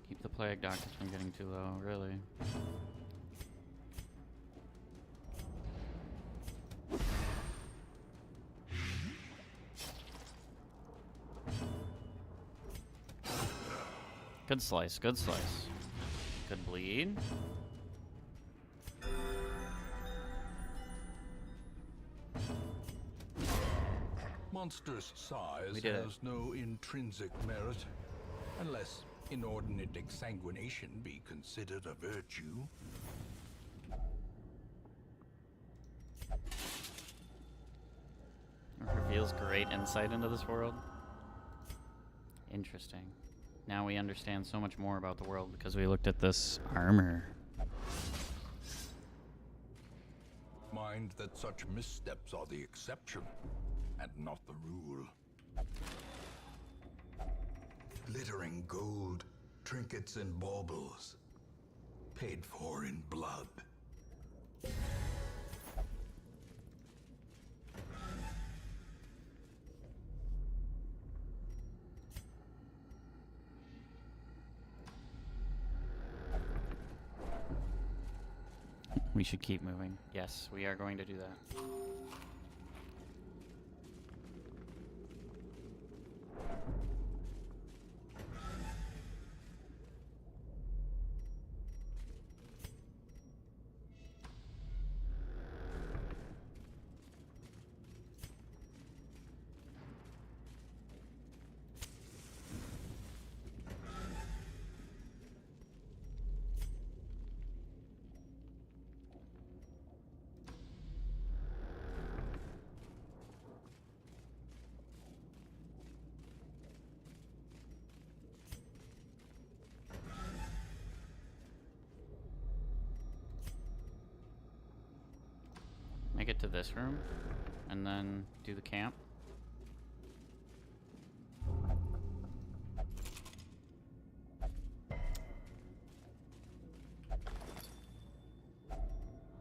Keep the Plague Doctors from getting too low, really. Good slice, good slice. Good bleed. Monstrous size We did it. has no intrinsic merit, unless inordinate exsanguination be considered a virtue. It reveals great insight into this world. Interesting. Now we understand so much more about the world because we looked at this armor. Mind that such missteps are the exception, and not the rule. Glittering gold, trinkets and baubles, paid for in blood. We should keep moving. Yes, we are going to do that. Make it to this room, and then do the camp.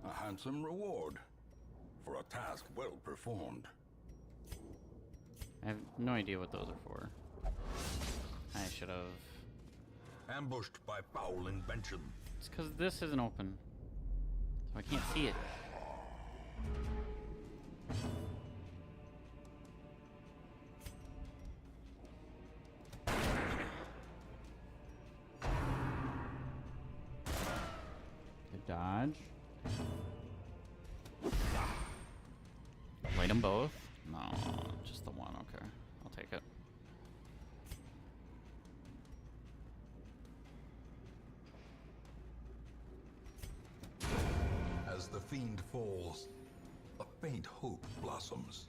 A handsome reward for a task well performed. I have no idea what those are for. I should have. Ambushed by foul invention. It's because this isn't open, so I can't see it. Good dodge. Light them both? No, just the one. Okay, I'll take it. As the fiend falls, a faint hope blossoms.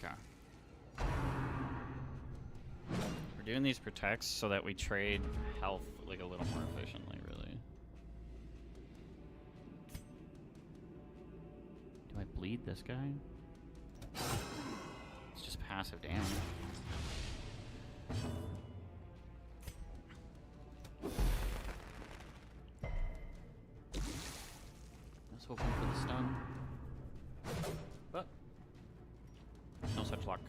Okay. We're doing these protects so that we trade health like a little more efficiently, really. Do I bleed this guy? It's just passive damage. I was hoping for the stun. But no such luck.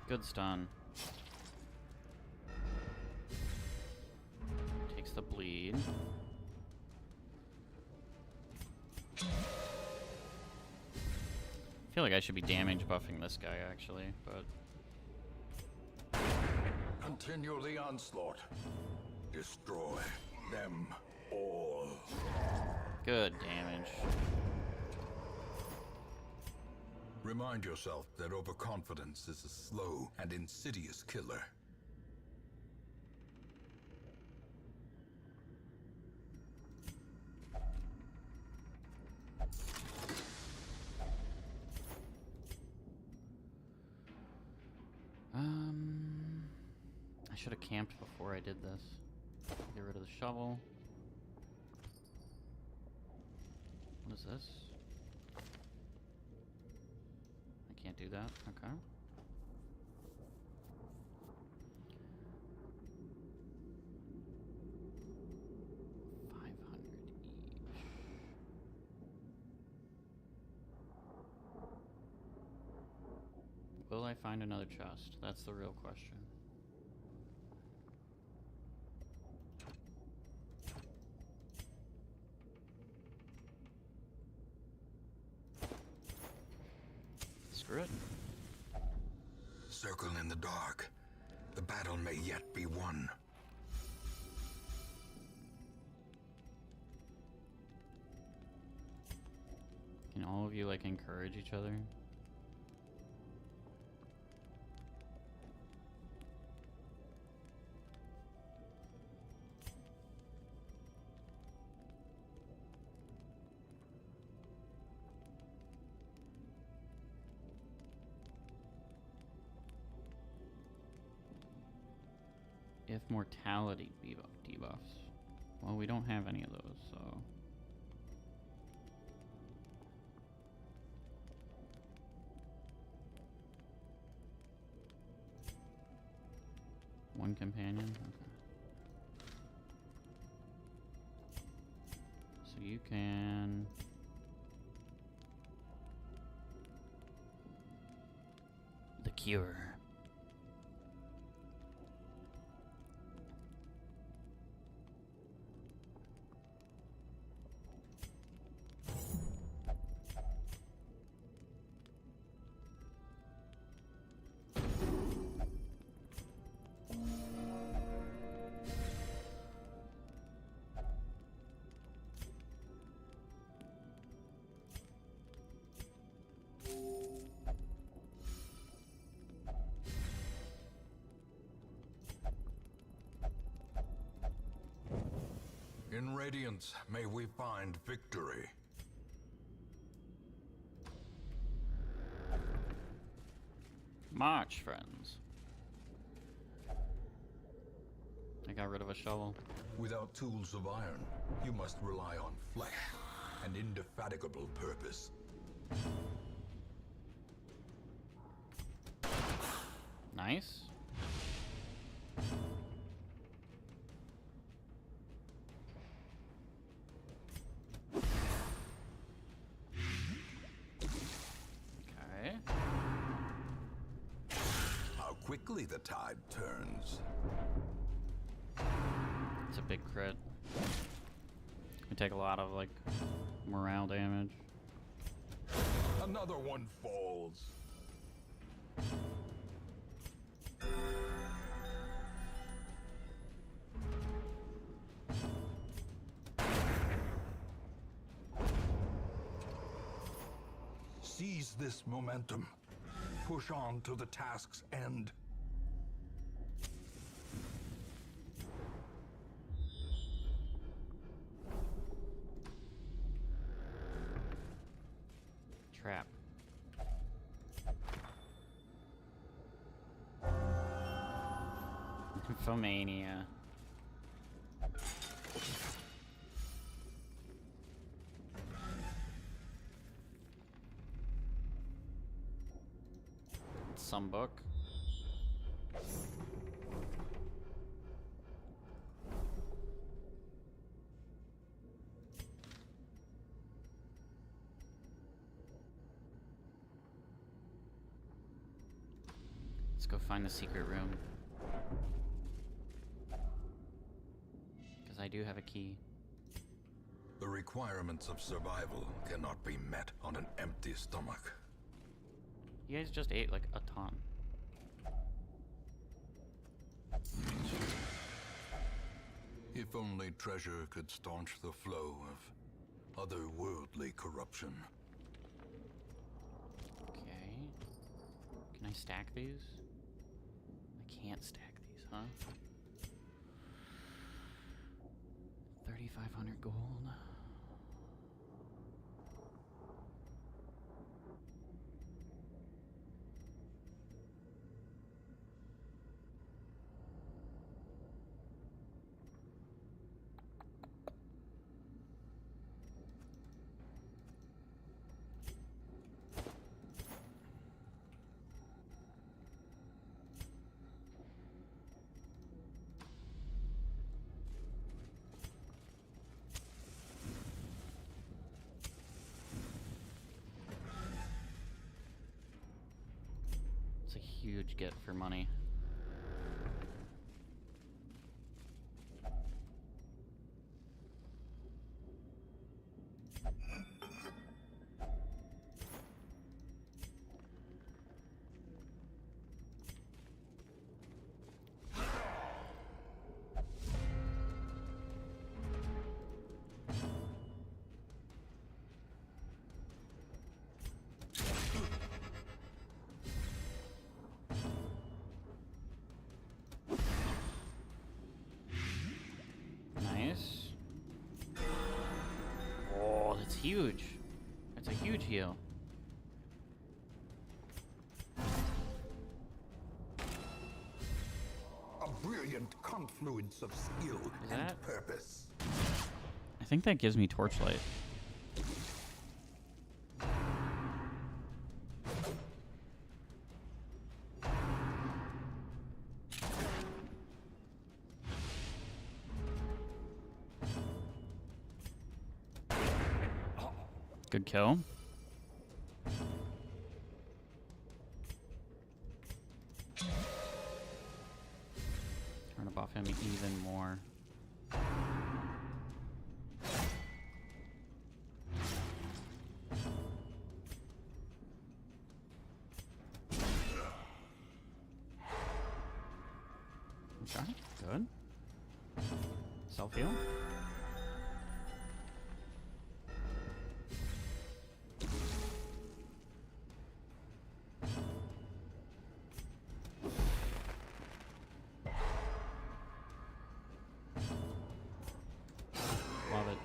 Good stun. Takes the bleed. I feel like I should be damage buffing this guy actually, but Continue the onslaught. Destroy them all. good damage. Remind yourself that overconfidence is a slow and insidious killer. I should have camped before I did this. Get rid of the shovel. What is this? I can't do that. Okay. $500 each. I find another chest? That's the real question. Screw it. Circle in the dark. The battle may yet be won. Can all of you, like, encourage each other? If mortality debuffs. Well, we don't have any of those, so... One companion? Okay. So you can... The Cure. In Radiance, may we find victory. March, friends. I got rid of a shovel. Without tools of iron, you must rely on flesh and indefatigable purpose. Nice. Okay. How quickly the tide turns. It's a big crit. We take a lot of, like, morale damage. Another one falls. Seize this momentum. Push on to the task's end. Trap. Nymphomania. Some book. Let's go find the secret room. Because I do have a key. The requirements of survival cannot be met on an empty stomach. You guys just ate like a ton. If only treasure could staunch the flow of otherworldly corruption. Okay. Can I stack these? I can't stack these, huh? 3,500 gold. That's a huge get for money. Nice. Oh, that's huge. That's a huge heal. A brilliant confluence of skill Is and that- purpose. I think that gives me torchlight. Good kill. Trying to buff him even more. Okay, good. Self-heal. Love it.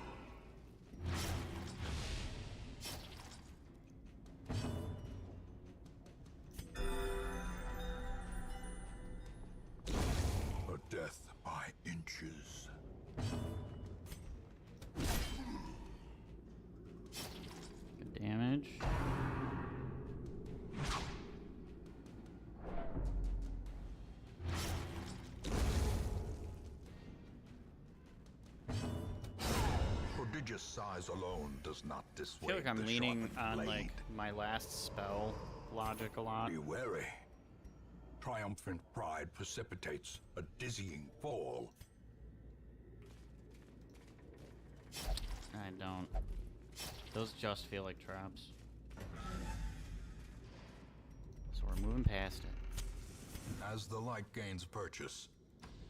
A death by inches. Good damage. Prodigious size alone does not I dissuade feel like I'm the leaning sharpened on blade. like my last spell logic a lot. Be wary. Triumphant pride precipitates a dizzying fall. I don't. Those just feel like traps. So we're moving past it. As the light gains purchase,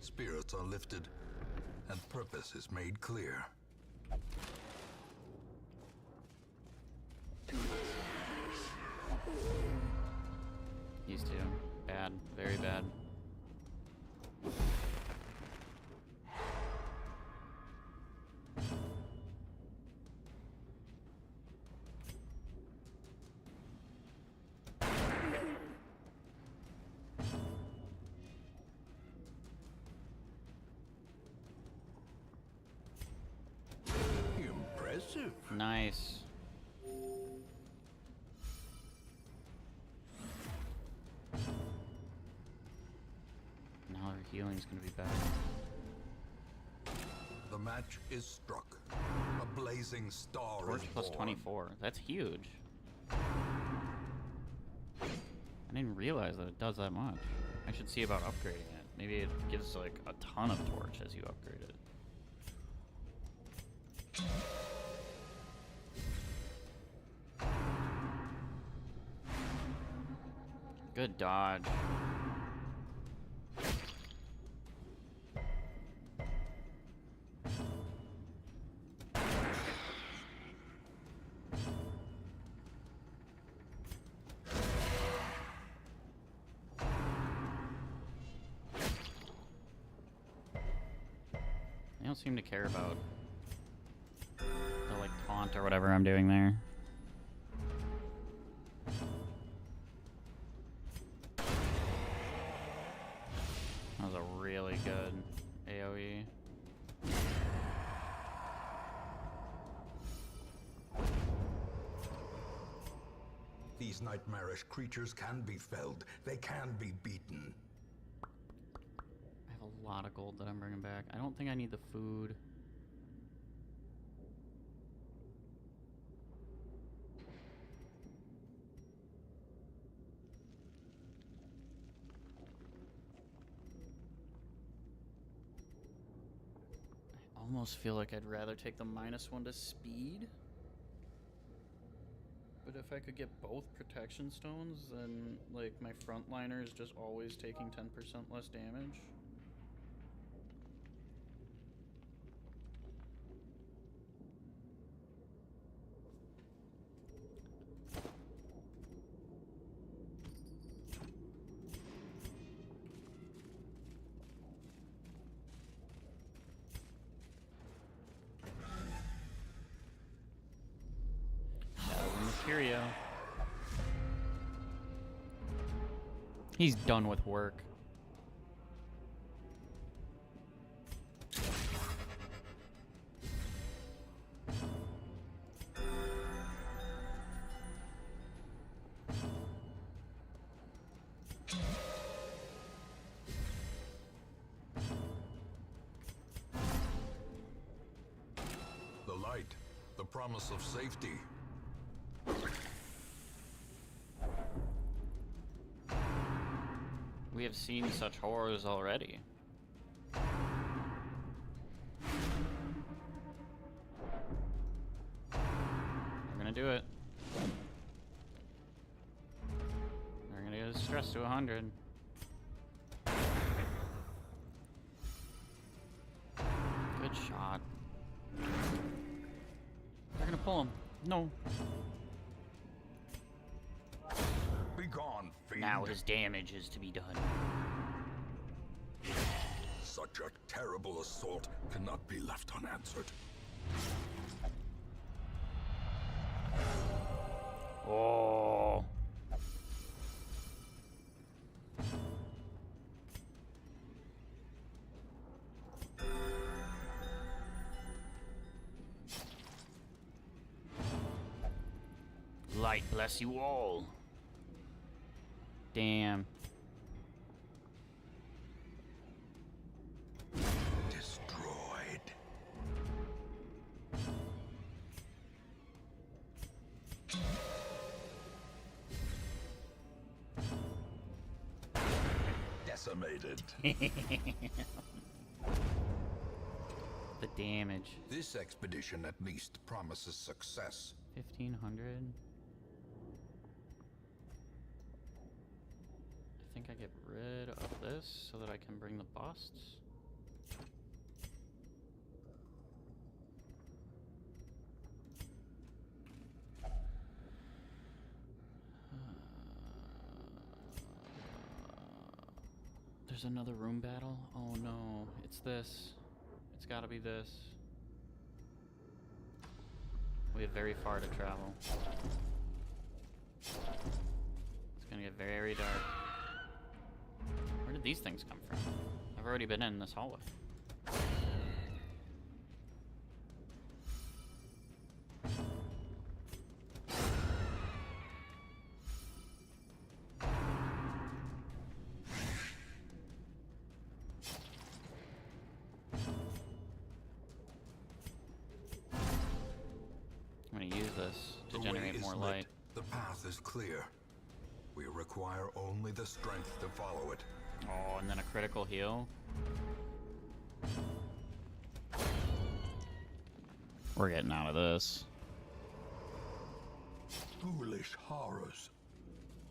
spirits are lifted, and purpose is made clear. These two. Bad. Very bad. Impressive. Nice. Now our healing's gonna be better. The match is struck. A blazing star Torch is plus born. 24. That's huge. I didn't realize that it does that much. I should see about upgrading it. Maybe it gives like a ton of torch as you upgrade it. Good dodge. They don't seem to care about the like taunt or whatever I'm doing there. That was a really good AoE. These nightmarish creatures can be felled. They can be beaten. I have a lot of gold that I'm bringing back. I don't think I need the food. almost feel like I'd rather take the -1 to speed. But if I could get both protection stones, then like my frontliner is just always taking 10% less damage. Curio. He's done with work. The light, the promise of safety. We have seen such horrors already. We're gonna do it. We're gonna get his stress to 100. Good shot. They're gonna pull him. No. Be gone, fiend. Now his damage is to be done. Such a terrible assault cannot be left unanswered. Oh. Light bless you all. Damn. Destroyed. Decimated. The damage. This expedition at least promises success. 1500. I think I get rid of this so that I can bring the busts. There's another room battle? Oh no, it's this. It's gotta be this. We have very far to travel. It's gonna get very dark. Where did these things come from? I've already been in this hallway. I'm gonna use this to The generate way more is light. lit. The path is clear. We require only the strength to follow it. Oh, and then a critical heal. We're getting out of this. Foolish horrors.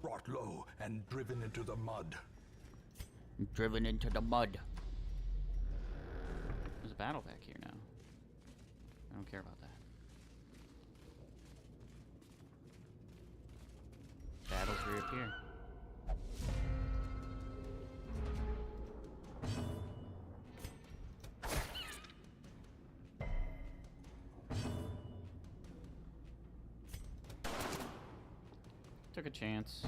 Brought low and driven into the mud. Driven into the mud. There's a battle back here now. I don't care about that. Battles reappear. Took a chance.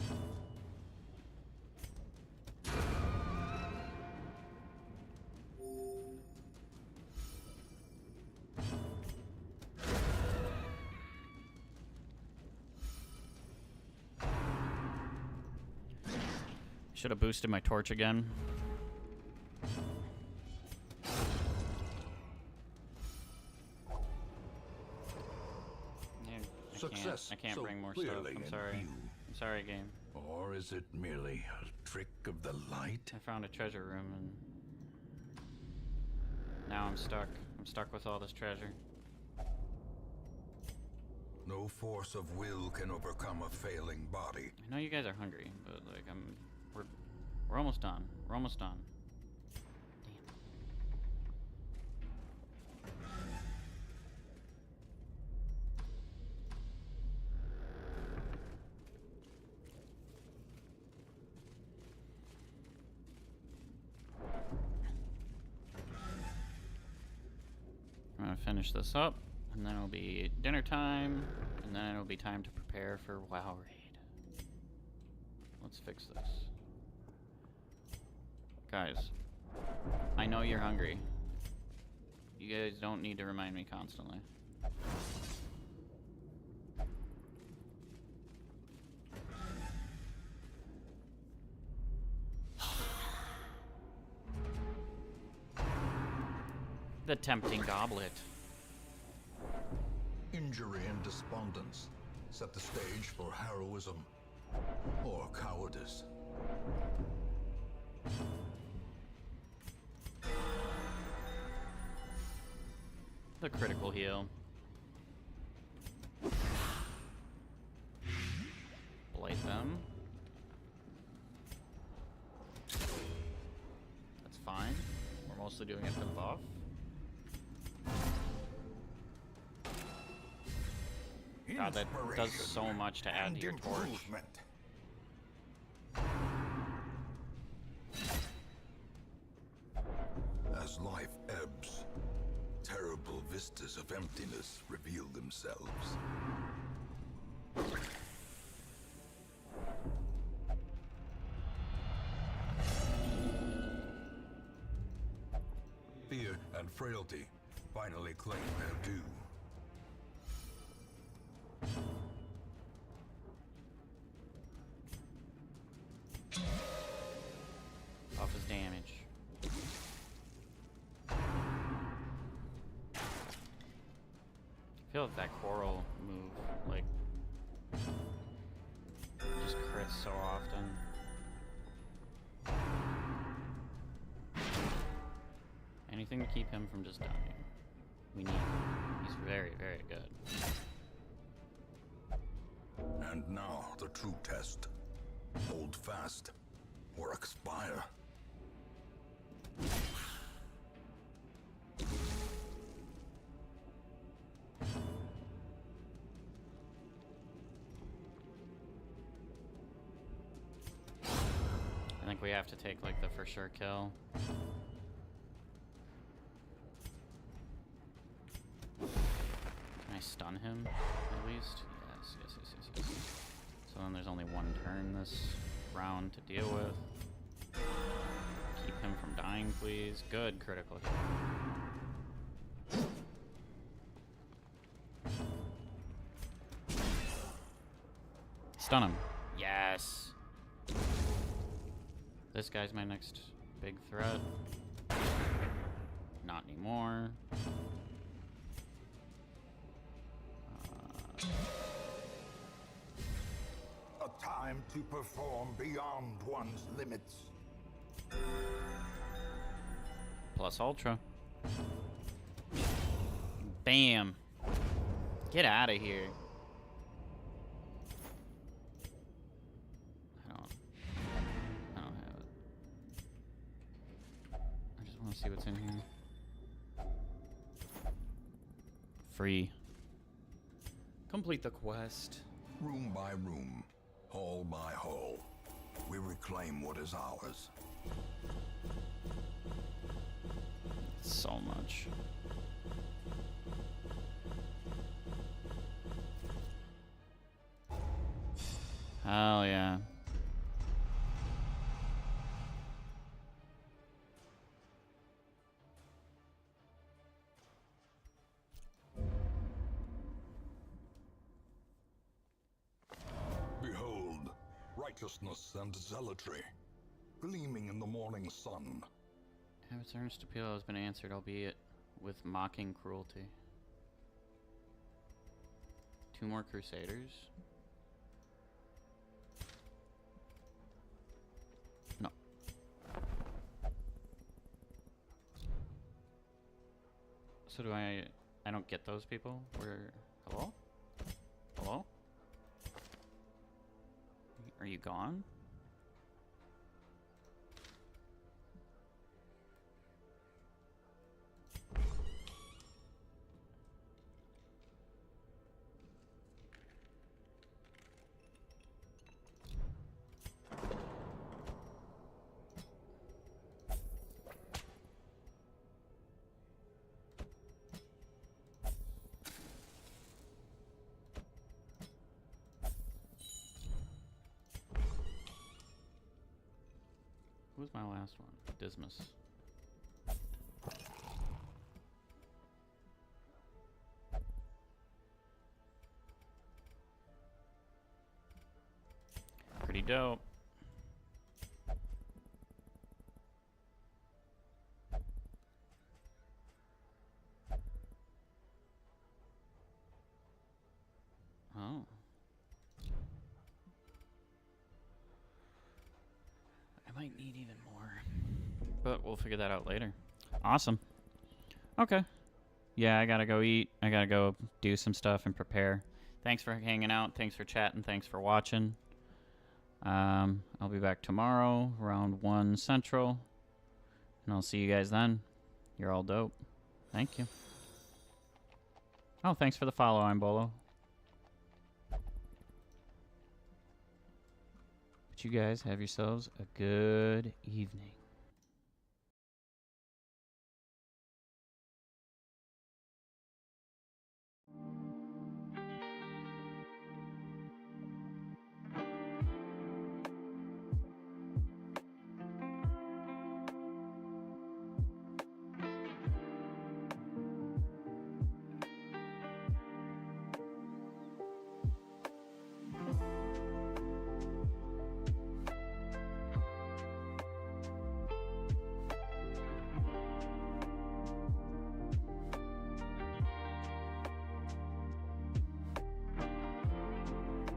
Should have boosted my torch again. Success I can't so bring more stuff. clearly I'm in sorry. view. I'm sorry, game. Or is it merely a trick of the light? I found a treasure room and now I'm stuck I'm stuck with all this treasure. No force of will can overcome a failing body. I know you guys are hungry, but like we're almost done. We're almost done. I'm gonna finish this up, and then it'll be dinner time, and then it'll be time to prepare for WoW Raid. Let's fix this. Guys, I know you're hungry. You guys don't need to remind me constantly. The tempting goblet. Injury and despondence set the stage for heroism or cowardice. The critical heal. Blight them. That's fine. We're mostly doing it for the buff. God, that does so much to add to your torch. As life ebbs, terrible vistas of emptiness reveal themselves. Fear and frailty finally claim their due. Off his damage. I feel like that coral move, like, just crits so often. Anything to keep him from just dying. We need him. He's very, very good. And now the true test. Hold fast or expire. I think we have to take like the for sure kill. Can I stun him at least? Yes, yes, yes, yes, yes. So then there's only one turn this round to deal with. Keep him from dying, please. Good critical hit. Stun him. Yes. This guy's my next big threat. Not anymore. A time to perform beyond one's limits. Plus ultra. Bam. Get out of here. I don't have it. I just want to see what's in here. Free. Complete the quest. Room by room, hall by hall, we reclaim what is ours. So much. Hell yeah. Behold, righteousness and zealotry, gleaming in the morning sun. Abbot's earnest appeal has been answered, albeit with mocking cruelty. 2 more crusaders. No. So do I don't get those people? Hello? Hello? Are you gone? Who's my last one? Dismas. Pretty dope. Oh. I might need even more. But we'll figure that out later. Awesome. Okay. Yeah, I gotta go eat. I gotta go do some stuff and prepare. Thanks for hanging out. Thanks for chatting. Thanks for watching. I'll be back tomorrow around 1 Central. And I'll see you guys then. You're all dope. Thank you. Oh, thanks for the follow, I'm Bolo. But you guys have yourselves a good evening.